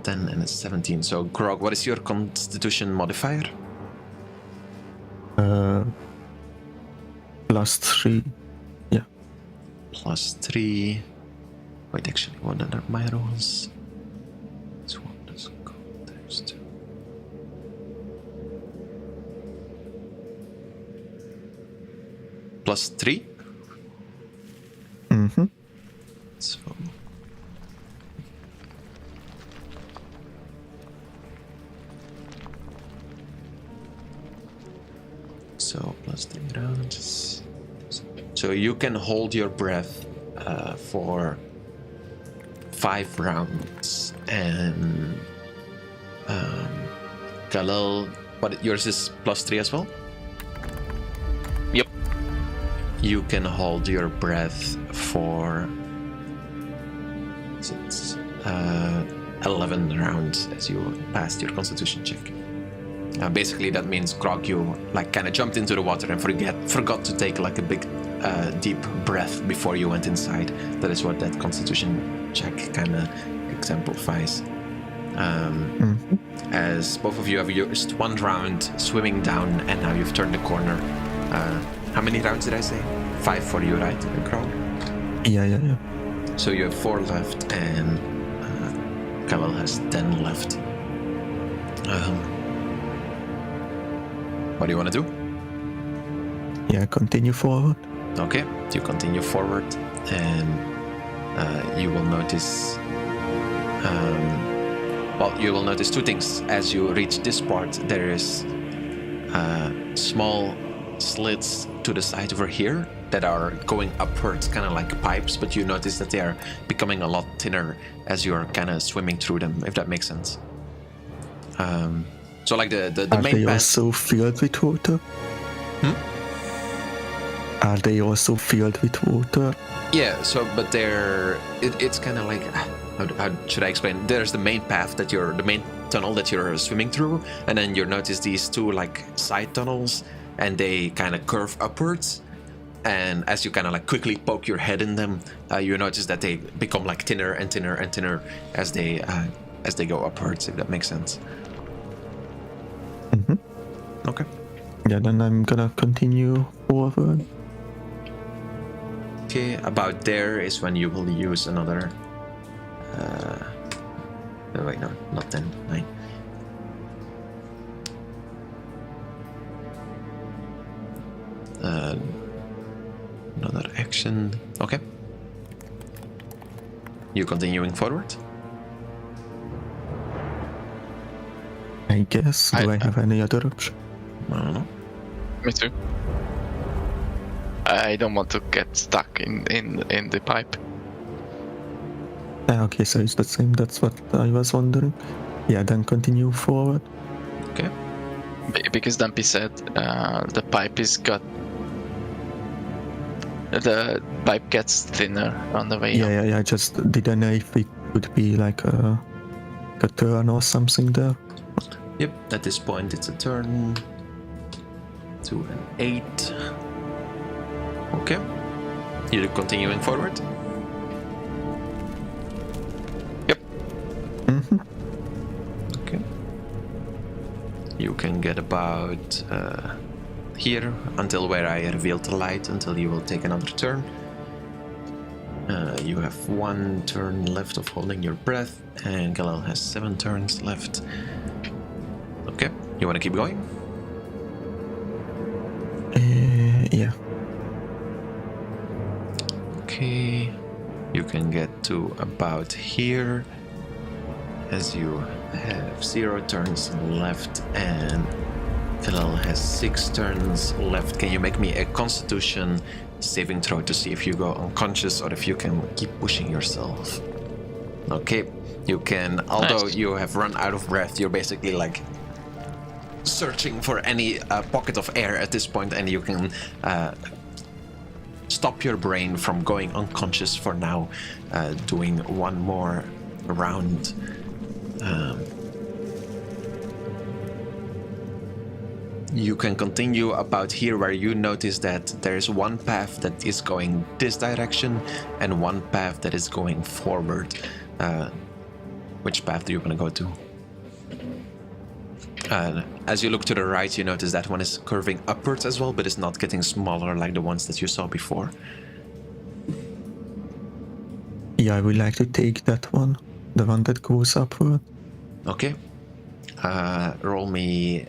10 and a 17. So, Grog, what is your Constitution modifier? +3. Yeah. +3. Wait, actually, what are my rolls? This one doesn't go times 2. +3? Mm-hmm. So... So, +3 rounds. So you can hold your breath for 5 rounds. And... Khalil, what, yours is +3 as well? Yep. You can hold your breath for 11 rounds as you passed your Constitution check. Basically, that means, Grog, you like kind of jumped into the water and forgot to take like a big, deep breath before you went inside. That is what that Constitution check kind of exemplifies. As both of you have used 1 round swimming down, and now you've turned the corner. How many rounds did I say? 5 for you, right, Grog? Yeah. So you have 4 left, and Khalil has 10 left. What do you want to do? Yeah, continue forward. Okay, you continue forward, and you will notice. You will notice 2 things as you reach this part. There is small slits to the side over here that are going upwards, kind of like pipes, but you notice that they are becoming a lot thinner as you are kind of swimming through them, if that makes sense. So like the Are main they path. also filled with water? Are they also filled with water? Yeah, so but it's kind of like, how should I explain? There's the main path the main tunnel that you're swimming through, and then you notice these 2 like side tunnels, and they kind of curve upwards. And as you kind of like quickly poke your head in them, you notice that they become like thinner and thinner and thinner as they go upwards, if that makes sense. Mm-hmm. Okay. Yeah, then I'm gonna continue forward. Okay, about there is when you will use another. Wait, no, not 10, 9. Another action. Okay. You continuing forward? I guess. Do I have any other option? I don't know. me too. I don't want to get stuck in the pipe. Okay, so it's the same. That's what I was wondering. Yeah, then continue forward. Okay. Because Dampi said the pipe gets thinner on the way up. Yeah. I just didn't know if it would be like a turn or something there. Yep, at this point it's a turn. 2 and 8. Okay. You're continuing forward? Yep. Mm-hmm. Okay. You can get about here until where I revealed the light, until you will take another turn. You have 1 turn left of holding your breath, and Galal has 7 turns left. Okay, you want to keep going? Yeah. Okay, you can get to about here as you have 0 turns left, and Philal has 6 turns left. Can you make me a Constitution saving throw to see if you go unconscious or if you can keep pushing yourself? Okay, you can, although Nice. you have run out of breath, you're basically like searching for any pocket of air at this point, and you can stop your brain from going unconscious for now, doing one more round. You can continue about here, where you notice that there's one path that is going this direction and one path that is going forward. Which path do you want to go to? As you look to the right, you notice that one is curving upwards as well, but it's not getting smaller like the ones that you saw before. Yeah, I would like to take that one, the one that goes upward. Okay. Roll me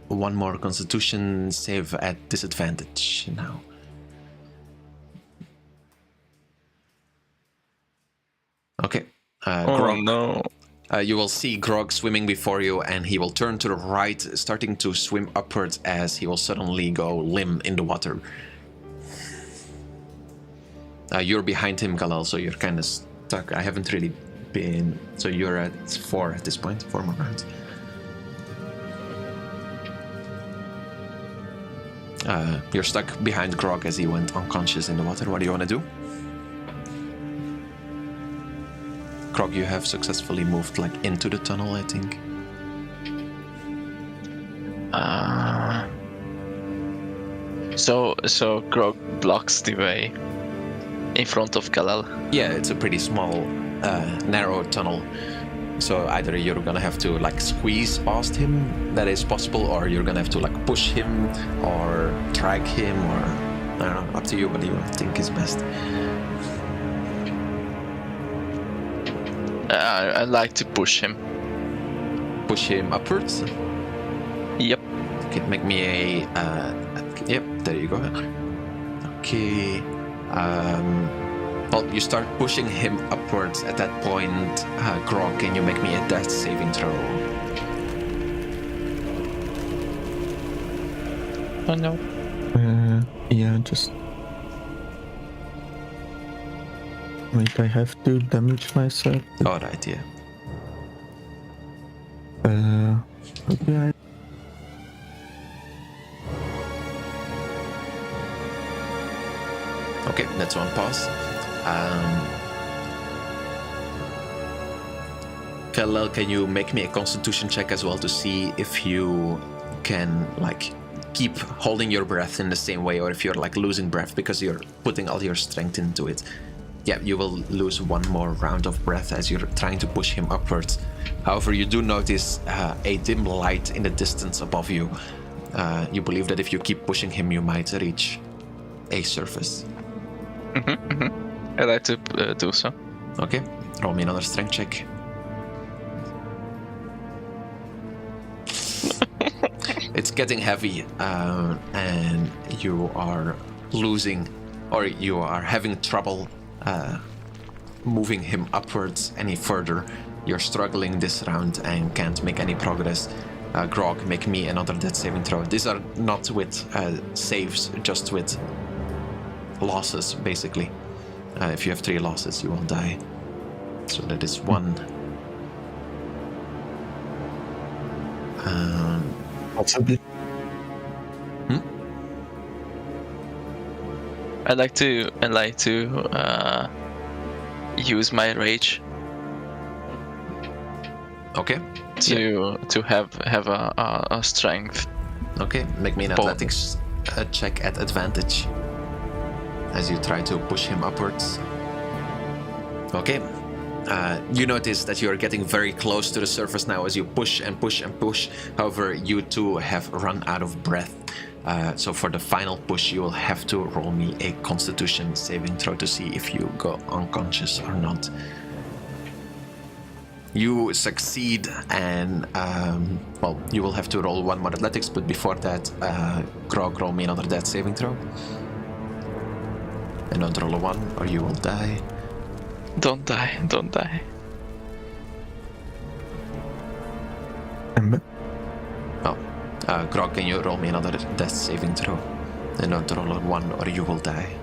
one more Constitution save at disadvantage now. Okay. Grog, no. you will see Grog swimming before you, and he will turn to the right, starting to swim upwards as he will suddenly go limp in the water. You're behind him, Galal, so you're kind of stuck. I haven't really been... So you're at 4 at this point, 4 more rounds. You're stuck behind Grog as he went unconscious in the water. What do you want to do? Grog, you have successfully moved like into the tunnel, I think. So Grog blocks the way in front of Galal. Yeah, it's a pretty small, narrow tunnel. So either you're gonna have to like squeeze past him, that is possible, or you're gonna have to like push him or drag him, or I don't know, up to you. What do you think is best? I'd like to push him. Push him upwards? Yep. Okay, make me a... yep, there you go. Okay. Well, you start pushing him upwards at that point. Grog, can you make me a death saving throw? Oh no. Yeah, just... Wait, I have to damage myself. Alright, yeah. Okay, Okay, that's one pass. Khalil, can you make me a constitution check as well to see if you can like keep holding your breath in the same way, or if you're like losing breath because you're putting all your strength into it. Yeah, you will lose one more round of breath as you're trying to push him upwards. However, you do notice a dim light in the distance above you. You believe that if you keep pushing him, you might reach a surface. I'd like to do so. Okay, roll me another strength check. It's getting heavy, and you are losing, or you are having trouble moving him upwards any further. You're struggling this round and can't make any progress. Grog, make me another death saving throw. These are not with saves, just with losses, basically. If you have 3 losses, you will die. So that is 1. possibly. I'd like to use my rage Okay. to have a strength. Okay, make me an Bonus. athletics check at advantage as you try to push him upwards. Okay. You notice that you're getting very close to the surface now as you push and push and push. However, you two have run out of breath. So for the final push, you will have to roll me a Constitution saving throw to see if you go unconscious or not. You succeed, and well, you will have to roll 1 more athletics, but before that, Grog, roll me another death saving throw. And don't roll a 1 or you will die. Don't die, don't die. Ember. Oh, Grog, can you roll me another death saving throw? And don't roll a 1 or you will die.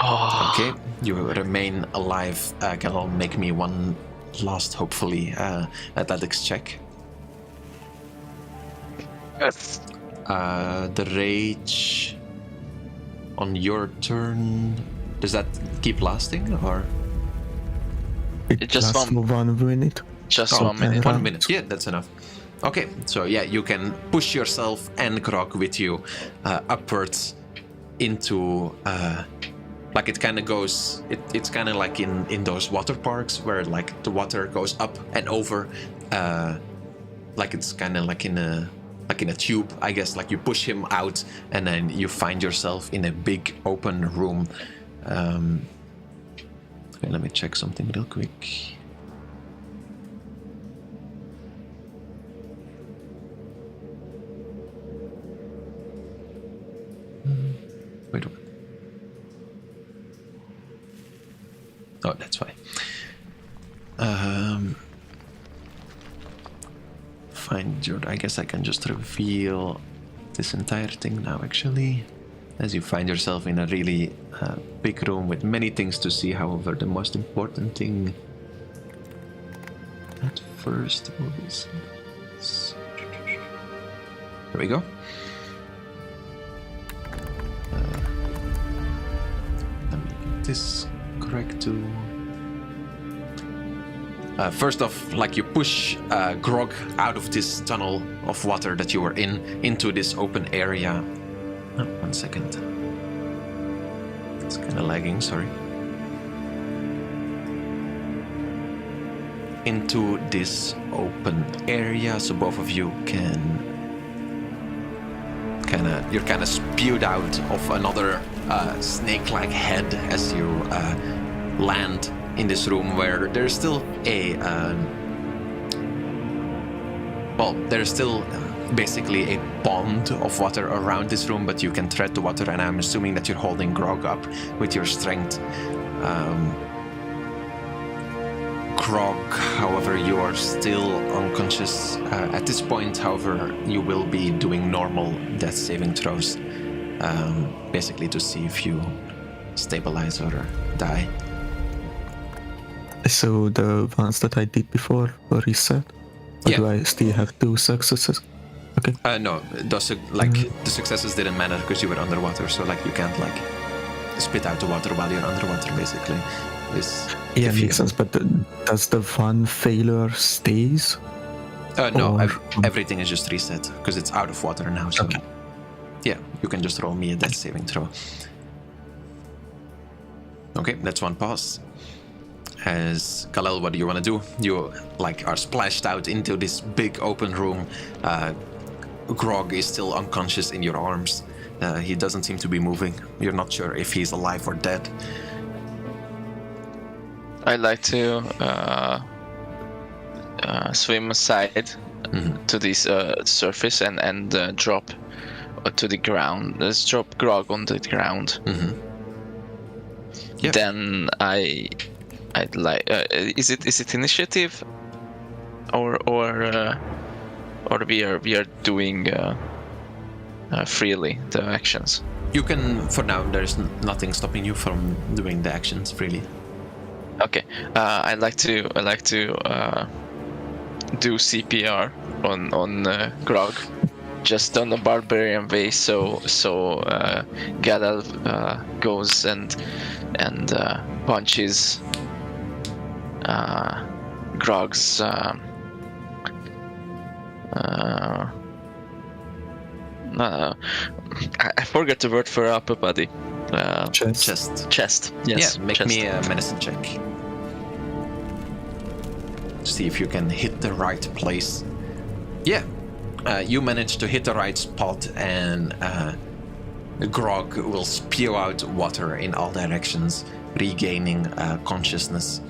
Oh, Okay, you remain alive. Galal, make me one last, hopefully, athletics check. The rage on your turn, does that keep lasting or? It just lasts for 1 minute. Just Oh, 1 minute. 1 minute. Yeah, that's enough. Okay, so yeah, you can push yourself and Grog with you upwards into like it kind of goes. It's kind of like in those water parks where like the water goes up and over, like it's kind of like in a tube, I guess. Like you push him out and then you find yourself in a big open room. Okay, let me check something real quick. Wait a minute. Oh, that's fine. Find your... I guess I can just reveal this entire thing now, actually. As you find yourself in a really big room with many things to see, however, the most important thing at first will be... There we go. Let me get this correct too. First off, like you push Grog out of this tunnel of water that you were in into this open area. Oh, 1 second. It's kind of lagging, sorry. Into this open area, so both of you can you're kind of spewed out of another snake-like head as you land in this room where there's still a there's still basically a pond of water around this room, but you can tread the water, and I'm assuming that you're holding Grog up with your strength. Grog, however, you are still unconscious at this point. However, you will be doing normal death saving throws, basically to see if you stabilize or die. So the ones that I did before were reset? Or Yeah. do I still have 2 successes? Okay. No, those the successes didn't matter because you were underwater, so like you can't like spit out the water while you're underwater, basically. Yeah, makes sense, but does the one failure stays? No, Or- everything is just reset because it's out of water now. So Okay. yeah, you can just roll me a death saving throw. Okay, that's one pass. As Kalel, what do you want to do? You like are splashed out into this big open room. Grog is still unconscious in your arms. He doesn't seem to be moving. You're not sure if he's alive or dead. I like to swim aside to this surface and drop to the ground. Let's drop Grog on the ground. Yeah. Then I'd like. Is it initiative, or we are doing freely the actions? You can, for now, there's nothing stopping you from doing the actions freely. Okay. I like to do CPR on Grog, just on a barbarian way. So Gadal goes and punches Grog's I forgot the word for upper body. Chest. Chest. Yes. Yeah, make chest. me a medicine check. See if you can hit the right place. Yeah, you manage to hit the right spot, and Grog will spew out water in all directions, regaining consciousness.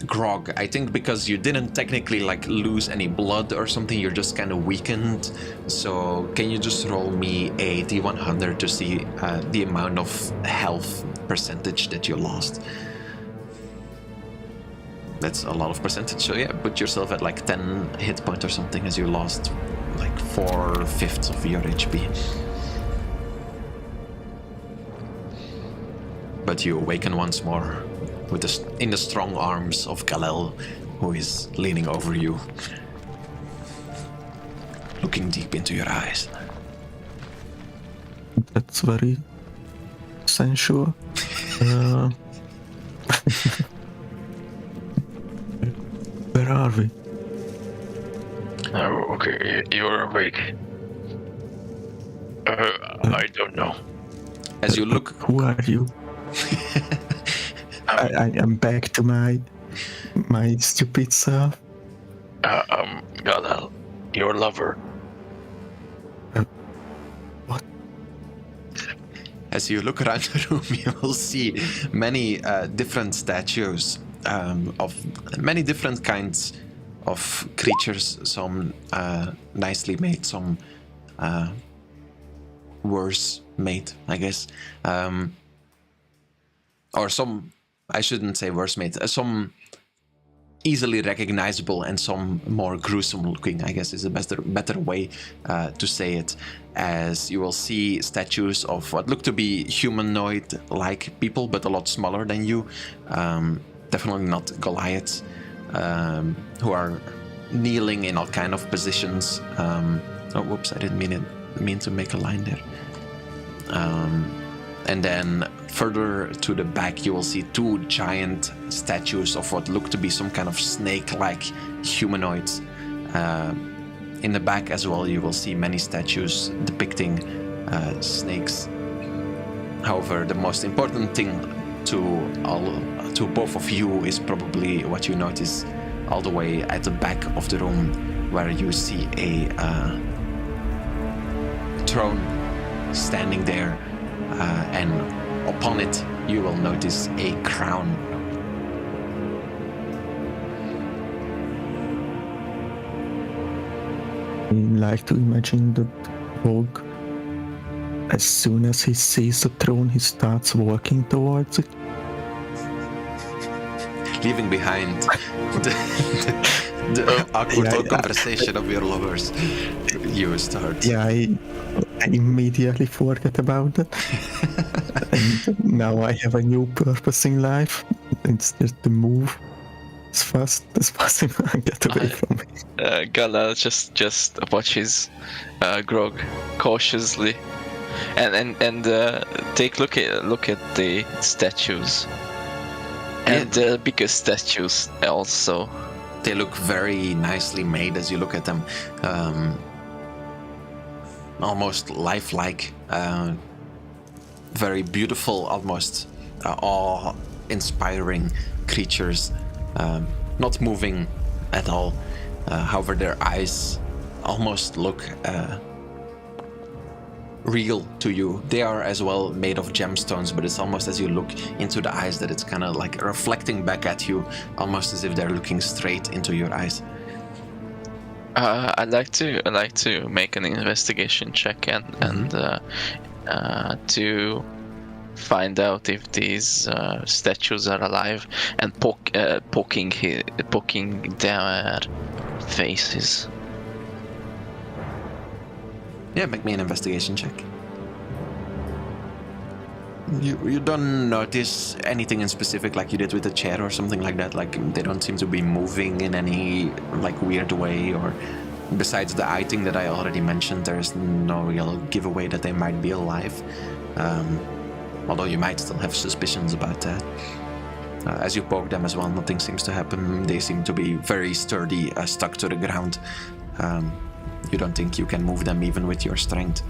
Grog, I think because you didn't technically like lose any blood or something, you're just kind of weakened. So can you just roll me a D100 to see the amount of health percentage that you lost? That's a lot of percentage. So yeah, put yourself at like 10 hit point or something, as you lost like 4/5 of your HP. But you awaken once more in the strong arms of Kalel, who is leaning over you. looking deep into your eyes. That's very sensual. Where are we? Oh, okay, you're awake. I don't know. As you look, Who are you? I am back to my stupid self. Galal, your lover. What? as you look around the room, you will see many different statues of many different kinds of creatures. Some nicely made, some worse made, I guess, or some. I shouldn't say worse made. Some easily recognizable and some more gruesome looking, I guess is a better way to say it, as you will see statues of what look to be humanoid-like people, but a lot smaller than you. Definitely not Goliaths, who are kneeling in all kind of positions. Oh, whoops, I didn't mean to make a line there. And then further to the back, you will see two giant statues of what look to be some kind of snake-like humanoids. In the back as well, you will see many statues depicting snakes. However, the most important thing to both of you is probably what you notice all the way at the back of the room, where you see a throne standing there. And upon it, you will notice a crown. I like to imagine the rogue. As soon as he sees the throne, he starts walking towards it. Leaving behind the awkward conversation of your lovers, you start. Yeah, I immediately forget about it. And now I have a new purpose in life. It's just to move as fast as possible and get away from it. Galal just watches Grog cautiously, and take look at the statues, and the bigger statues also. They look very nicely made as you look at them. Almost lifelike, very beautiful, almost awe-inspiring creatures, not moving at all. However, their eyes almost look real to you. They are as well made of gemstones, but it's almost as you look into the eyes that it's kind of like reflecting back at you, almost as if they're looking straight into your eyes. I'd like to make an investigation check and to find out if these statues are alive, and poking their faces. Yeah, make me an investigation check. You don't notice anything in specific like you did with the chair or something like that. Like they don't seem to be moving in any like weird way, or besides the eye thing that I already mentioned, there's no real giveaway that they might be alive. Although you might still have suspicions about that. As you poke them as well, nothing seems to happen. They seem to be very sturdy, stuck to the ground. You don't think you can move them even with your strength.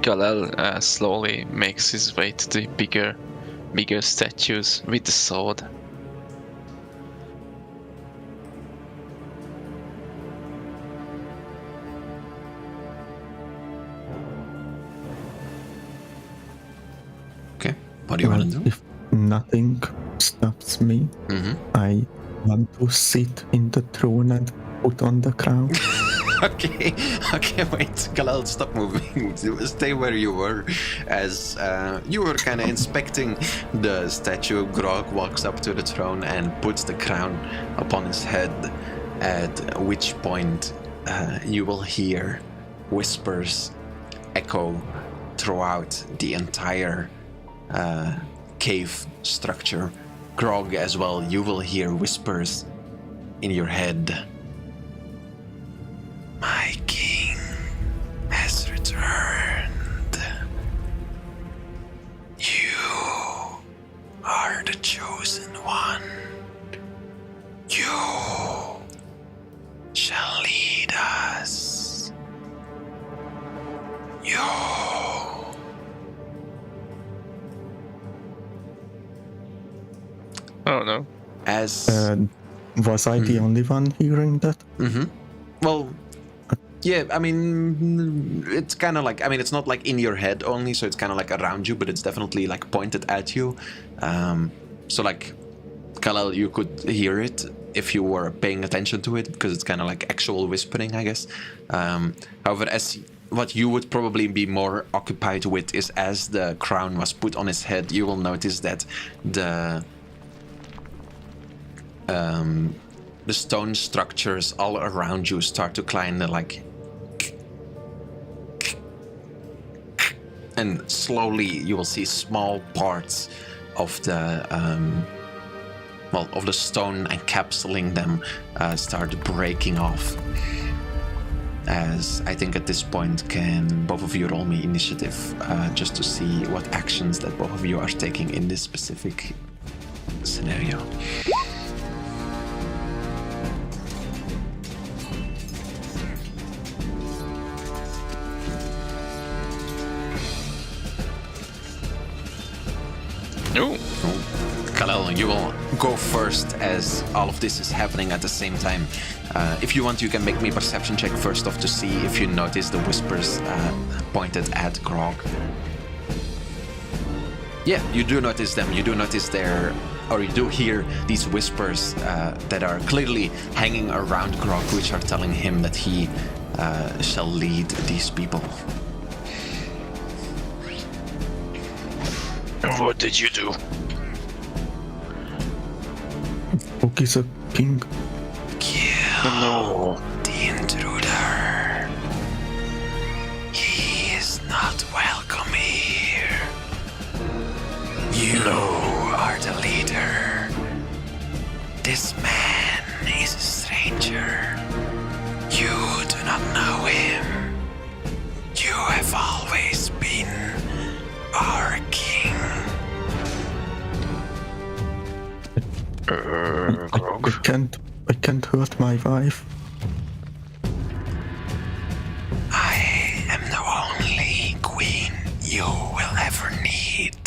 Galal slowly makes his way to the bigger statues with the sword. Okay, what do you want to do? If nothing stops me, I want to sit in the throne and put on the crown. Okay, wait, Galal, stop moving. Stay where you were. As you were kind of inspecting the statue, Grog walks up to the throne and puts the crown upon his head, at which point you will hear whispers echo throughout the entire cave structure Grog as well, you will hear whispers in your head. My king has returned. You are the chosen one. You shall lead us. You. Oh no. As Was I the only one hearing that? well, yeah, I mean, it's kind of like, I mean, it's not like in your head only, so it's kind of like around you, but it's definitely like pointed at you. So like, Kalel, you could hear it if you were paying attention to it, because it's kind of like actual whispering, I guess. However, as what you would probably be more occupied with is as the crown was put on his head, you will notice that the stone structures all around you start to kind of like, and slowly you will see small parts of the of the stone encapsulating them start breaking off. As I think at this point, can both of you roll me initiative just to see what actions that both of you are taking in this specific scenario. No. Kalel, you will go first as all of this is happening at the same time. If you want, you can make me a perception check first off to see if you notice the whispers pointed at Grog. Yeah, you do notice them. You do notice you do hear these whispers that are clearly hanging around Grog, which are telling him that he shall lead these people. What did you do? Grog is a king. Kill the intruder. He is not welcome here. You are the leader. This man is a stranger. You do not know him. You have always been our king. I can't hurt my wife. I am the only queen you will ever need.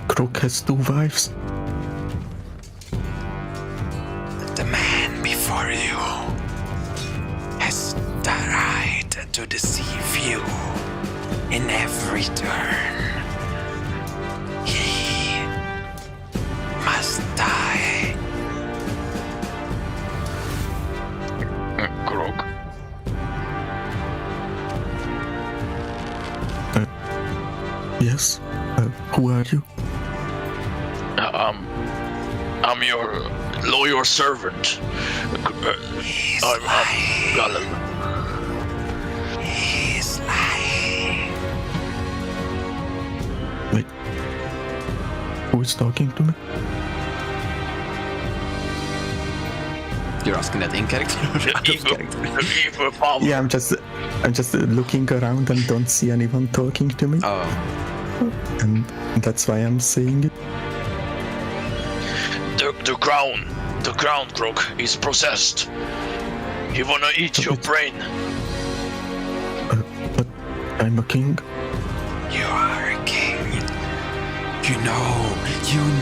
Grog has 2 wives. The man before you has the right to deceive you in every turn. He must die. Grog. Yes. Who are you? I'm your loyal servant. He's I'm lying. Galil. He's lying. Wait. Who is talking to me? You're asking that in character or out of character? The evil power. Yeah, I'm just looking around and don't see anyone talking to me. Oh, And that's why I'm saying it. The crown, Grog, is possessed. He wanna eat your brain. But I'm a king. you are a king. You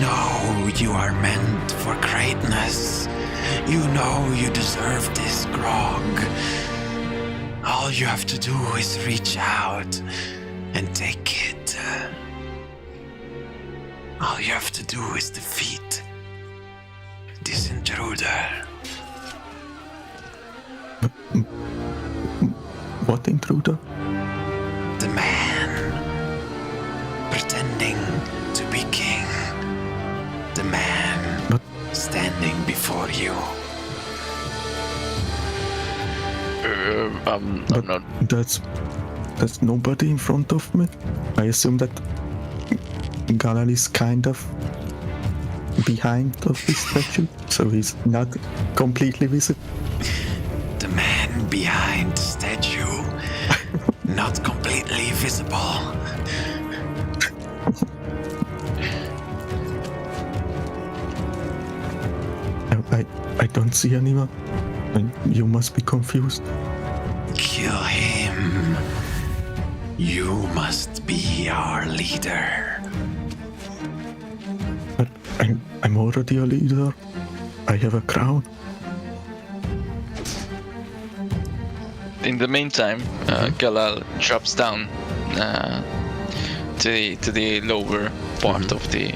know you are meant for greatness. You know you deserve this, Grog. All you have to do is reach out and take it. All you have to do is defeat this intruder. What intruder? The man pretending to be king. The man But standing before you. I'm But not. there's nobody in front of me. I assume that Galal is kind of behind of this statue, so he's not completely visible. The man behind the statue, not completely visible. I don't see anyone. And you must be confused. Kill him. You must be our leader. But I'm already a leader. I have a crown. In the meantime, Galal drops down to the lower part of the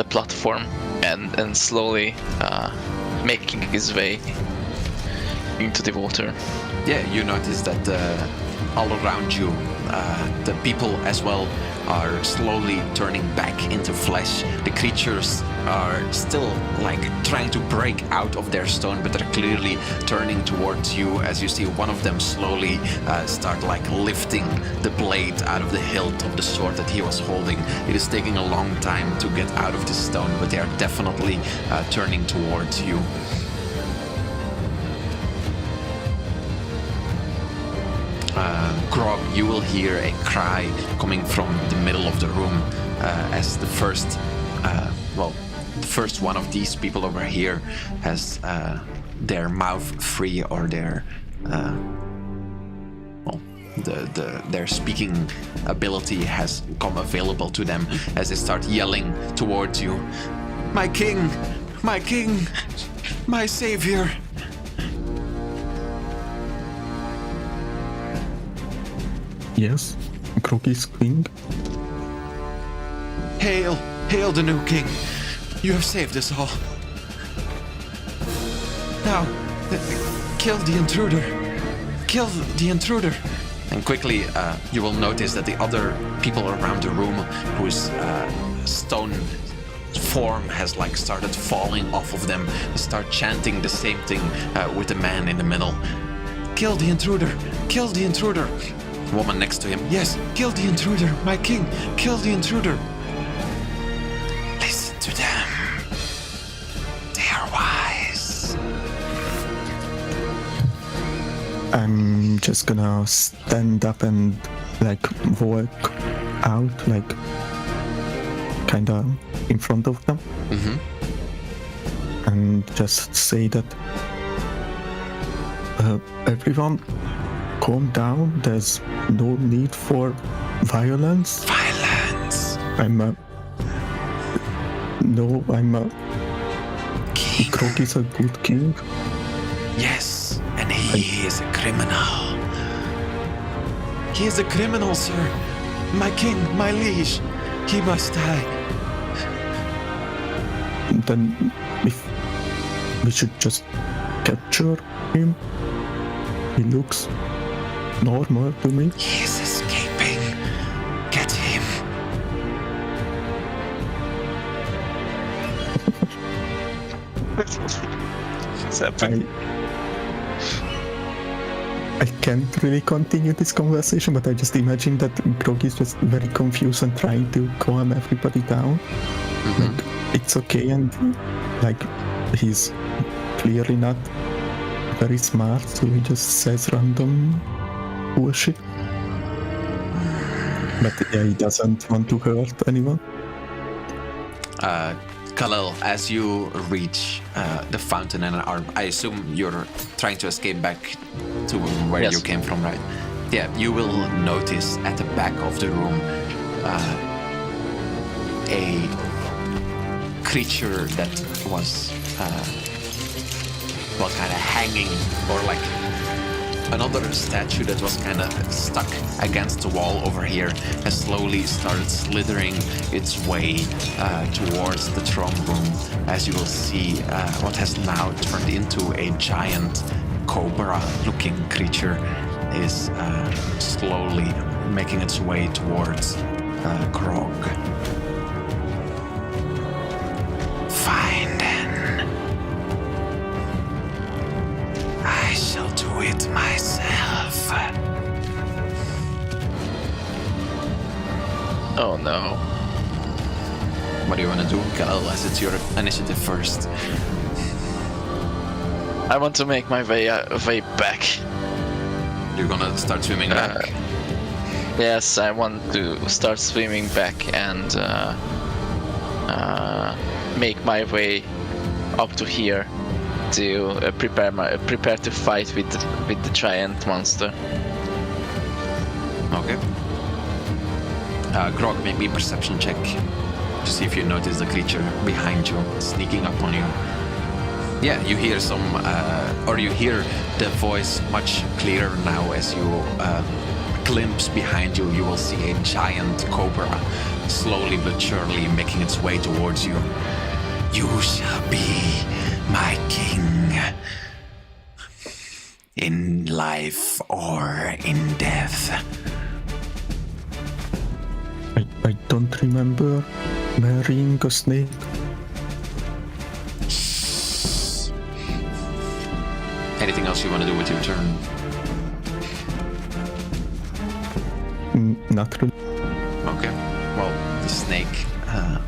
platform and slowly making his way into the water. Yeah, you notice that all around you, the people as well are slowly turning back into flesh. The creatures are still like trying to break out of their stone, but they're clearly turning towards you as you see one of them slowly start like lifting the blade out of the hilt of the sword that he was holding. It is taking a long time to get out of the stone, but they are definitely turning towards you. Grog, you will hear a cry coming from the middle of the room as the first one of these people over here has their mouth free, or their their speaking ability has come available to them as they start yelling towards you. My king! My king! My savior! Yes, Groggy's king. Hail! Hail the new king! You have saved us all. Now, kill the intruder! Kill the intruder! And quickly, you will notice that the other people around the room whose stone form has like started falling off of them start chanting the same thing with the man in the middle. Kill the intruder! Kill the intruder! Woman next to him. Yes, kill the intruder, my king. Kill the intruder. Listen to them. They are wise. I'm just gonna stand up and like walk out, like kinda in front of them, and just say that everyone, calm down. There's no need for violence. Violence. I'm a King. Grog is a good king. Yes, and he is a criminal. He is a criminal, sir. My king, my liege. He must die. Then if we should just capture him. He looks normal to me. He is escaping. Get him. What's happening? I can't really continue this conversation, but I just imagine that Grog is just very confused and trying to calm everybody down. Like, it's okay, and like he's clearly not very smart, so he just says random bullshit. But yeah, he doesn't want to hurt anyone. Khalil, as you reach the fountain, and I assume you're trying to escape back to where Yes. you came from, right? Yeah, you will notice at the back of the room a creature that was kind of hanging, or like another statue that was kind of stuck against the wall over here has slowly started slithering its way towards the throne room, as you will see what has now turned into a giant cobra-looking creature is slowly making its way towards Grog. Fine then. I shall do it myself. Oh no. What do you want to do, Kalel, as it's your initiative first? I want to make my way back. You're gonna start swimming back? Yes, I want to start swimming back and make my way up to here to prepare to fight with the giant monster. Okay. Grog, make me a perception check to see if you notice the creature behind you, sneaking up on you. Yeah, you hear you hear the voice much clearer now as you glimpse behind you. You will see a giant cobra slowly but surely making its way towards you. You shall be my king, in life or in death. I don't remember marrying a snake. Anything else you want to do with your turn? Not really. Okay. Well, the snake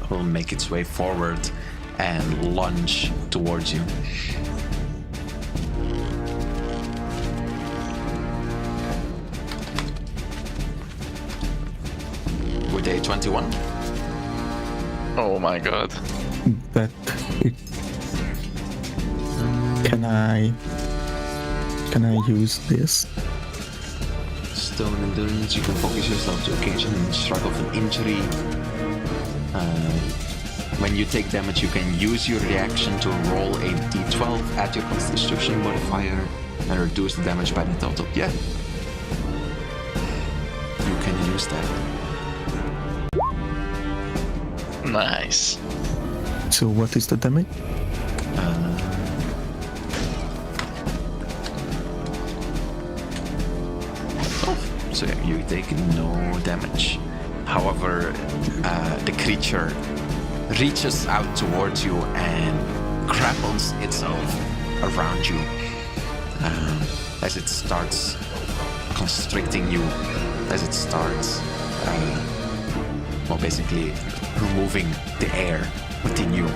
will make its way forward and lunge towards you. With a 21. Oh my god. That it... Can I use this? Still in endurance, you can focus yourself to occasion and struggle with an injury. When you take damage, you can use your reaction to roll a d12, add your constitution modifier, and reduce the damage by the total. Yeah. You can use that. Nice. So what is the damage? So you take no damage. However, the creature reaches out towards you and grapples itself around you as it starts constricting you, as it starts, basically removing the air within you,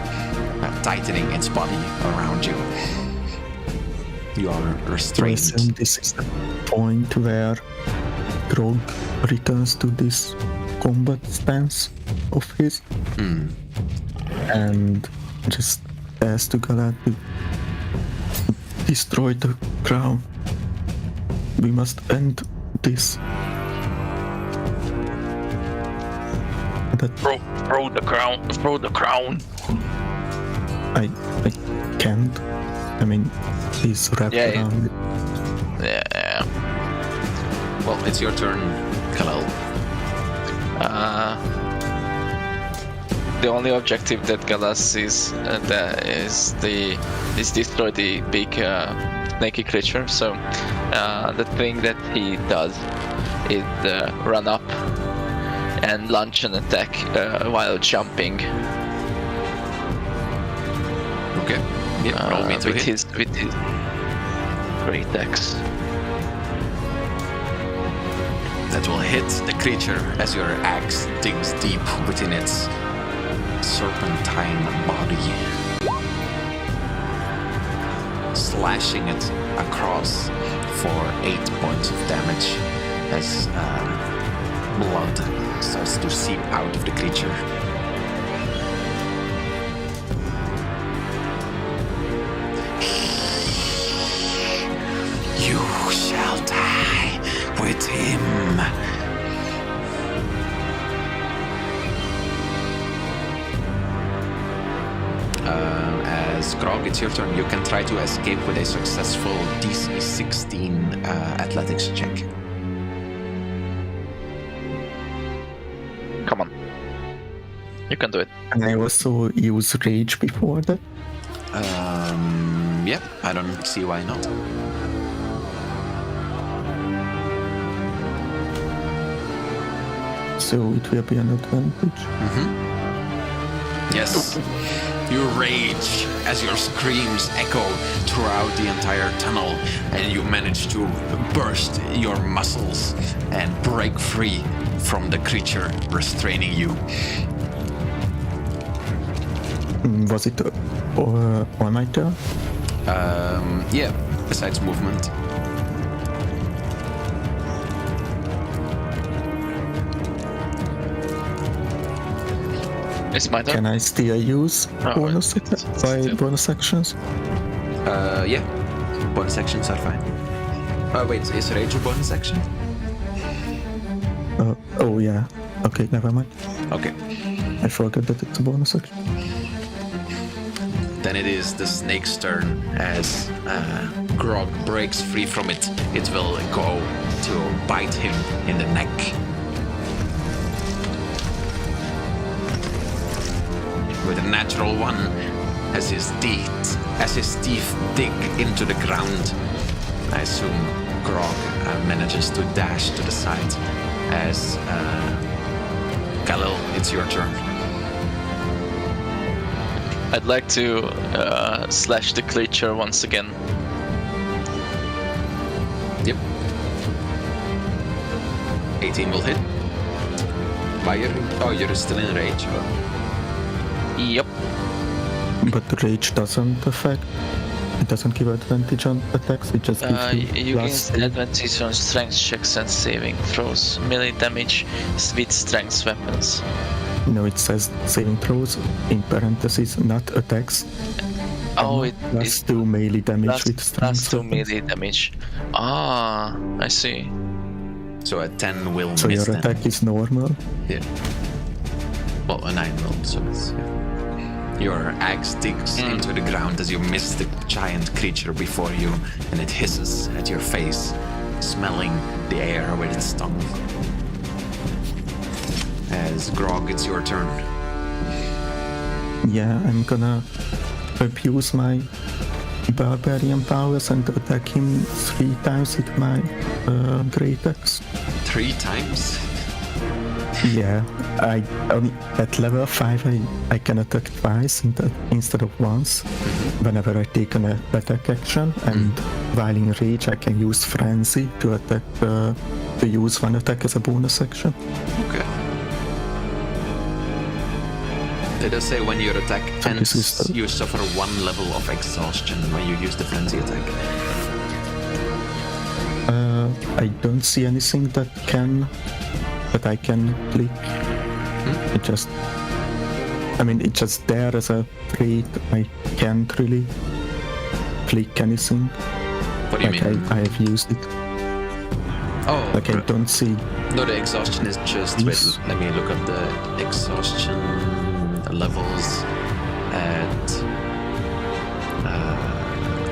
tightening its body around you. You are I restrained. assume this is the point where Grog returns to this combat stance of his and just asks to Galat to destroy the crown. We must end this. That Throw the crown. Throw the crown. I can't. I mean, he's wrapped Yeah, around it. Yeah. Well, it's your turn, Kalel. The only objective that Galas sees is destroy the big snaky creature. So the thing that he does is run up and launch an attack while jumping. Okay. Yeah, roll me to with hit. his great axe. That will hit the creature as your axe digs deep within its serpentine body, slashing it across for 8 points of damage as blood starts to seep out of the creature. You shall die with him. As Grog, it's your turn. You can try to escape with a successful DC 16 athletics check. Come on. You can do it. And I also use rage before that. Yeah, I don't see why not. So it will be an advantage. Yes. You rage as your screams echo throughout the entire tunnel, and you manage to burst your muscles and break free from the creature restraining you. Was it all my turn? Yeah, besides movement. It's my turn. Can I still use bonus actions? Yeah, bonus actions are fine. Wait, is rage a bonus action? Oh yeah. Okay, never mind. Okay. I forgot that it's a bonus action. Then it is the snake's turn as Grog breaks free from it. It will go to bite him in the neck. With a natural one, as his teeth dig into the ground. I assume Grog manages to dash to the side. As Khalil, it's your turn. I'd like to slash the creature once again. Yep. 18 will hit. You're still in rage. Yep. But the rage doesn't affect. It doesn't give advantage on attacks. It just gives You plus gain advantage on strength checks and saving throws. Melee damage with strength weapons. No, it says saving throws in parentheses, not attacks. Oh, it Plus is 2 melee damage plus, with strength. plus 2 weapons. melee damage. Ah, I see. So a 10 will So miss your then. attack is normal. Yeah. Well, a 9 will, so it's... Yeah. Your axe digs into the ground as you miss the giant creature before you, and it hisses at your face, smelling the air with its tongue. As Grog, it's your turn. Yeah, I'm gonna abuse my barbarian powers and attack him 3 times with my great axe. 3 times? Yeah, at level 5 I can attack twice instead of once whenever I take an attack action, and while in rage I can use frenzy to attack to use one attack as a bonus action. Okay. It does say when your attack So ends, this is the- you suffer 1 level of exhaustion when you use the frenzy attack. I don't see anything that I can click. It just, it's just there as a trait. I can't really click anything. What do you Like mean? I have used it. Oh, Like I don't see. no, the exhaustion is just... Wait, Yes. let me look up the exhaustion levels at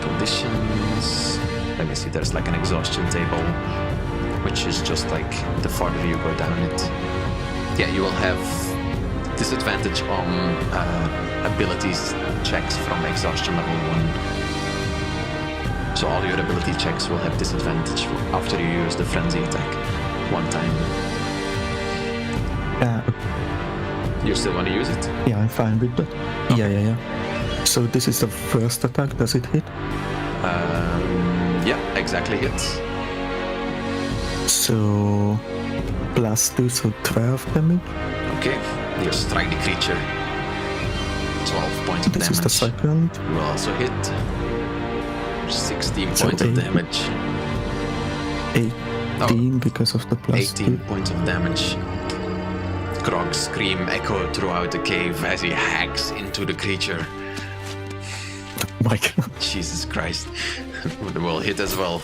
conditions. Let me see, there's like an exhaustion table, which is just like the farther you go down it. Yeah, you will have disadvantage on abilities checks from exhaustion level 1. So all your ability checks will have disadvantage after you use the frenzy attack 1 time. You still want to use it? Yeah, I'm fine with that. Okay. Yeah. So this is the first attack. Does it hit? Yeah, exactly hits. So +2, so 12 damage. Okay, you strike the creature. 12 points of This damage. is the second. You will also hit. 16 So points of 8. damage. 18 because of the +2. 18 points of damage. Grog's scream echoed throughout the cave as he hacks into the creature. My God. Jesus Christ. It will hit as well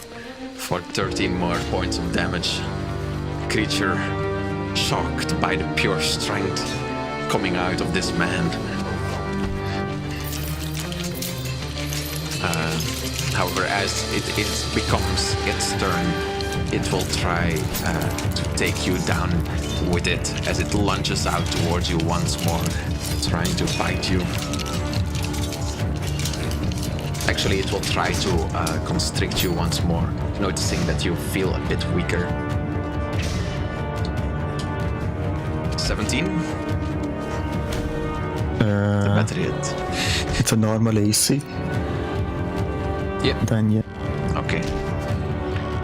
for 13 more points of damage. Creature shocked by the pure strength coming out of this man. However, as it becomes its turn, it will try to take you down with it as it lunges out towards you once more, trying to bite you. Actually, it will try to constrict you once more, noticing that you feel a bit weaker. 17? The battery hit. it's a normal AC. Yep. Then yeah. Okay.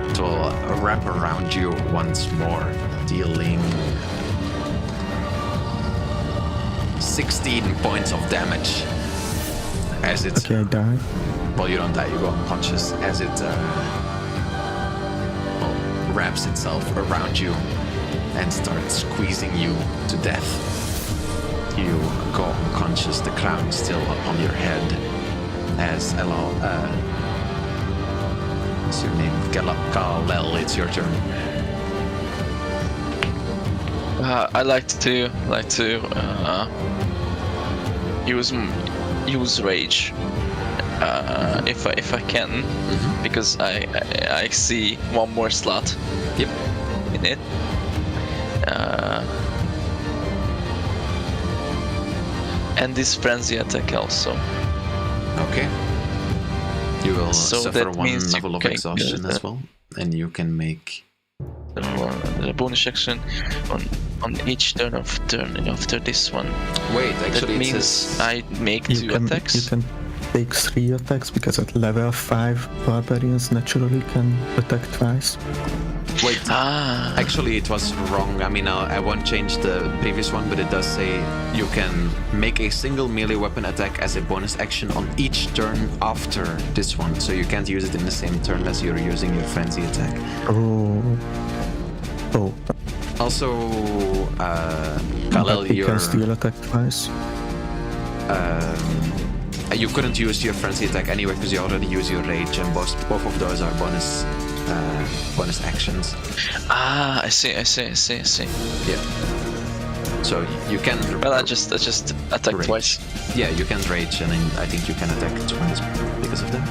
It will wrap around you once more, dealing 16 points of damage. As it, Okay, I die. well, you don't die, you go unconscious as it wraps itself around you and starts squeezing you to death. You go unconscious, the crown is still upon your head as what's your name? Kalel, it's your turn. I like to use rage if I can, because I see one more slot. Yep. In it. And this frenzy attack also. Okay. You will So suffer that one means level you of can exhaustion get as well, and you can make. The bonus action on each turn after this one. Wait, That actually, it means says I make You 2 can attacks. take 3 attacks because at level 5 barbarians naturally can attack twice. wait. Ah, Actually, it was wrong. I mean, I won't change the previous one, but it does say you can make a single melee weapon attack as a bonus action on each turn after this one. So you can't use it in the same turn as you're using your frenzy attack. Oh, Also, Kalel, but he your can still attack twice. you couldn't use your frenzy attack anyway because you already use your rage, and both of those are bonus actions. I see. Yeah. So you can. Well, I just attack Rage. twice. Yeah, you can rage, and then I think you can attack twice because of that.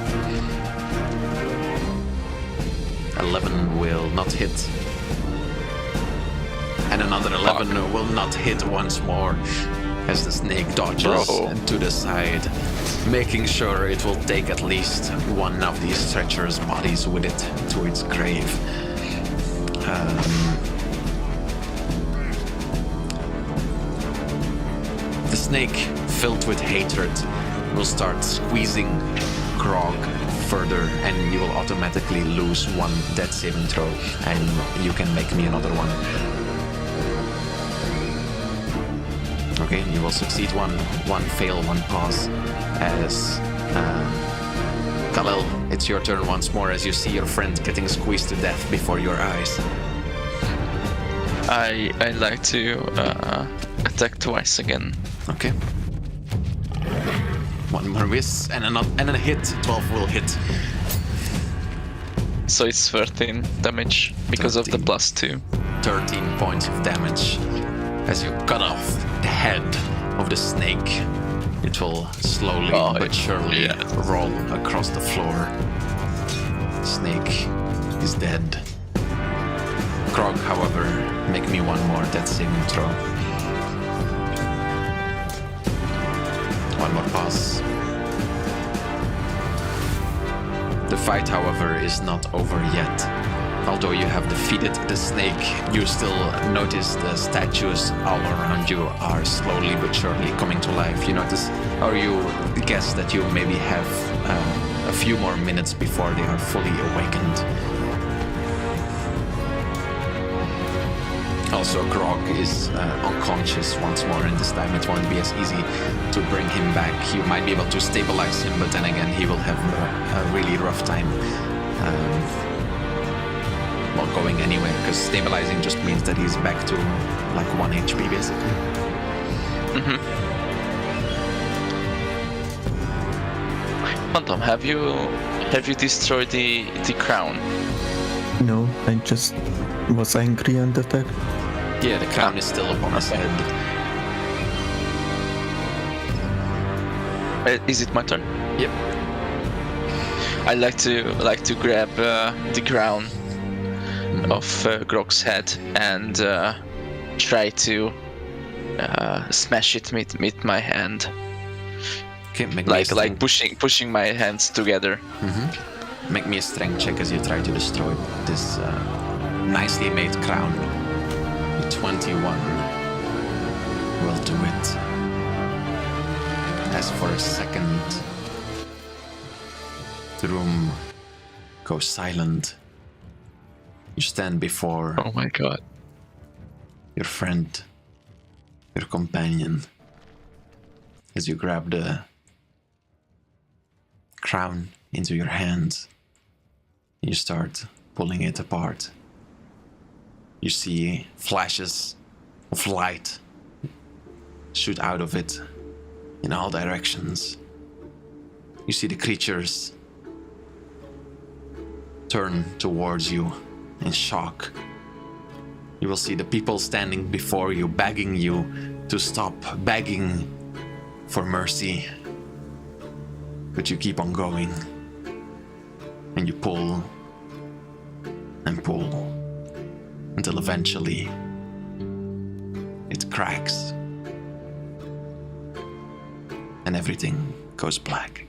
11 will not hit. And another 11 will not hit once more as the snake dodges to the side, making sure it will take at least one of these treacherous bodies with it to its grave. The snake, filled with hatred, will start squeezing Grog further, and you will automatically lose one death saving throw, and you can make me another one. Okay, you will succeed one fail, one pass, as Kalel, it's your turn once more as you see your friend getting squeezed to death before your eyes. I like to attack twice again. Okay. One more miss and a hit. 12 will hit. So it's 13 damage because of the 13. +2. 13 points of damage as you cut off the head of the snake. It will slowly but surely roll across the floor. Snake is dead. Krog, however, make me one more death saving throw. One more pass. The fight, however, is not over yet. Although you have defeated the snake, you still notice the statues all around you are slowly but surely coming to life. You notice, or you guess that you maybe have a few more minutes before they are fully awakened. Also, Grog is unconscious once more, and this time it won't be as easy to bring him back. You might be able to stabilize him, but then again, he will have a really rough time going anywhere, because stabilizing just means that he's back to like 1 HP basically. Phantom, have you destroyed the crown? No, I just was angry and attacked. Yeah, the crown is still upon his head. Is it my turn? Yep. I like to grab the crown of Grog's head and try to smash it with my hand. Okay, make Like pushing my hands together. Make me a strength check as you try to destroy this nicely made crown. 21 will do it. as for a second the room goes silent. You stand before Oh my god. your friend, your companion, as you grab the crown into your hand. You start pulling it apart. You see flashes of light shoot out of it in all directions. You see the creatures turn towards you in shock. You will see the people standing before you, begging you to stop, begging for mercy. But you keep on going, and you pull and pull until eventually it cracks and everything goes black.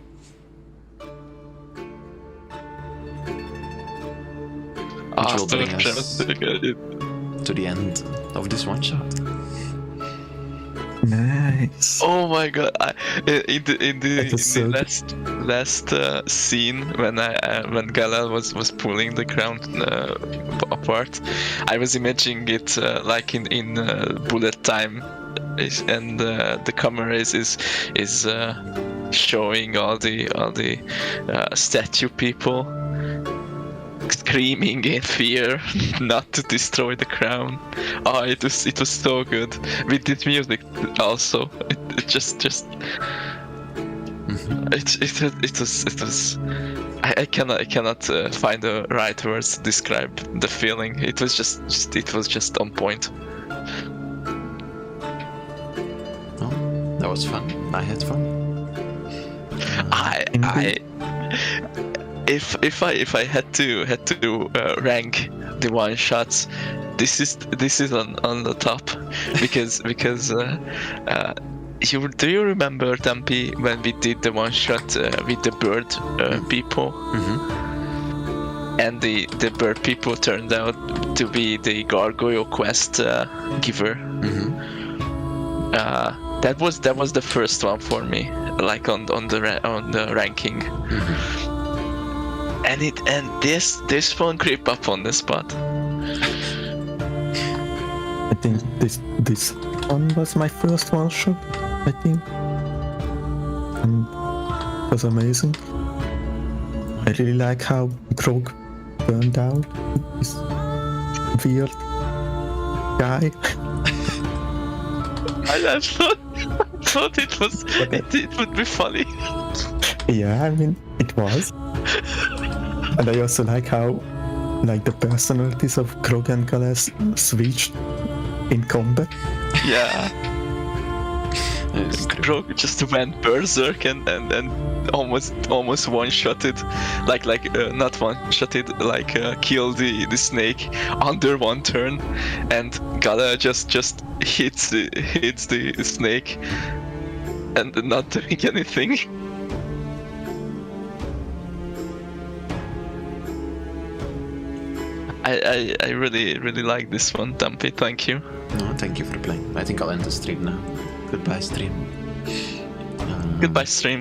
Which will bring us to the end of this one shot. Nice. Oh my god! In the so last scene when Galal was pulling the crown apart, I was imagining it like in bullet time, and the camera is showing all the statue people screaming in fear not to destroy the crown. Oh, it was so good with this music also. It was. I cannot find the right words to describe the feeling. It was just on point. Oh, that was fun. I had fun. If I had to rank the one shots, this is on the top because do you remember, Dampi, when we did the one shot with the bird people? Mm-hmm. And the bird people turned out to be the gargoyle quest giver. Mm-hmm. That was the first one for me, like on the ranking. Mm-hmm. And this one creep up on the spot. I think this one was my first one shot, I think. And it was amazing. I really like how Grog burned out. This weird guy. I thought it would be funny. Yeah, I mean, it was. And I also like how the personalities of Grog and Galas switched in combat. Yeah. Grog just went berserk and almost one-shotted, not one-shotted, killed the snake under one turn, and Gala just hits the snake and not doing anything. I really like this one, Dampi. Thank you. No, thank you for playing. I think I'll end the stream now. Goodbye, stream. Goodbye, stream.